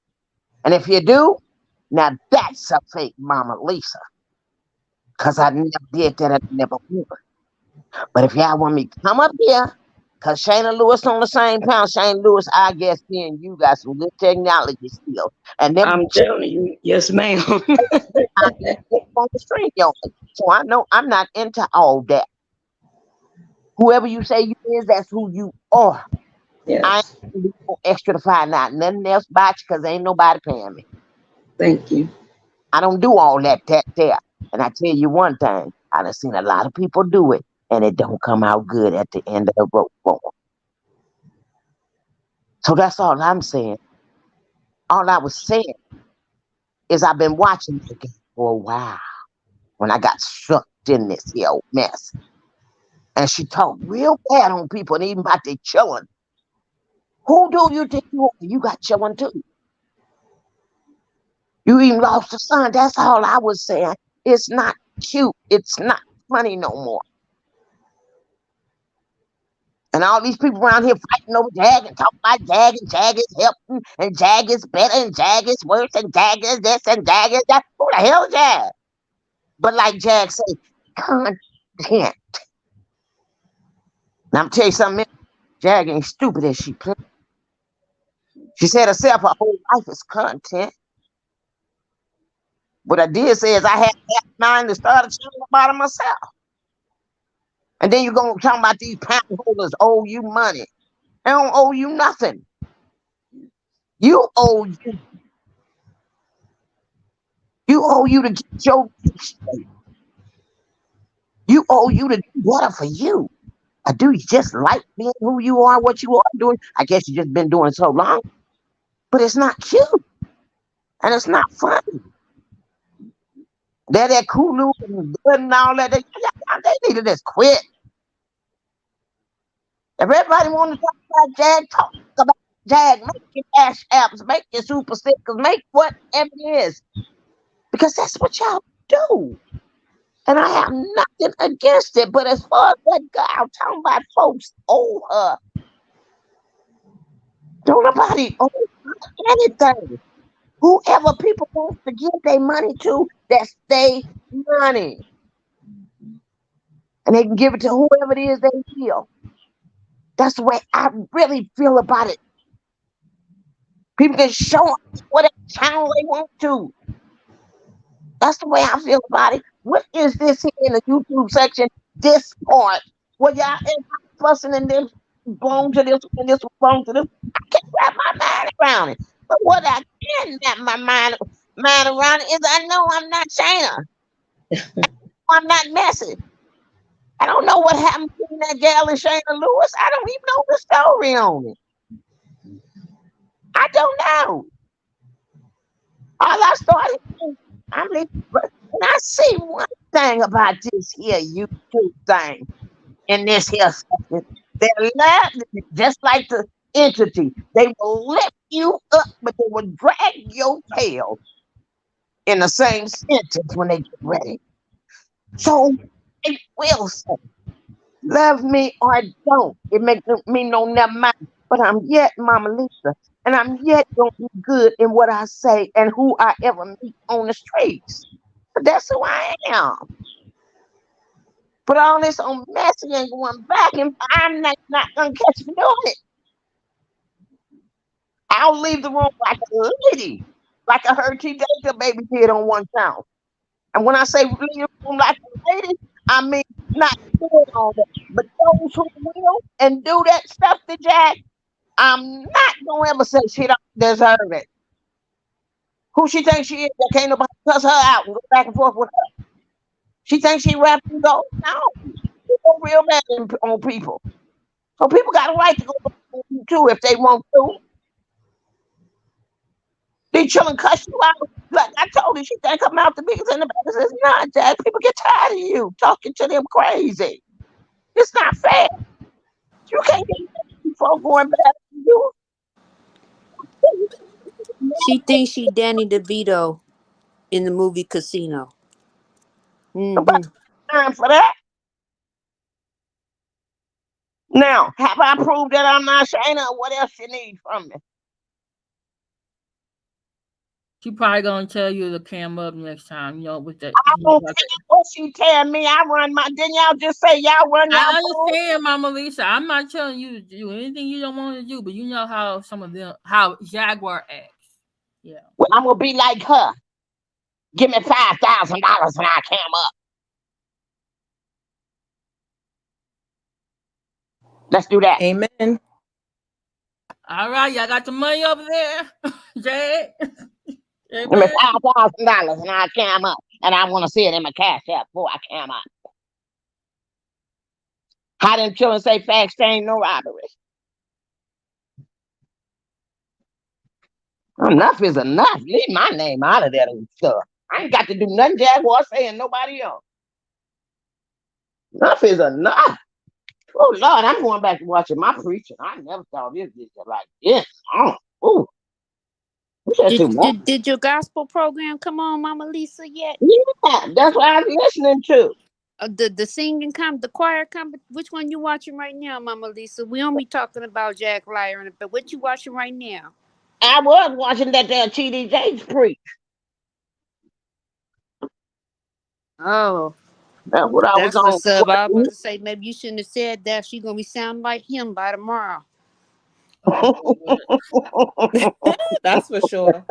And if you do, now that's a fake Mama Lisa. Because I never did that, I never would. But if y'all want me to come up here, because Shana Lewis on the same pound, Shana Lewis, I guess me and you got some good technology skills. And them I'm telling you, yes, ma'am. I on the street, yo. So I know I'm not into all that. Whoever you say you is, that's who you are. I Yes, ain't do no extra to find out nothing else about you because ain't nobody paying me. thank you. I don't do all that there. And I tell you one thing, I done seen a lot of people do it, and it don't come out good at the end of the road for 'em. So that's all I'm saying. All I was saying is I've been watching this game for a while when I got sucked in this here old mess. And she talked real bad on people and even about their children. Who do you think you are? You got children too. You even lost a son. That's all I was saying. It's not cute. It's not funny no more. And all these people around here fighting over Jag and talking about Jag and Jag is helping and Jag is better and Jag is worse and Jag is this and Jag is that. Who the hell is Jag? But like Jag say, content. Now I'm tell you something. Jag ain't stupid as she plays. She said herself, her whole life is content. What I did say is I had half mind to start a channel about it myself. And then you're going to talk about these pound holders owe you money. They don't owe you nothing. You owe you. You owe you to get your straight. You owe you to do better for you. Or do you just like being who you are, what you are doing? I guess you just been doing it so long. But it's not cute. And it's not funny. They're that Kulu and good and all that. They need to just quit. If everybody want to talk about Jag, talk about Jag. Make your cash apps, make your super stickers, make whatever it is. Because that's what y'all do. And I have nothing against it. But as far as that guy, I'm talking about folks owe her. Don't nobody owe anything. Whoever people want to give their money to, that's their money. And they can give it to whoever it is they feel. That's the way I really feel about it. People can show us whatever channel they want to. That's the way I feel about it. What is this here in the YouTube section? This part where y'all fussing and this belong to this and this belong to this. I can't wrap my mind around it. But what I getting that my mind around it is I know I'm not Shana. I'm not messy. I don't know what happened between that gal and Shana Lewis. I don't even know the story on it. I don't know. All I started thinking, I mean, and I see one thing about this here YouTube thing in this here section. They're laughing, just like the entity. They will lift you up, but they will drag your tail in the same sentence when they get ready. So it will say, love me or don't. It makes me no never mind. But I'm yet Mama Lisa. And I'm yet gonna be good in what I say and who I ever meet on the streets. But that's who I am. But all this on messy and going back, and I'm not gonna catch me doing it. I'll leave the room like a lady, like I heard TaylorBaby did on one sound. And when I say leave the room like a lady, I mean not doing all that. But those who will and do that stuff to Jack, I'm not gonna ever say she don't deserve it. Who she thinks she is that can't nobody cuss her out and go back and forth with her? She thinks she rap and go? No. She go real bad on people. So people got a right to go back on you too if they want to. They chillin' cuss you out. Like I told her, she think I'm out the biggest in the back. It's not, Jack. People get tired of you talking to them crazy. It's not fair. You can't get people going back to you. She thinks she Danny DeVito in the movie Casino. Nobody time for that. Now, have I proved that I'm not Shana? What else you need from me? She probably gonna tell you to cam up next time, with that. I don't care what she tell me. I run my. Didn't y'all just say y'all run y'all? I understand, Mama Lisa. I'm not telling you to do anything you don't want to do, but you know how some of them, how Jaguar acts. Yeah. Well, I'm gonna be like her. Give me $5,000 and I cam up. Let's do that. Amen. All right, y'all got the money over there, Jay. Give me $5,000 and I cam up, and I want to see it in my cash app before I cam up. How them children say fast ain't no robbery. Enough is enough. Leave my name out of that old stuff. I ain't got to do nothing Jaguar saying nobody else. Enough is enough. Oh Lord, I'm going back to watching my preaching. I never thought this was like this. Oh, did your gospel program come on, Mama Lisa, yet? Yeah, that's what I'm listening to. The singing the choir which one you watching right now, Mama Lisa? We don't be talking about Jack Liar, but what you watching right now? I was watching that damn TDJ's preach. Oh, that's what I was on. What's up. I was about to say maybe you shouldn't have said that. She's gonna be sounding like him by tomorrow. That's for sure.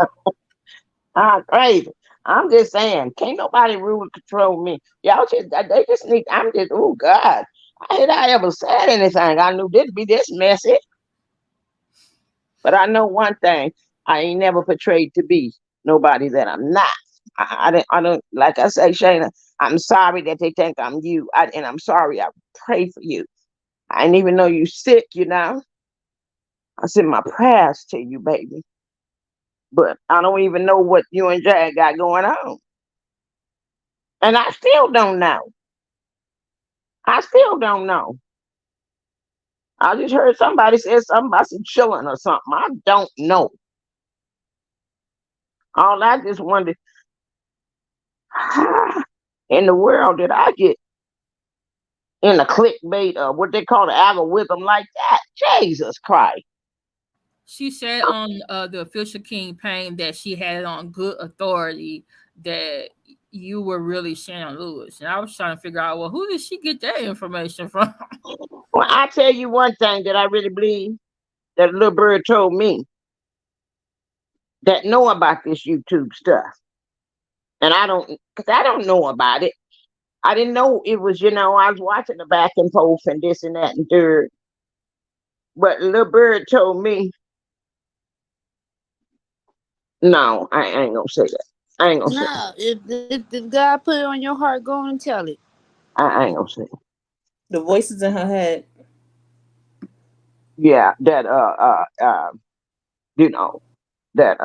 Crazy. I'm just saying, can't nobody rule and control me. Y'all they just need. I'm just, oh God, had I ever said anything, I knew this be this messy. But I know one thing: I ain't never portrayed to be nobody that I'm not. I don't. Like I say, Shana, I'm sorry that they think I'm you, and I'm sorry. I pray for you. I didn't even know you sick. I send my prayers to you, baby. But I don't even know what you and Jag got going on. And I still don't know. I just heard somebody say something about some chilling or something. I don't know. All I just wondered, how in the world did I get in a clickbait or what they call the algorithm like that? Jesus Christ. She said on the official campaign that she had on good authority that you were really Shannon Lewis. And I was trying to figure out, well, who did she get that information from? Well, I tell you one thing that I really believe that little bird told me that know about this YouTube stuff. And I don't know about it. I didn't know it was, I was watching the back and forth and this and that and third. But little bird told me No, I ain't gonna say that. I ain't gonna say No, if God put it on your heart, go on and tell it. I ain't gonna say it. The voices in her head. Yeah, that you know, that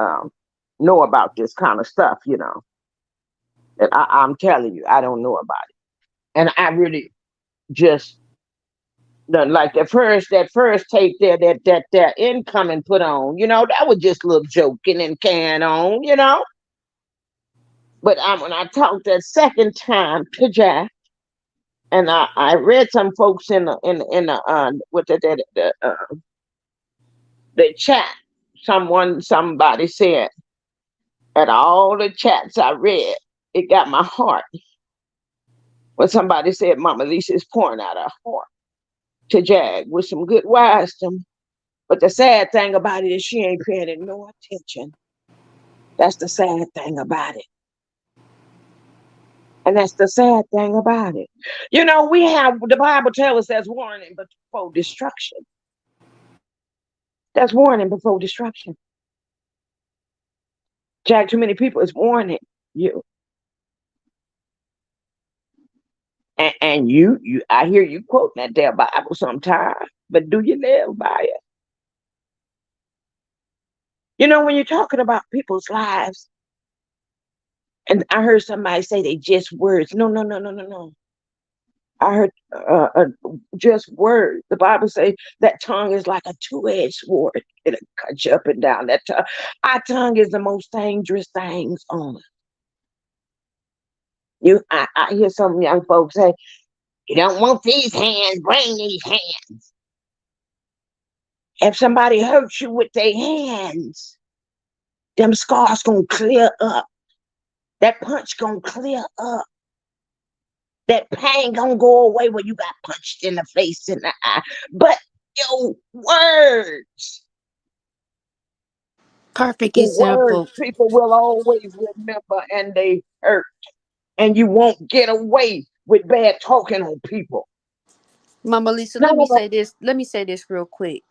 know about this kind of stuff, you know. And I'm telling you, I don't know about it. And I really just like that first tape there that incoming put on, you know, that was just a little joking and carrying on, you know. But when I talked that second time to Jack, and I read some folks in the with the chat, somebody said, at all the chats I read, it got my heart. When somebody said Mama Lisa is pouring out her heart to Jag with some good wisdom. But the sad thing about it is she ain't paying it no attention. That's the sad thing about it. And that's the sad thing about it. You know, we have, the Bible tells us there's warning before destruction. That's warning before destruction. Jag, too many people is warning you. And you, I hear you quoting that there Bible sometimes, but do you live by it? You know, when you're talking about people's lives, and I heard somebody say they just words. No. I heard just words. The Bible say that tongue is like a two-edged sword. It'll cut you up and down. That tongue, our tongue is the most dangerous things on us. I hear some young folks say, "You don't want these hands, bring these hands." If somebody hurts you with their hands, them scars gonna clear up. That punch gonna clear up. That pain gonna go away when you got punched in the face and the eye. But your words, Perfect the words example. people will always remember, and they hurt. And you won't get away with bad talking on people. Mama Lisa, None let me of us. say this. Let me say this real quick.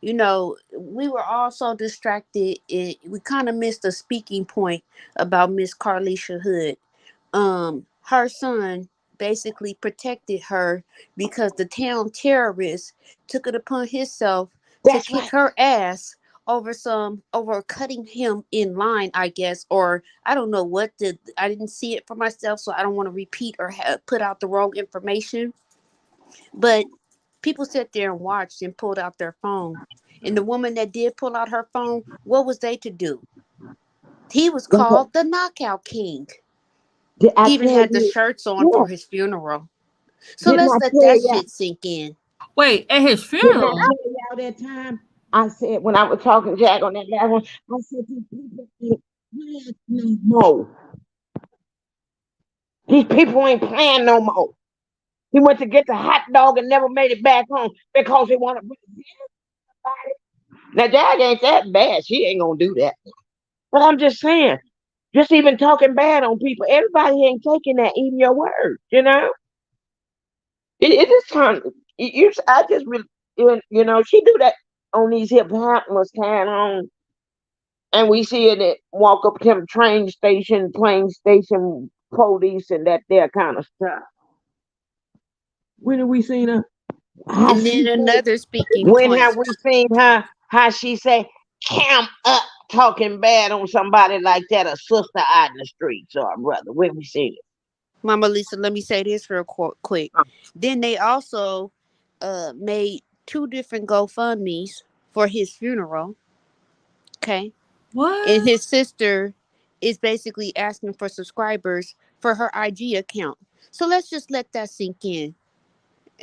You know, we were all so distracted. We kind of missed a speaking point about Miss Carlisha Hood. Her son basically protected her because the town terrorist took it upon himself to That's kick right. her ass over cutting him in line, I guess, or I don't know what did. I didn't see it for myself, so I don't want to repeat or put out the wrong information. But people sat there and watched and pulled out their phone. And the woman that did pull out her phone, what was they to do? He was called the Knockout King. Did I He even tell had the you? shirts on Yeah. for his funeral. So Didn't let's I let tell that you? shit sink in. Wait, at his Didn't I funeral? tell y'all that time? I said when I was talking to Jack on that last one, I said these people ain't playing no more. These people ain't playing no more. He went to get the hot dog and never made it back home because he wanted to bring somebody. Now Jack ain't that bad. She ain't gonna do that. But I'm just saying, just even talking bad on people, everybody ain't taking that, even your word, you know? It is kind of, I just really, you know, she do that on these hip hop was carrying on. And we see it walk up to them train station, plane station, police, and that there kind of stuff. When have we seen her? How And she then say, another speaking when point. have we seen her? How she say, camp up talking bad on somebody like that, a sister out in the streets or a brother? When we seen it? Mama Lisa, let me say this real quick. Then they also made two different GoFundMe's for his funeral. Okay. And What? his sister is basically asking for subscribers for her IG account. So let's just let that sink in.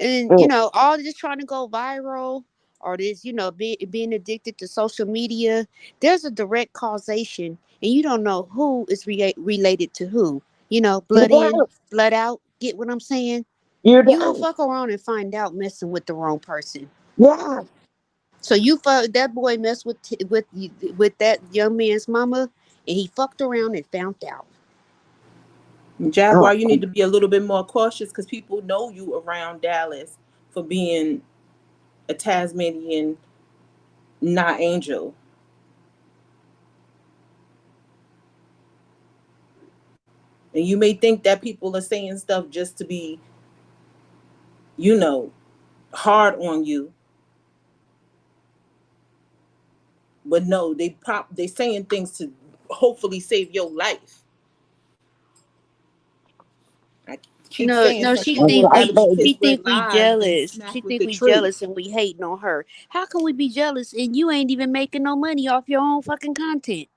And Mm. all this trying to go viral or this, being addicted to social media, there's a direct causation, and you don't know who is related to who. You Blood in, don't. blood out. Get what I'm saying? You You will don't. fuck around and find out messing with the wrong person. Yeah. So that boy messed with that young man's mama, and he fucked around and found out. Jaguar, Oh, you need to be a little bit more cautious because people know you around Dallas for being a Tasmanian not angel. And you may think that people are saying stuff just to be, hard on you. But no, they saying things to hopefully save your life. I keep saying No, some she That's people would think right, rather we be baby. she kissed with think we lies than jealous. She smacked with think the we truth. jealous and we hating on her. How can we be jealous and you ain't even making no money off your own fucking content?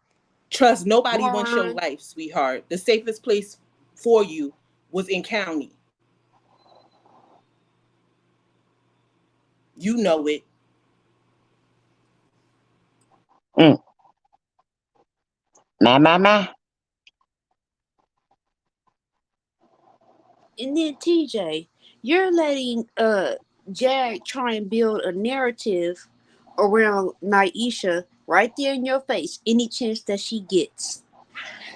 Trust nobody wants your Moron. life, sweetheart. The safest place for you was in county. You know it. Mm. My. And then TJ, you're letting Jag try and build a narrative around Naisha right there in your face any chance that she gets.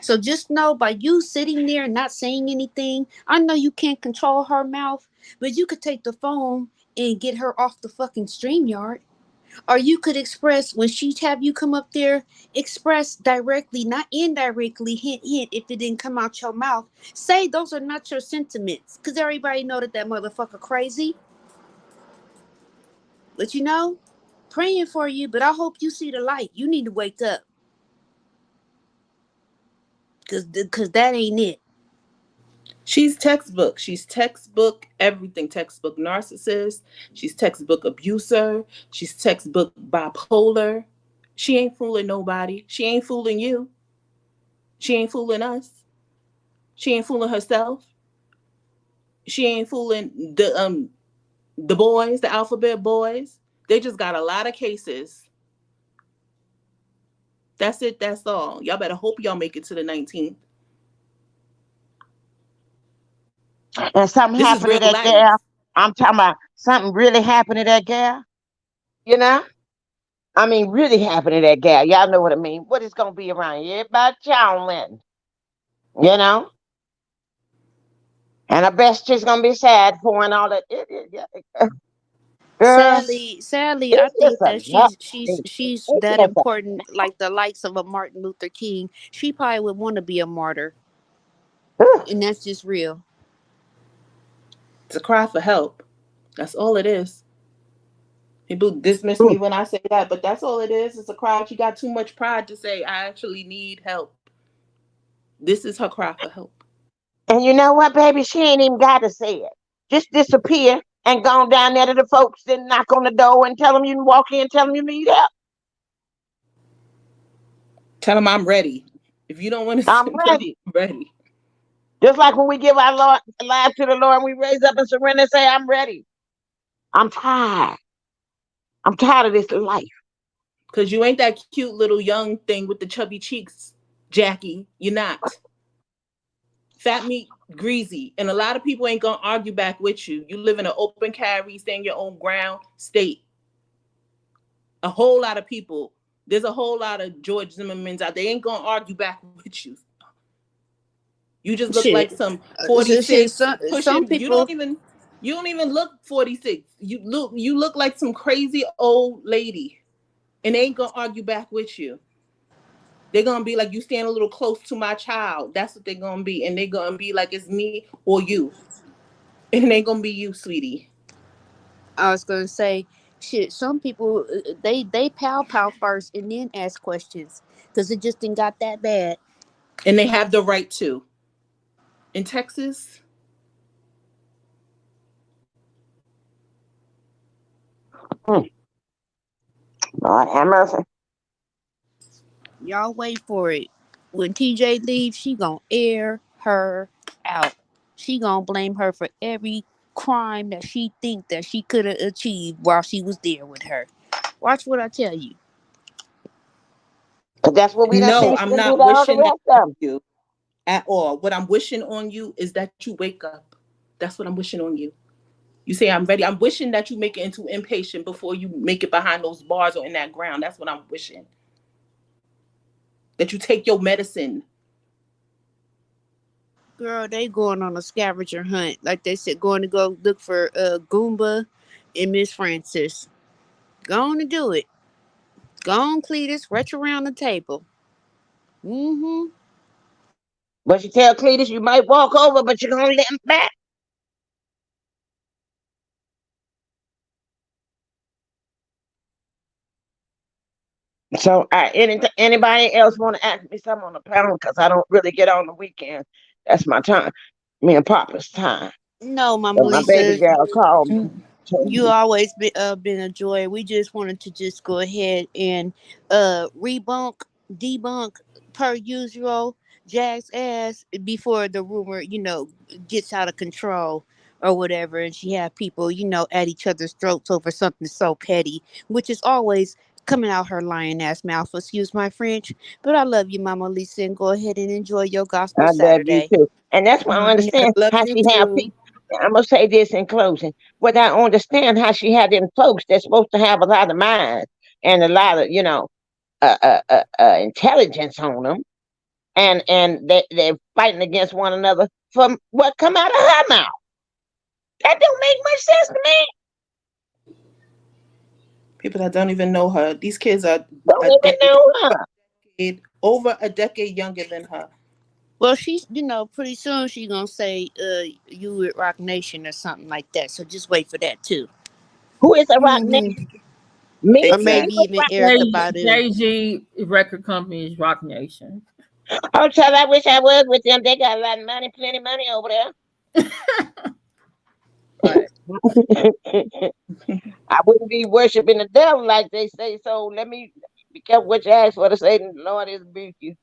So just know by you sitting there and not saying anything, I know you can't control her mouth, but you could take the phone and get her off the fucking StreamYard. Or you could express when she have you come up there, express directly, not indirectly, hint, hint, if it didn't come out your mouth. Say those are not your sentiments. Because everybody know that motherfucker crazy. But praying for you, but I hope you see the light. You need to wake up. Because that ain't it. She's textbook. She's textbook everything. Textbook narcissist. She's textbook abuser. She's textbook bipolar. She ain't fooling nobody. She ain't fooling you. She ain't fooling us. She ain't fooling herself. She ain't fooling the boys, the alphabet boys. They just got a lot of cases. That's it. That's all. Y'all better hope y'all make it to the 19th. And something This is happened to real that life. girl. I'm talking about something really happened to that girl. You know? I mean, really happened to that gal. Y'all know what I mean. What is gonna be around here? Everybody chowing, you know? And I bet she's gonna be sad pouring all that. Girl, Sadly, I it's just think a that lot. she's It's that just a, important, like the likes of a Martin Luther King. She probably would want to be a martyr, ugh, and that's just real. It's a cry for help. That's all it is. People dismiss ugh. me when I say that, but that's all it is. It's a cry. She got too much pride to say, I actually need help. This is her cry for help. And you know what, baby? She ain't even got to say it. Just disappear and go on down there to the folks, then knock on the door and tell them you can walk in, tell them you need help. Tell them I'm ready. If you don't want I'm to, tell them ready. I'm ready. Just like when we give our life to the Lord, and we raise up and surrender and say, I'm ready. I'm tired. I'm tired of this life. Because you ain't that cute little young thing with the chubby cheeks, Jackie. You're not. Fat meat, greasy. And a lot of people ain't going to argue back with you. You live in an open carry, stand your own ground state. A whole lot of people. There's a whole lot of George Zimmermans out there. They ain't going to argue back with you. You just look like Shit, some shit. 46 Some pushing. people. You don't even look 46. You look like some crazy old lady. And they ain't gonna argue back with you. They're gonna be like, you stand a little close to my child. That's what they're gonna be. And they're gonna be like, it's me or you. And it ain't gonna be you, sweetie. I was gonna say, shit. Some people they pow first and then ask questions because it just didn't got that bad. And they have the right to. In Texas, Hmm. Lord have mercy. Y'all wait for it. When TJ leaves, she gonna air her out. She gonna blame her for every crime that she think that she could have achieved while she was there with her. Watch what I tell you. Because that's what we done no, seen I'm them do not to all the wishing that rest on of them. you at all. What I'm wishing on you is that you wake up. That's what I'm wishing on you. You say I'm ready. I'm wishing that you make it into inpatient before you make it behind those bars or in that ground. That's what I'm wishing. That you take your medicine. Girl, they going on a scavenger hunt. Like they said, going to go look for Goomba and Miss Francis. Go on to do it. Go on, Cletus. Retch around the table. Mm-hmm. But you tell Cletus you might walk over, but you're gonna let him back. So, anybody else want to ask me something on the panel? Because I don't really get on the weekend. That's my time. Me and Papa's time. No, Mama But my baby Lisa, girl called me. Mm. you always been a joy. We just wanted to just go ahead and debunk per usual Jack's ass before the rumor, gets out of control or whatever, and she have people, at each other's throats over something so petty, which is always coming out her lying ass mouth. Excuse my French, but I love you, Mama Lisa, and go ahead and enjoy your gospel I love you Saturday. too. And that's why I Yeah, I understand love how you she have too. people. I'm gonna say this in closing. What I understand how she had them folks that's supposed to have a lot of minds and a lot of, intelligence on them, and they're fighting against one another from what come out of her mouth. That don't make much sense to me. People that don't even know her. These kids are Don't a even decade, know her. over a decade younger than her. Well, she's, pretty soon she's gonna say, you with Rock Nation or something like that. So just wait for that too. Who is a rock name? Mhm. Me? Or Who maybe Exactly. is even rock Erica nation? Badu. Jay-Z record company is Rock Nation. Oh, child, I wish I was with them. They got a lot of money, plenty of money over there. Right. I wouldn't be worshiping the devil like they say. So let me be careful what you ask for to say. The Lord is beat you.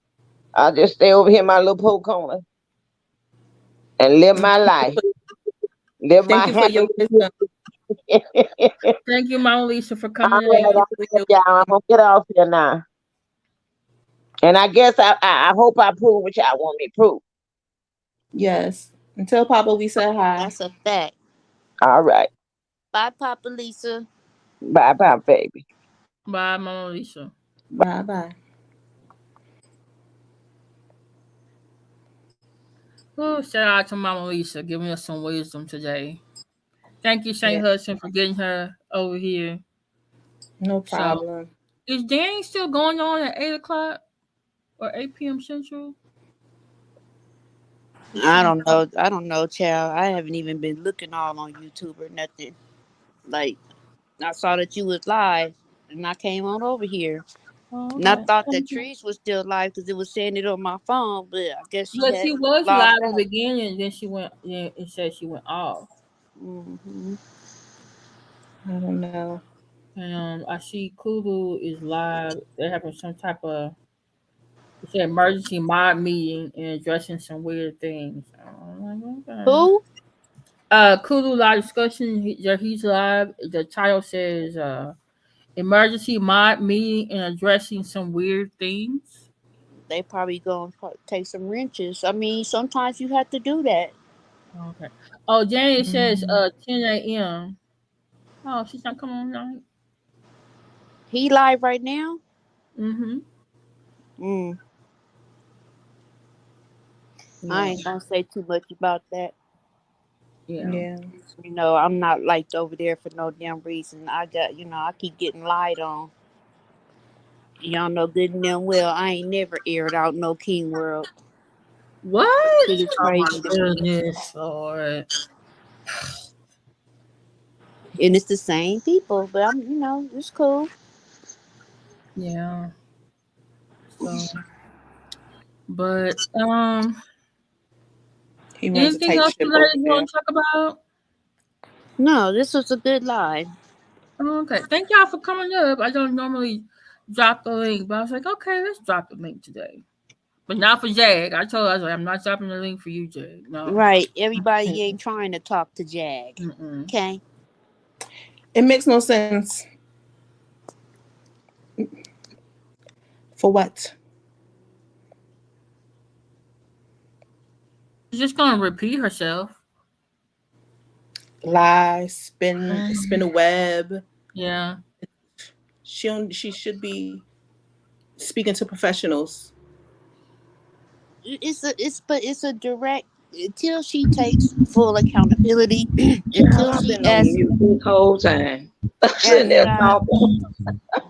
I'll just stay over here in my little poor corner and live my life. Live Thank my you for happy. your wisdom. Thank you, Mona Lisa, for All coming right, Thank in. you I for love your y'all. I'm gonna get off here now. And I guess I hope I prove what y'all want me to prove. yes. And tell Papa we said hi. That's a fact. All right. Bye, Papa Lisa. Bye bye, baby. Bye, Mona Lisa. Bye bye. Oh, shout out to Mama Lisa giving us some wisdom today. Thank you, Yeah, Saint.Hudson, for getting her over here. no So, problem. is Danny still going on at 8 o'clock or 8 p.m. Central? Let's I see. don't know. I don't know, child. I haven't even been looking all on YouTube or nothing. Like, I saw that you was live, and I came on over here. Oh, And I okay. thought that Trees was still live because it was saying it on my phone, but I guess she But had she was live logged at the out. beginning, then she went, yeah, it said she went off. Hmm. I don't know. And I see Kulu is live. They're having some type of, it's an emergency mod meeting and addressing some weird things. I'm like, okay. Who? Kulu live discussion. He's live. The title says emergency mod meeting and addressing some weird things. They probably gonna take some wrenches. I mean, sometimes you have to do that. Okay. Oh, Jenny says Mhm. 10 a.m. Oh, she's not coming on tonight. He live right now? Mm-hmm. Mm, I Yeah. ain't gonna say too much about that. Yeah. Yeah. I'm not liked over there for no damn reason. I keep getting lied on. Y'all know good and damn well I ain't never aired out no King World. That What? shit is Oh my crazy to me. goodness, Lord. And it's the same people, but it's cool. Yeah. So, but He runs a anything tight else ship you over guys there. want to talk about? No, this was a good lie. Okay. Thank y'all for coming up. I don't normally drop the link, but I was like, okay, let's drop the link today. But not for Jag. I was like, I'm not dropping the link for you, Jag. No. Right. Everybody ain't trying to talk to Jag. Mm-mm. Okay. It makes no sense. For what? She's just gonna repeat herself. Lie, spin a Mhm. web. Yeah. She should be speaking to professionals. It's a direct until she takes full accountability, Child, until I've she been on mute this whole time. I'm sitting asks there talking.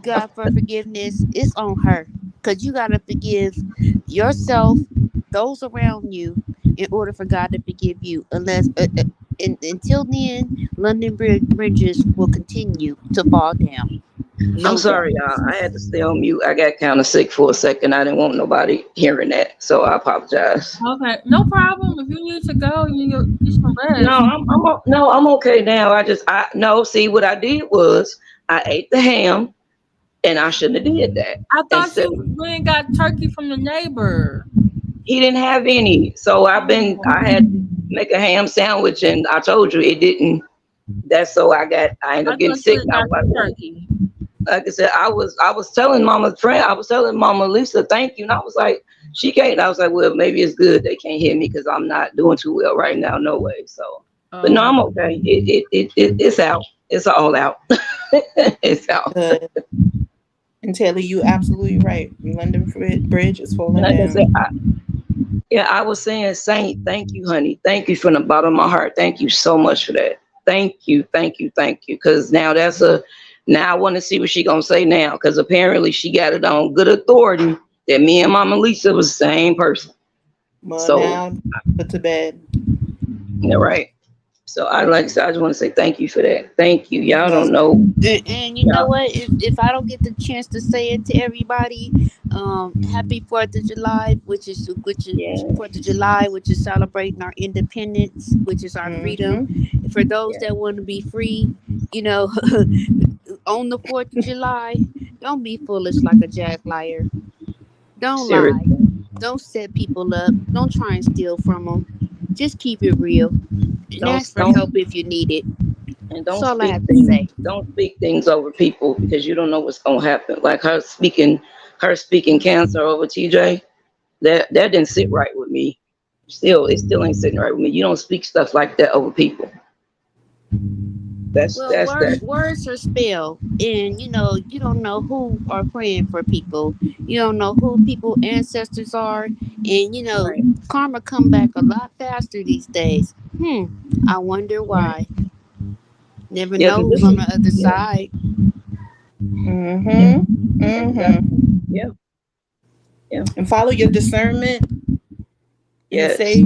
God for forgiveness. It's on her because you gotta forgive yourself those around you in order for God to forgive you. Until then, London bridges will continue to fall down. I'm No doubt. sorry, y'all. I had to stay on mute. I got kind of sick for a second. I didn't want nobody hearing that, so I apologize. Okay, no problem. If you need to go, you need to get some No, rest. I'm okay now. I no. See, what I did was I ate the ham, and I shouldn't have did that. I thought Instead, you went and got turkey from the neighbor. he didn't have any, so Oh, I had to make a ham sandwich, and I told you it didn't. That's so I ended I up getting thought you sick. had And I got was the like, well, turkey. like I said, I was telling I was telling Mama Lisa, thank you. And I was like, she can't. I was like, well, maybe it's good they can't hear me because I'm not doing too well right now, no way. So, but no, Oh, I'm okay. It's out. It's all out. It's out. Good. And Taylor, you absolutely right. London Bridge is falling Like I said, down. yeah, I was saying, Saint, thank you, honey. Thank you from the bottom of my heart. Thank you so much for that. Thank you, thank you, thank you. Because now I want to see what she gonna say now. Because apparently she got it on good authority that me and Mama Lisa was the same person. Well, So, now put to bed. yeah, right. So I like I said, I just want to say thank you for that. Thank you. Y'all Well, don't know. And you know Y'all, what? If I don't get the chance to say it to everybody, happy 4th of July, which is yeah, 4th of July, which is celebrating our independence, which is our freedom. mm-hmm. For those yeah. that want to be free, you know, on the 4th of July, don't be foolish like a jack liar. Don't lie. Seriously. Don't set people up. Don't try and steal from them. Just keep it real and ask for Don't help if you need it. and That's don't all I speak have to things say. don't speak things over people because you don't know what's gonna happen. Like her speaking cancer over TJ, that didn't sit right with me. It still ain't sitting right with me. You don't speak stuff like that over people. Well, That's that. words are spelled, and you don't know who are praying for people. You don't know who people ancestors are, and Right, karma come back a lot faster these days. I wonder right. why. Never Yeah, know because who's this on is the other yeah, side. yeah, Mm-hmm. Mm-hmm. exactly. Yeah, yeah, And follow your discernment and yes. say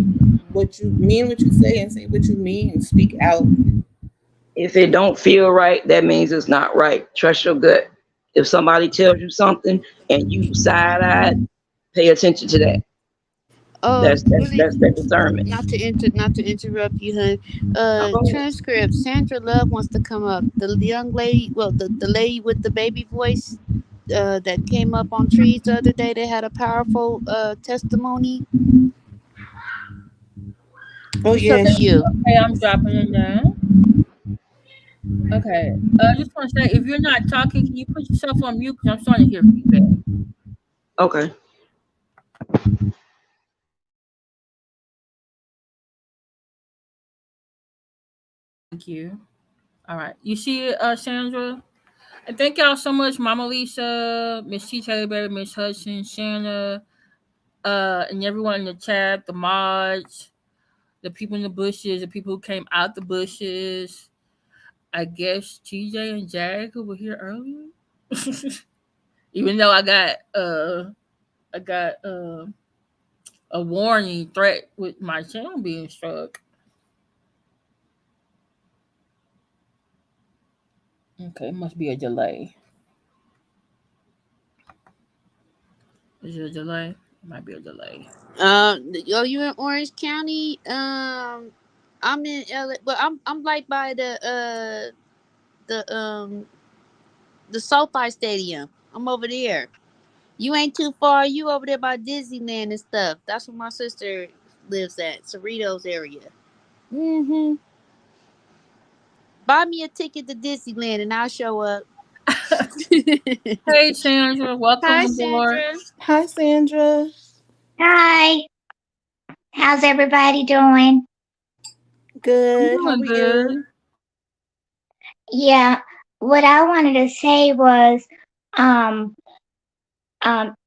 what you mean, what you say, and say what you mean, and speak out. If it don't feel right, that means it's not right. Trust your gut. If somebody tells you something and you side eyed, pay attention to that. Really, That's that discernment. not to interrupt you, hun. Now, go ahead. Transcript. Sandra Love wants to come up. The young lady, well, the lady with the baby voice, that came up on trees the other day. They had a powerful testimony. Oh It's up yeah, to you. okay, I'm dropping it down. Okay. I just want to say, if you're not talking, can you put yourself on mute? Because I'm starting to hear feedback. Okay. Thank you. All right. You see it, Sandra? And thank y'all so much, Mama Lisa, Miss T. TaylorBaby, Miss Hudson, Shana, and everyone in the chat, the mods, the people in the bushes, the people who came out the bushes. I guess TJ and Jag who were here earlier. Even though I got a warning threat with my channel being struck. Okay, it must be a delay. Is it a delay? It might be a delay. You in Orange County? I'm in LA, but I'm like by the SoFi Stadium. I'm over there. You ain't too far. You over there by Disneyland and stuff. That's where my sister lives at, Cerritos area. Mm-hmm. Buy me a ticket to Disneyland and I'll show up. Hey Sandra, welcome Hi, aboard. Sandra. hi Sandra. Hi, how's everybody doing? I'm Good. How doing are good. you? Yeah, what I wanted to say was, um,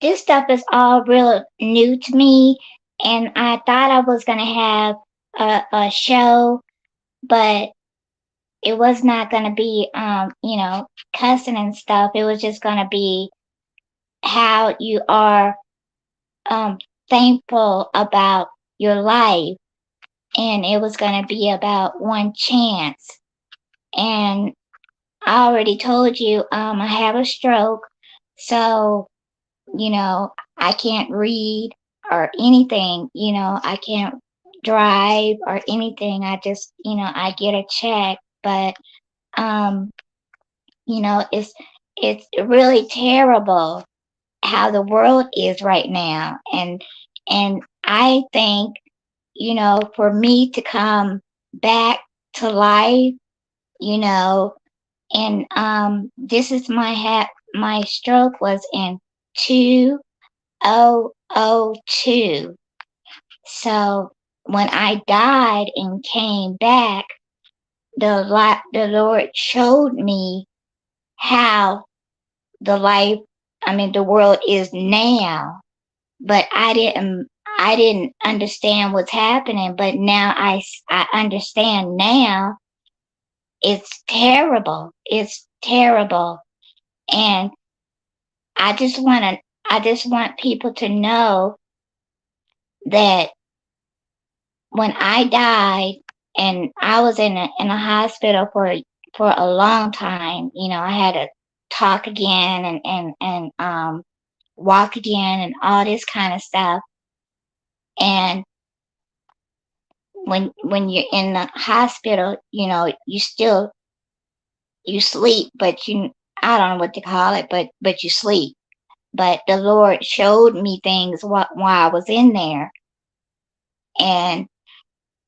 this stuff is all real new to me, and I thought I was gonna have a show, but it was not gonna be, cussing and stuff. It was just gonna be how you are, um, thankful about your life. And it was going to be about one chance. And I already told you, I have a stroke. So, I can't read or anything, I can't drive or anything. I just, I get a check, but, it's really terrible how the world is right now. And I think, for me to come back to life, and this is my stroke was in 2002. So when I died and came back, the Lord showed me how the world is now. But I didn't understand what's happening. But now I understand now. It's terrible. It's terrible. And I just want people to know that when I died and I was in a hospital for a long time, I had to talk again and walk again and all this kind of stuff. And when you're in the hospital, you sleep, but I don't know what to call it, but you sleep. But the Lord showed me things while I was in there. And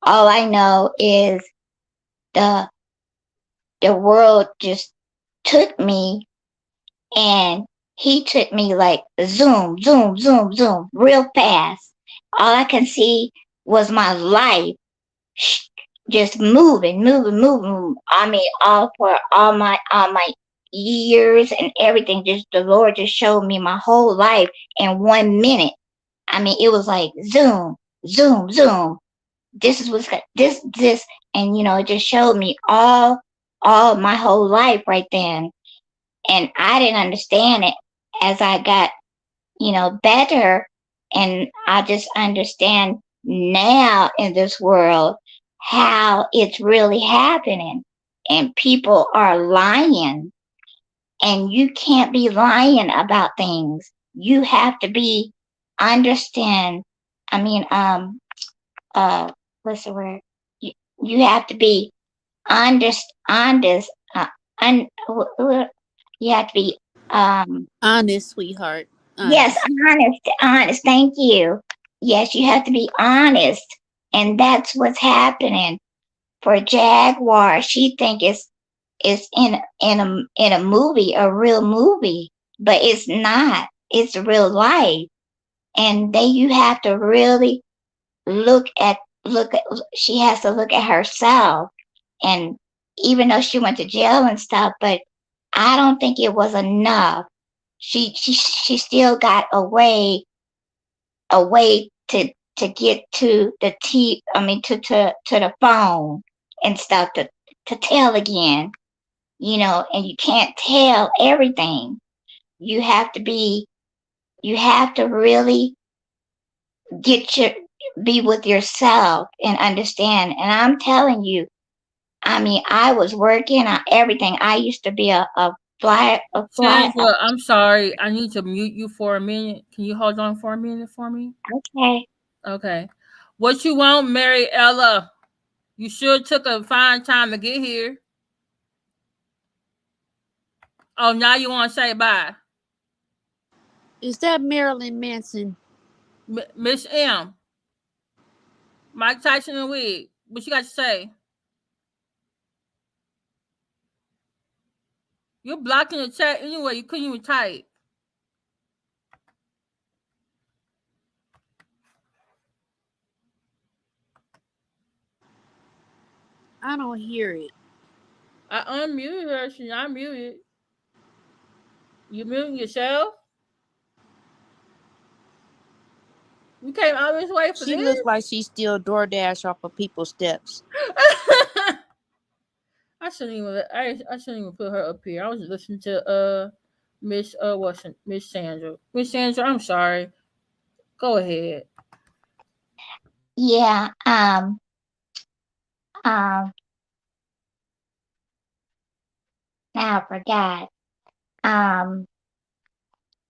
all I know is the world just took me, and he took me like zoom, zoom, zoom, zoom, real fast. All I can see was my life just moving. I mean, all my years and everything. Just the Lord just showed me my whole life in 1 minute. I mean, it was like zoom, zoom, zoom. This is what's this, and it just showed me all my whole life right then. And I didn't understand it as I got, better. And I just understand now in this world how it's really happening. And people are lying. And you can't be lying about things. You have to be understand. I mean, what's the word? You have to be honest. You have to be Honest, sweetheart. yes, honest. Thank you. Yes, you have to be honest, and that's what's happening for Jaguar. She think it's in a movie, a real movie, but it's not. It's real life, and then you have to really look at. She has to look at herself, and even though she went to jail and stuff, but I don't think it was enough. She still got a way to get to the to the phone and stuff to tell again, and you can't tell everything. You have to really be with yourself and understand. And I'm telling you, I mean, I was working on everything. I used to be a fly. Sandra, I'm sorry. I need to mute you for a minute. Can you hold on for a minute for me? Okay. Okay. What you want, Mary Ella? You sure took a fine time to get here. Oh, now you want to say bye. Is that Marilyn Manson? Miss M. Mike Tyson and Wig. What you got to say? You're blocking the chat anyway. You couldn't even type. I don't hear it. I unmuted her. She's not muted. You muting yourself? You came all this way for She this? looks like she's still DoorDash off of people's steps. I shouldn't even put her up here. I was listening to Miss Sandra. Miss Sandra, I'm sorry. Go ahead. Yeah. Um. Now I forgot. Um.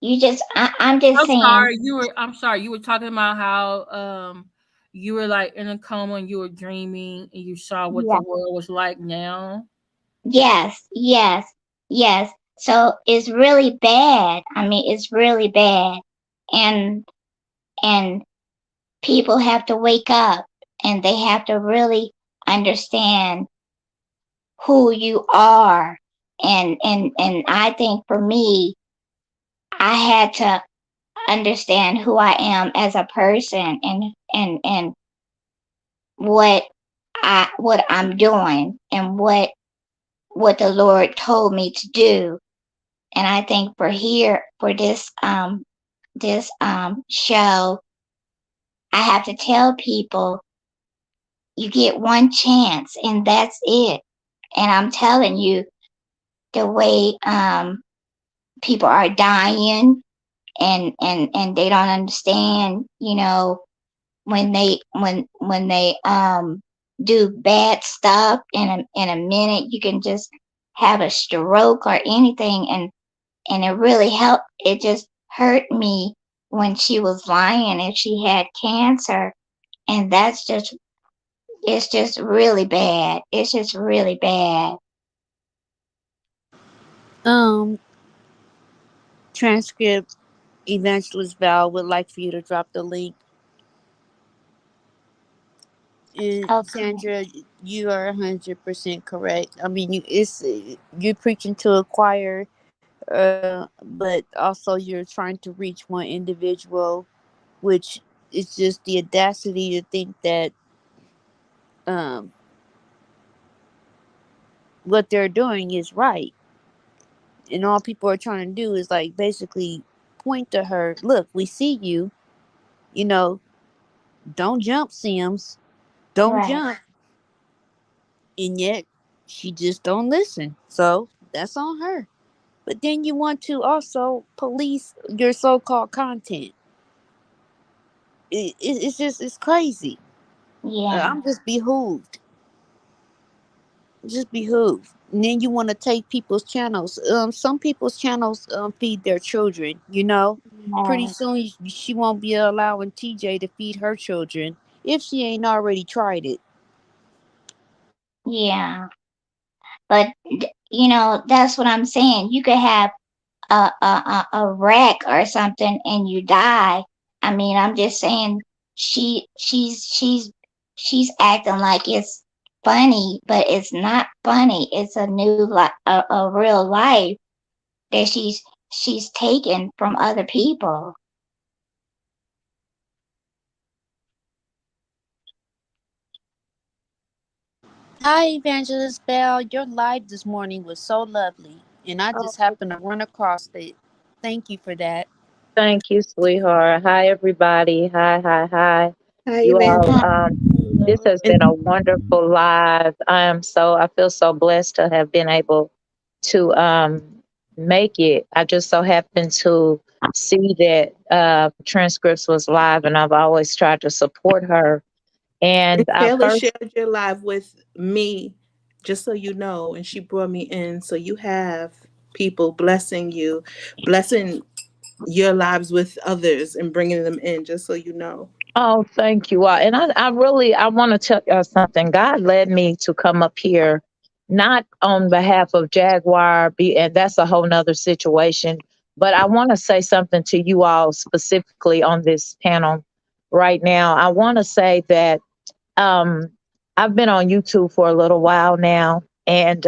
You just. I'm just saying. I'm sorry. You were talking about how you were like in a coma and you were dreaming and you saw what the Yeah. world was like now. Yes. Yes. Yes. So it's really bad. I mean, it's really bad, and and people have to wake up, and they have to really understand who you are. And I think for me, I had to understand who I am as a person, and what I'm doing, and what the Lord told me to do. And I think for this show, I have to tell people you get one chance and that's it. And I'm telling you, the way people are dying, and they don't understand, when they do bad stuff, in a minute you can just have a stroke or anything. And it really helped. It just hurt me when she was lying and she had cancer. And it's just really bad. It's just really bad. Um, transcript Evangelist Val would like for you to drop the link. And Okay. Sandra, you are 100% correct. I mean, you're preaching to a choir, but also you're trying to reach one individual, which is just the audacity to think that um, what they're doing is right, and all people are trying to do is like basically point to her. Look, we see you. You know, don't jump, Sims. Don't Right. jump. And yet, she just don't listen. So that's on her. But then you want to also police your so-called content. It's just it's crazy. Yeah. I'm just behooved. Just behooved. And then you want to take people's channels. Some people's channels feed their children. Pretty Right. soon she won't be allowing TJ to feed her children if she ain't already tried it. Yeah. But that's what I'm saying. You could have a wreck or something and you die. I mean, I'm just saying, she's acting like it's funny, but it's not funny. It's a new a real life that she's taken from other people. Hi, Evangelist Bell. Your live this morning was so lovely, and I Oh, just happened to run across it. Thank you for that. thank you, sweetheart. Hi, everybody. Hi, hi, hi. Hi, You all, Evangelist. Uh, this has And been a wonderful live. I feel so blessed to have been able to make it. I just so happened to see that Transcripts was live, and I've always tried to support her. And I Taylor first, shared your live with me, just so you know, and she brought me in. So you have people blessing you, blessing your lives with others and bringing them in, just so you know. oh, thank you all. And I want to tell y'all something. God led me to come up here, not on behalf of and that's a whole nother situation. But I want to say something to you all specifically on this panel right now. I want to say that um, I've been on YouTube for a little while now, and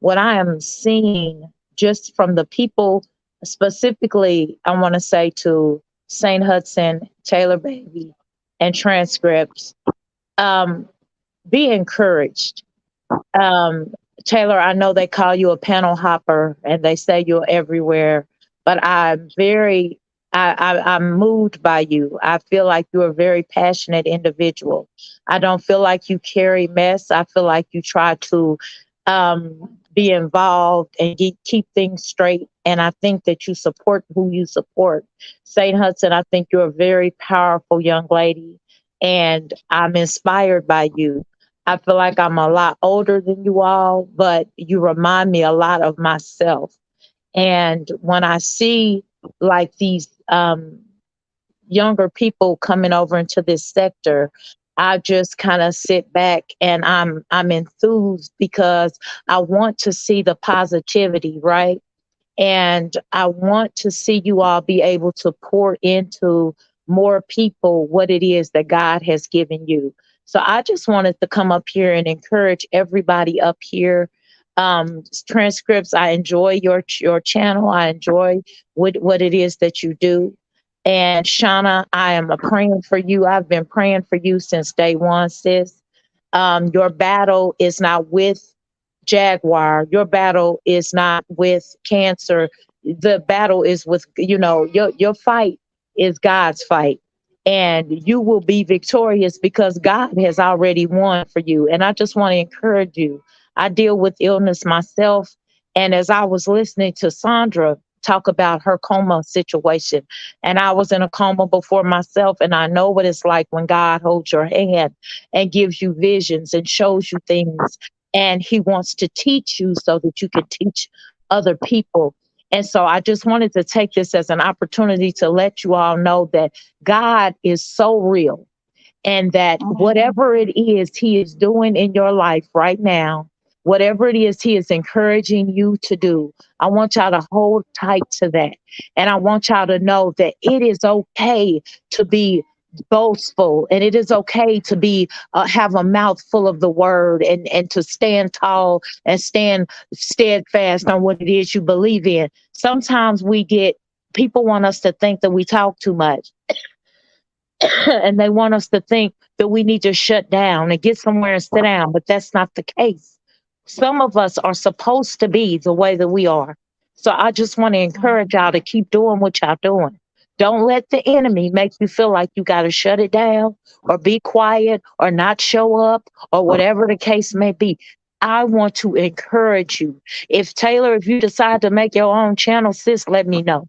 what I am seeing just from the people, specifically, I want to say to Saint.Hudson, TaylorBaby, and Transcripts, um, be encouraged. um, Taylor, I know they call you a panel hopper and they say you're everywhere, but I'm moved by you. I feel like you're a very passionate individual. I don't feel like you carry mess. I feel like you try to be involved and keep things straight. And I think that you support who you support. Saint Hudson, I think you're a very powerful young lady. and I'm inspired by you. I feel like I'm a lot older than you all, but you remind me a lot of myself. And when I see like these younger people coming over into this sector, I just kind of sit back and I'm enthused because I want to see the positivity, right? And I want to see you all be able to pour into more people what it is that God has given you. So I just wanted to come up here and encourage everybody up here. Transcripts, I enjoy your channel. I enjoy what it is that you do. And Shana, I am praying for you. I've been praying for you since day one, sis. Your battle is not with Jaguar. Your battle is not with cancer. The battle is with, your fight is God's fight. And you will be victorious because God has already won for you. And I just want to encourage you. I deal with illness myself. And as I was listening to Sandra talk about her coma situation, and I was in a coma before myself, and I know what it's like when God holds your hand and gives you visions and shows you things, and he wants to teach you so that you can teach other people. And so I just wanted to take this as an opportunity to let you all know that God is so real, and that whatever it is he is doing in your life right now, whatever it is he is encouraging you to do, I want y'all to hold tight to that. And I want y'all to know that it is okay to be boastful, and it is okay to be have a mouth full of the word, and to stand tall and stand steadfast on what it is you believe in. Sometimes people want us to think that we talk too much. And they want us to think that we need to shut down and get somewhere and sit down, but that's not the case. Some of us are supposed to be the way that we are. So I just want to encourage y'all to keep doing what y'all doing. Don't let the enemy make you feel like you got to shut it down or be quiet or not show up or whatever the case may be. I want to encourage you. If you decide to make your own channel, sis, let me know.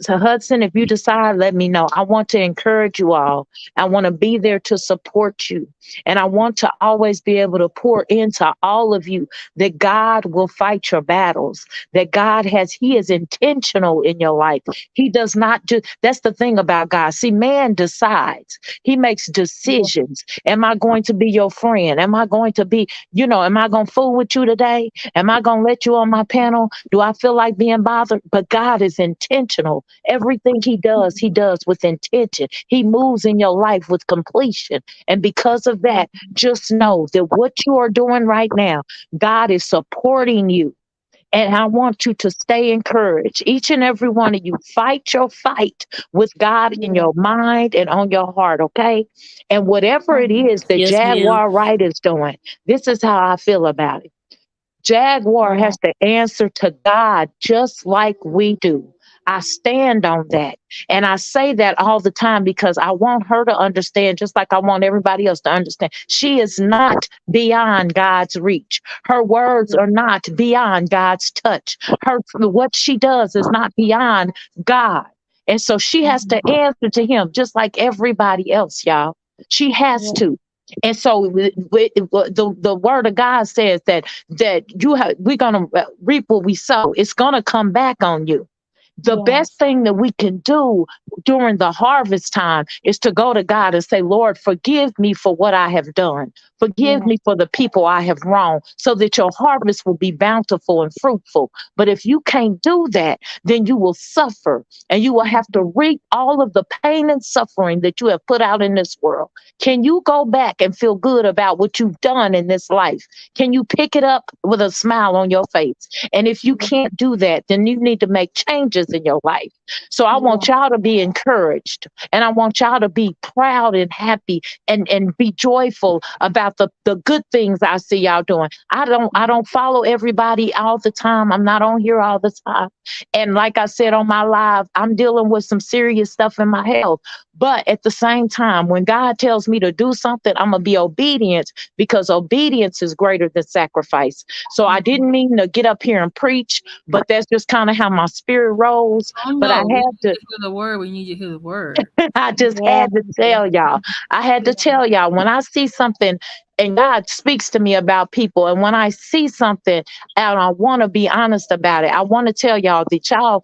Hudson, if you decide, let me know. I want to encourage you all. I want to be there to support you. And I want to always be able to pour into all of you that God will fight your battles, that he is intentional in your life. He does not that's the thing about God. See, man decides. He makes decisions. Am I going to be your friend? Am I going to be, am I going to fool with you today? Am I going to let you on my panel? Do I feel like being bothered? But God is intentional. Everything he does with intention. He moves in your life with completion. And because of that, just know that what you are doing right now, God is supporting you. And I want you to stay encouraged. Each and every one of you, fight your fight with God in your mind and on your heart, okay? And whatever it is that Yes, ma'am. Jaguar Wright is doing, this is how I feel about it. Jaguar has to answer to God just like we do. I stand on that. And I say that all the time because I want her to understand, just like I want everybody else to understand. She is not beyond God's reach. Her words are not beyond God's touch. What she does is not beyond God. And so she has to answer to him just like everybody else, y'all. She has to. And so the word of God says that we're gonna reap what we sow. It's gonna come back on you. The best thing that we can do during the harvest time is to go to God and say, Lord, forgive me for what I have done. Forgive me for the people I have wronged, so that your harvest will be bountiful and fruitful. But if you can't do that, then you will suffer, and you will have to reap all of the pain and suffering that you have put out in this world. Can you go back and feel good about what you've done in this life? Can you pick it up with a smile on your face? And if you can't do that, then you need to make changes in your life. So I want y'all to be encouraged, and I want y'all to be proud and happy and be joyful about the good things I see y'all doing. I don't follow everybody all the time. I'm not on here all the time. And like I said on my live, I'm dealing with some serious stuff in my health. But at the same time, when God tells me to do something, I'm going to be obedient, because obedience is greater than sacrifice. So I didn't mean to get up here and preach, but that's just kind of how my spirit rolls. But I I We had need to. to hear the word. We need to hear the word. I just Yeah. had to tell y'all. I had to tell y'all when I see something and God speaks to me about people. And when I see something and I want to be honest about it, I want to tell y'all that y'all,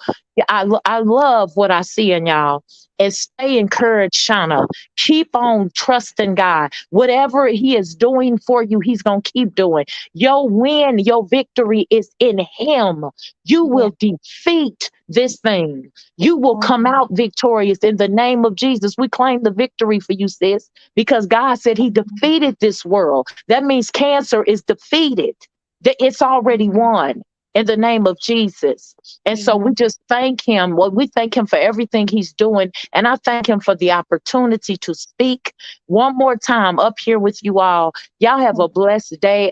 I love what I see in y'all. And stay encouraged, Shana. Keep on trusting God. Whatever He is doing for you, He's going to keep doing. Your win, your victory is in Him. You will defeat this thing. You will come out victorious in the name of Jesus. We claim the victory for you, sis, because God said He defeated this world. That means cancer is defeated. It's already won in the name of Jesus. And so we just thank Him. Well, we thank Him for everything He's doing. And I thank Him for the opportunity to speak one more time up here with you all. Y'all have a blessed day.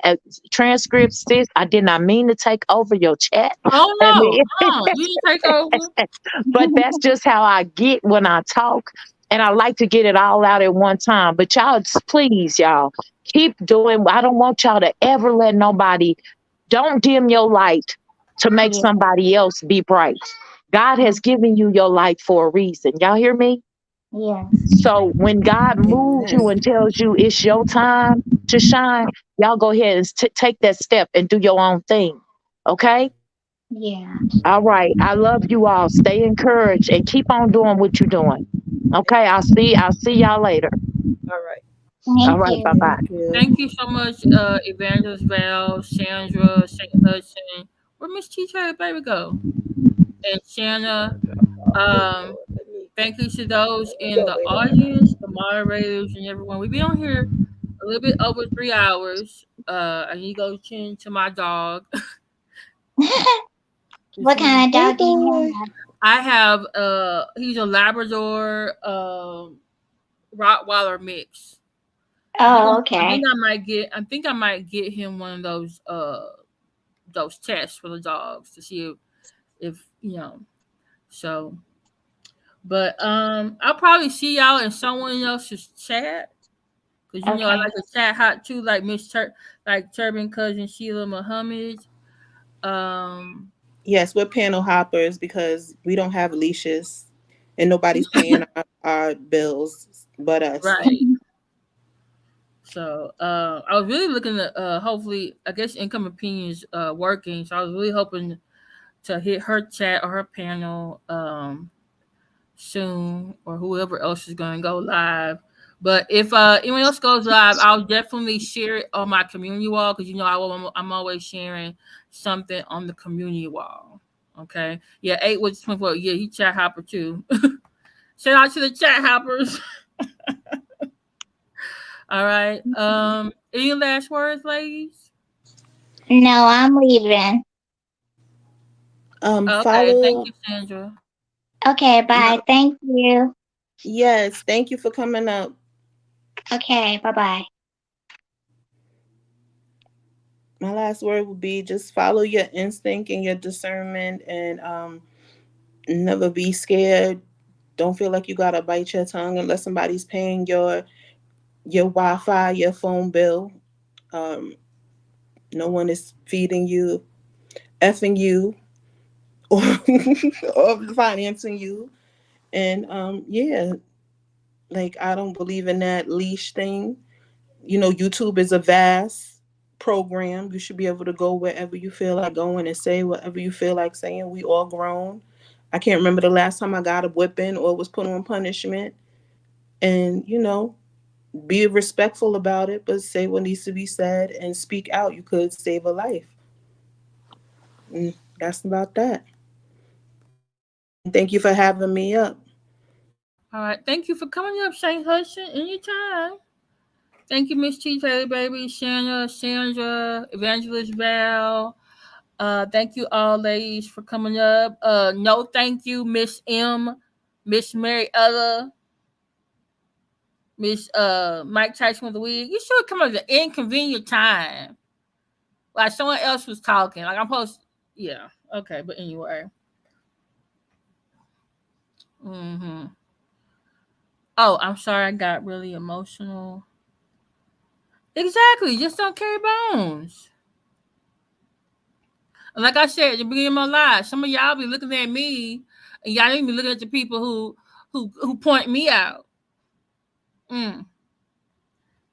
Transcripts, sis, I did not mean to take over your chat. Oh I mean, no, you didn't take over. but that's just how I get when I talk. And I like to get it all out at one time. But y'all, please, y'all, keep doing. I don't want y'all to ever let nobody, don't dim your light to make Yeah. somebody else be bright. God has given you your light for a reason. Y'all hear me? Yes. So when God moves you Amen. and tells you it's your time to shine, y'all go ahead and take that step and do your own thing. Okay? Yeah. All right. I love you all. Stay encouraged and keep on doing what you're doing. Okay. I'll see y'all later. All right. All Thank right. Bye you. bye. Thank you. Thank you so much, Evangelist Val, Sandra, Saint.Hudson. Where Miss TaylorBaby go? And Shana. Um, Thank you to those in the audience, the moderators, and everyone. We've been on here a little bit over 3 hours. I need to go tend to my dog. What kind of Hey, dog do you boy. have? I have he's a Labrador Rottweiler mix. Oh, I okay. think I might get him one of those tests for the dogs to see if you know. So, but I'll probably see y'all in someone else's chat because I Okay. like to chat hot too, like like Turban cousin Sheila Muhammad. Um, Yes, we're panel hoppers because we don't have leashes and nobody's paying our bills but us. right. So I was really looking at hopefully I guess Income Opinions working. So I was really hoping to hit her chat or her panel soon or whoever else is gonna go live. But if anyone else goes live, I'll definitely share it on my community wall because I'm always sharing something on the community wall. Okay. Yeah, 8 was 24. Yeah, he chat hopper too. Shout out to the chat hoppers. All right. Any last words, ladies? No, I'm leaving. Okay, thank Follow. you, Sandra. Okay, My, bye. Thank you. yes, thank you for coming up. Okay, bye bye. My last word would be just follow your instinct and your discernment, and never be scared. Don't feel like you gotta bite your tongue unless somebody's paying your Wi-Fi, your phone bill. Um, no one is feeding you, effing you, or, or financing you. And yeah, like I don't believe in that leash thing. You know, YouTube is a vast program. You should be able to go wherever you feel like going and say whatever you feel like saying. We all grown. I can't remember the last time I got a whipping or was put on punishment. And, you know, be respectful about it, but say what needs to be said and speak out. You could save a life. And that's about that. Thank you for having me up. All right. Thank you for coming up, Saint.Hudson. Anytime. Thank you, Miss T. TaylorBaby, Shana, Sandra, Evangelist Val. Thank you all, ladies, for coming up. No, thank you, Miss M, Miss Mary Ella, Miss Mike Tyson with the wig. You should come at an inconvenient time. Like someone else was talking. Like I'm supposed. Yeah. Okay. But anyway. Mm-hmm. Oh, I'm sorry. I got really emotional. Exactly. Just don't carry bones. And like I said at the beginning of my life, some of y'all be looking at me, and y'all need to be looking at the people who point me out.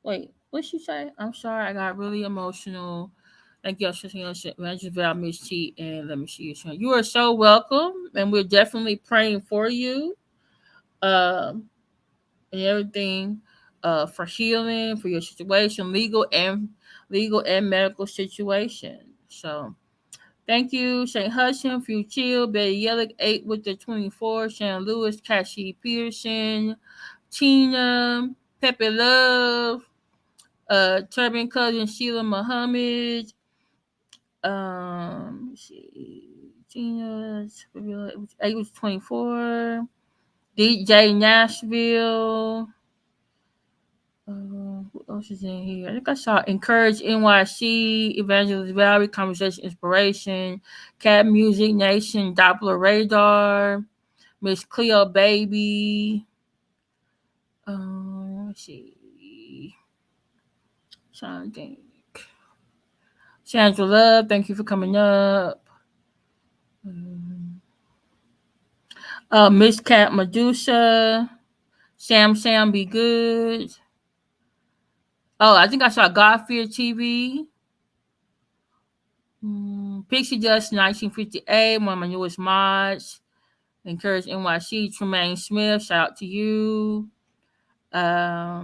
Wait, what she say? I'm sorry, I got really emotional. Thank you, Evangelist Valrie, Miss T, and let me see you. You are so welcome, and we're definitely praying for you, and everything, for healing, for your situation, legal and medical situation. So, thank you, Saint.Hudson, for you chill. Betty Yellick, 8 with the 24. Shannon Lewis, Cassie Pearson, Tina, Pepe Love, Turban Cousin Sheila Muhammad, Tina, 8 was 24. DJ Nashville. Who else is in here? I think I saw Encourage NYC, Evangelist Valrie, Conversation Inspiration, Cat Music Nation, Doppler Radar, Miss Cleo Baby. Let's see. Trying to think. Sandra Love, thank you for coming up. Miss Cat Medusa, Sam Be Good. Oh, I think I saw Godfear TV. Pixie Dust 1958, one of my newest mods. Encourage NYC, Tremaine Smith, shout out to you. Let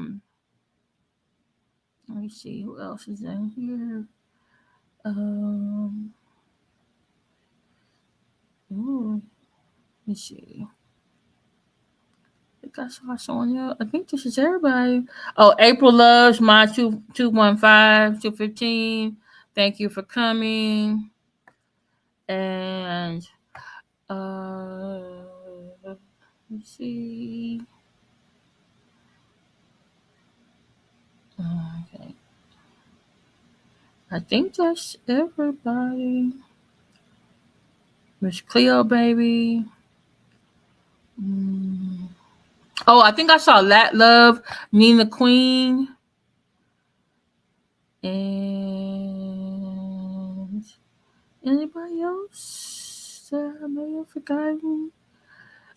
me see who else is in here. Let me see. I think I saw someone else. I think this is everybody. Oh, April Loves, my 215, 215. Thank you for coming. And let's see. Okay. I think that's everybody. Miss Cleo Baby. Oh, I think I saw Lat Love, Nina Queen. And anybody else that I may have forgotten?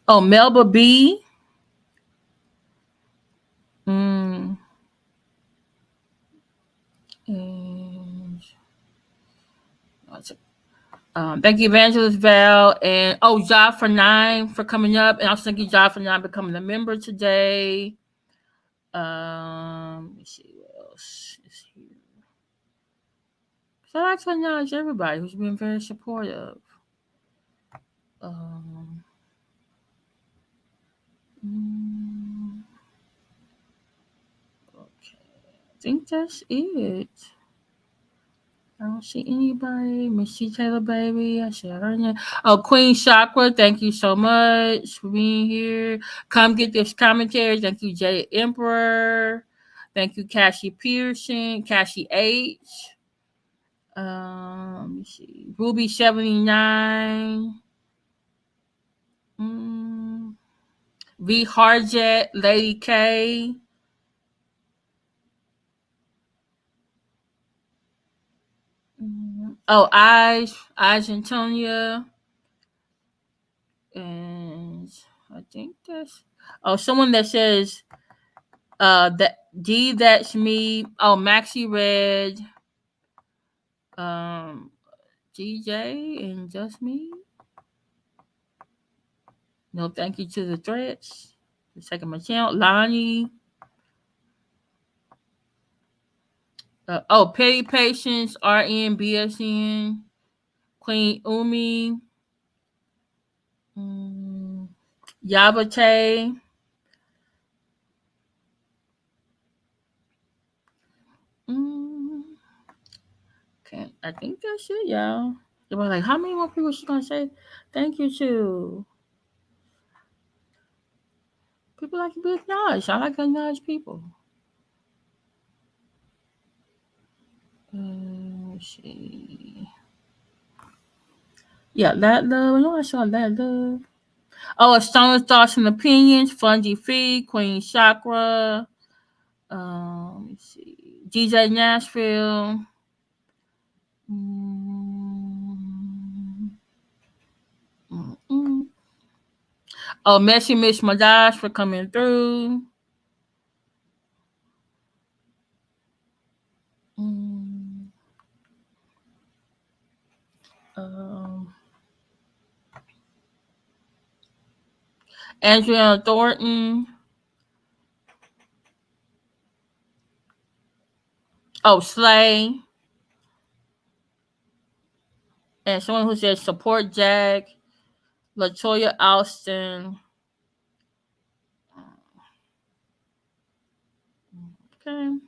Oh, Melba B. And thank you, Evangelist Val, and Job for 9 for coming up, and also thank you, Job for 9, becoming a member today. Let me see what else is here. So I like to acknowledge everybody who's been very supportive. Okay, I think that's it. I don't see anybody. Miss TaylorBaby, I see her name. Oh, Queen Chakra, thank you so much for being here. Come get this commentary. Thank you, Jay Emperor. Thank you, Cassie Pearson, Cassie H. Let me see. Ruby 79. V Harjet, Lady K. Oh, Eyes Antonia. And I think that's someone that says that D, that's me. Oh, Maxi Red, DJ, and just me. No, thank you to the threats. Just taking my channel. Lonnie. Petty Patience, RN, BSN, Queen Umi, Yabate. Okay, I think that's it, y'all. They were like, how many more people she gonna say thank you to? People like to be acknowledged. I like to acknowledge people. Let's see. Yeah, that love. I know I saw that love. Oh, Stoner's Thoughts and Opinions, Fungi Fee, Queen Chakra. Let me see. DJ Nashville. Oh, Messi Miss Madash for coming through. Andrea Thornton. Oh, Slay. And someone who says support Jag. Latoya Alston. Okay.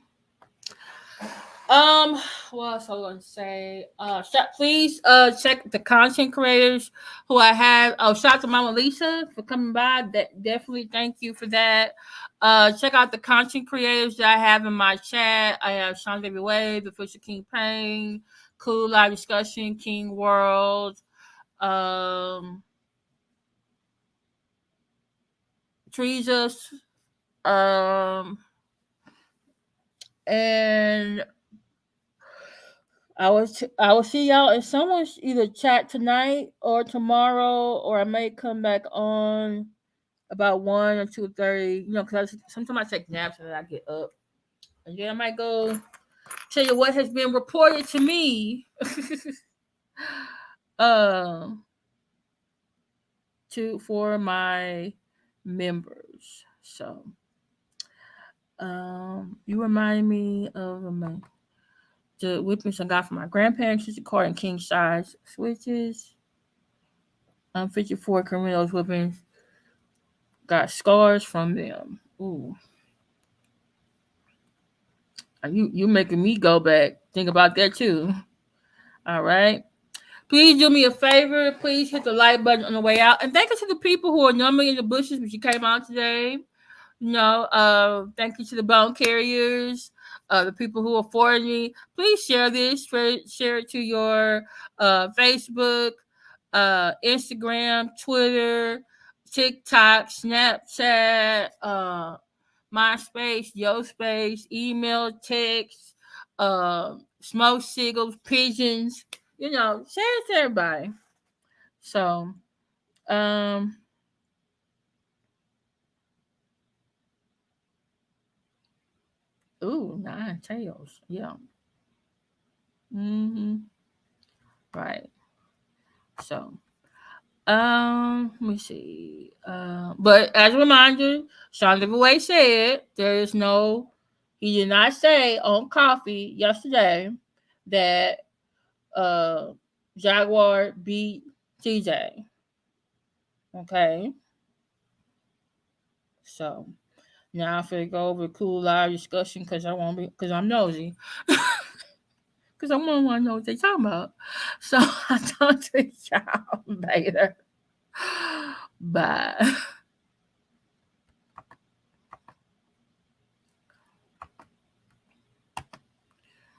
What else I was gonna say? Please check the content creators who I have. Oh, shout out to Mama Lisa for coming by. That definitely thank you for that. Check out the content creators that I have in my chat. I have Sean Baby Wave, Official King Pain, Cool Live Discussion, King World, treezus, and I will see y'all in someone's either chat tonight or tomorrow, or I may come back on about 1 or 2:30. You know, because sometimes I take naps and then I get up, and then I might go tell you what has been reported to me. For my members. So, you remind me of the whippings I got from my grandparents. Just according king size switches. 54 criminals whippings. Got scars from them. Ooh. You making me go back. Think about that too. All right. Please do me a favor. Please hit the like button on the way out. And thank you to the people who are normally in the bushes, but you came out today. Thank you to the bone carriers, the people who afford me. Please share this. Share it to your Facebook, Instagram, Twitter, TikTok, Snapchat, MySpace, YoSpace, email, text, smoke signals, pigeons. Share it to everybody. So, ooh, 9 tails. Yeah. Right. So, let me see. But as a reminder, Sean Giveaway said he did not say on coffee yesterday that Jaguar beat TJ. Okay. So now I'm gonna go over cool live discussion because I'm nosy. Because I want to know what they're talking about. So I'll talk to y'all later. Bye.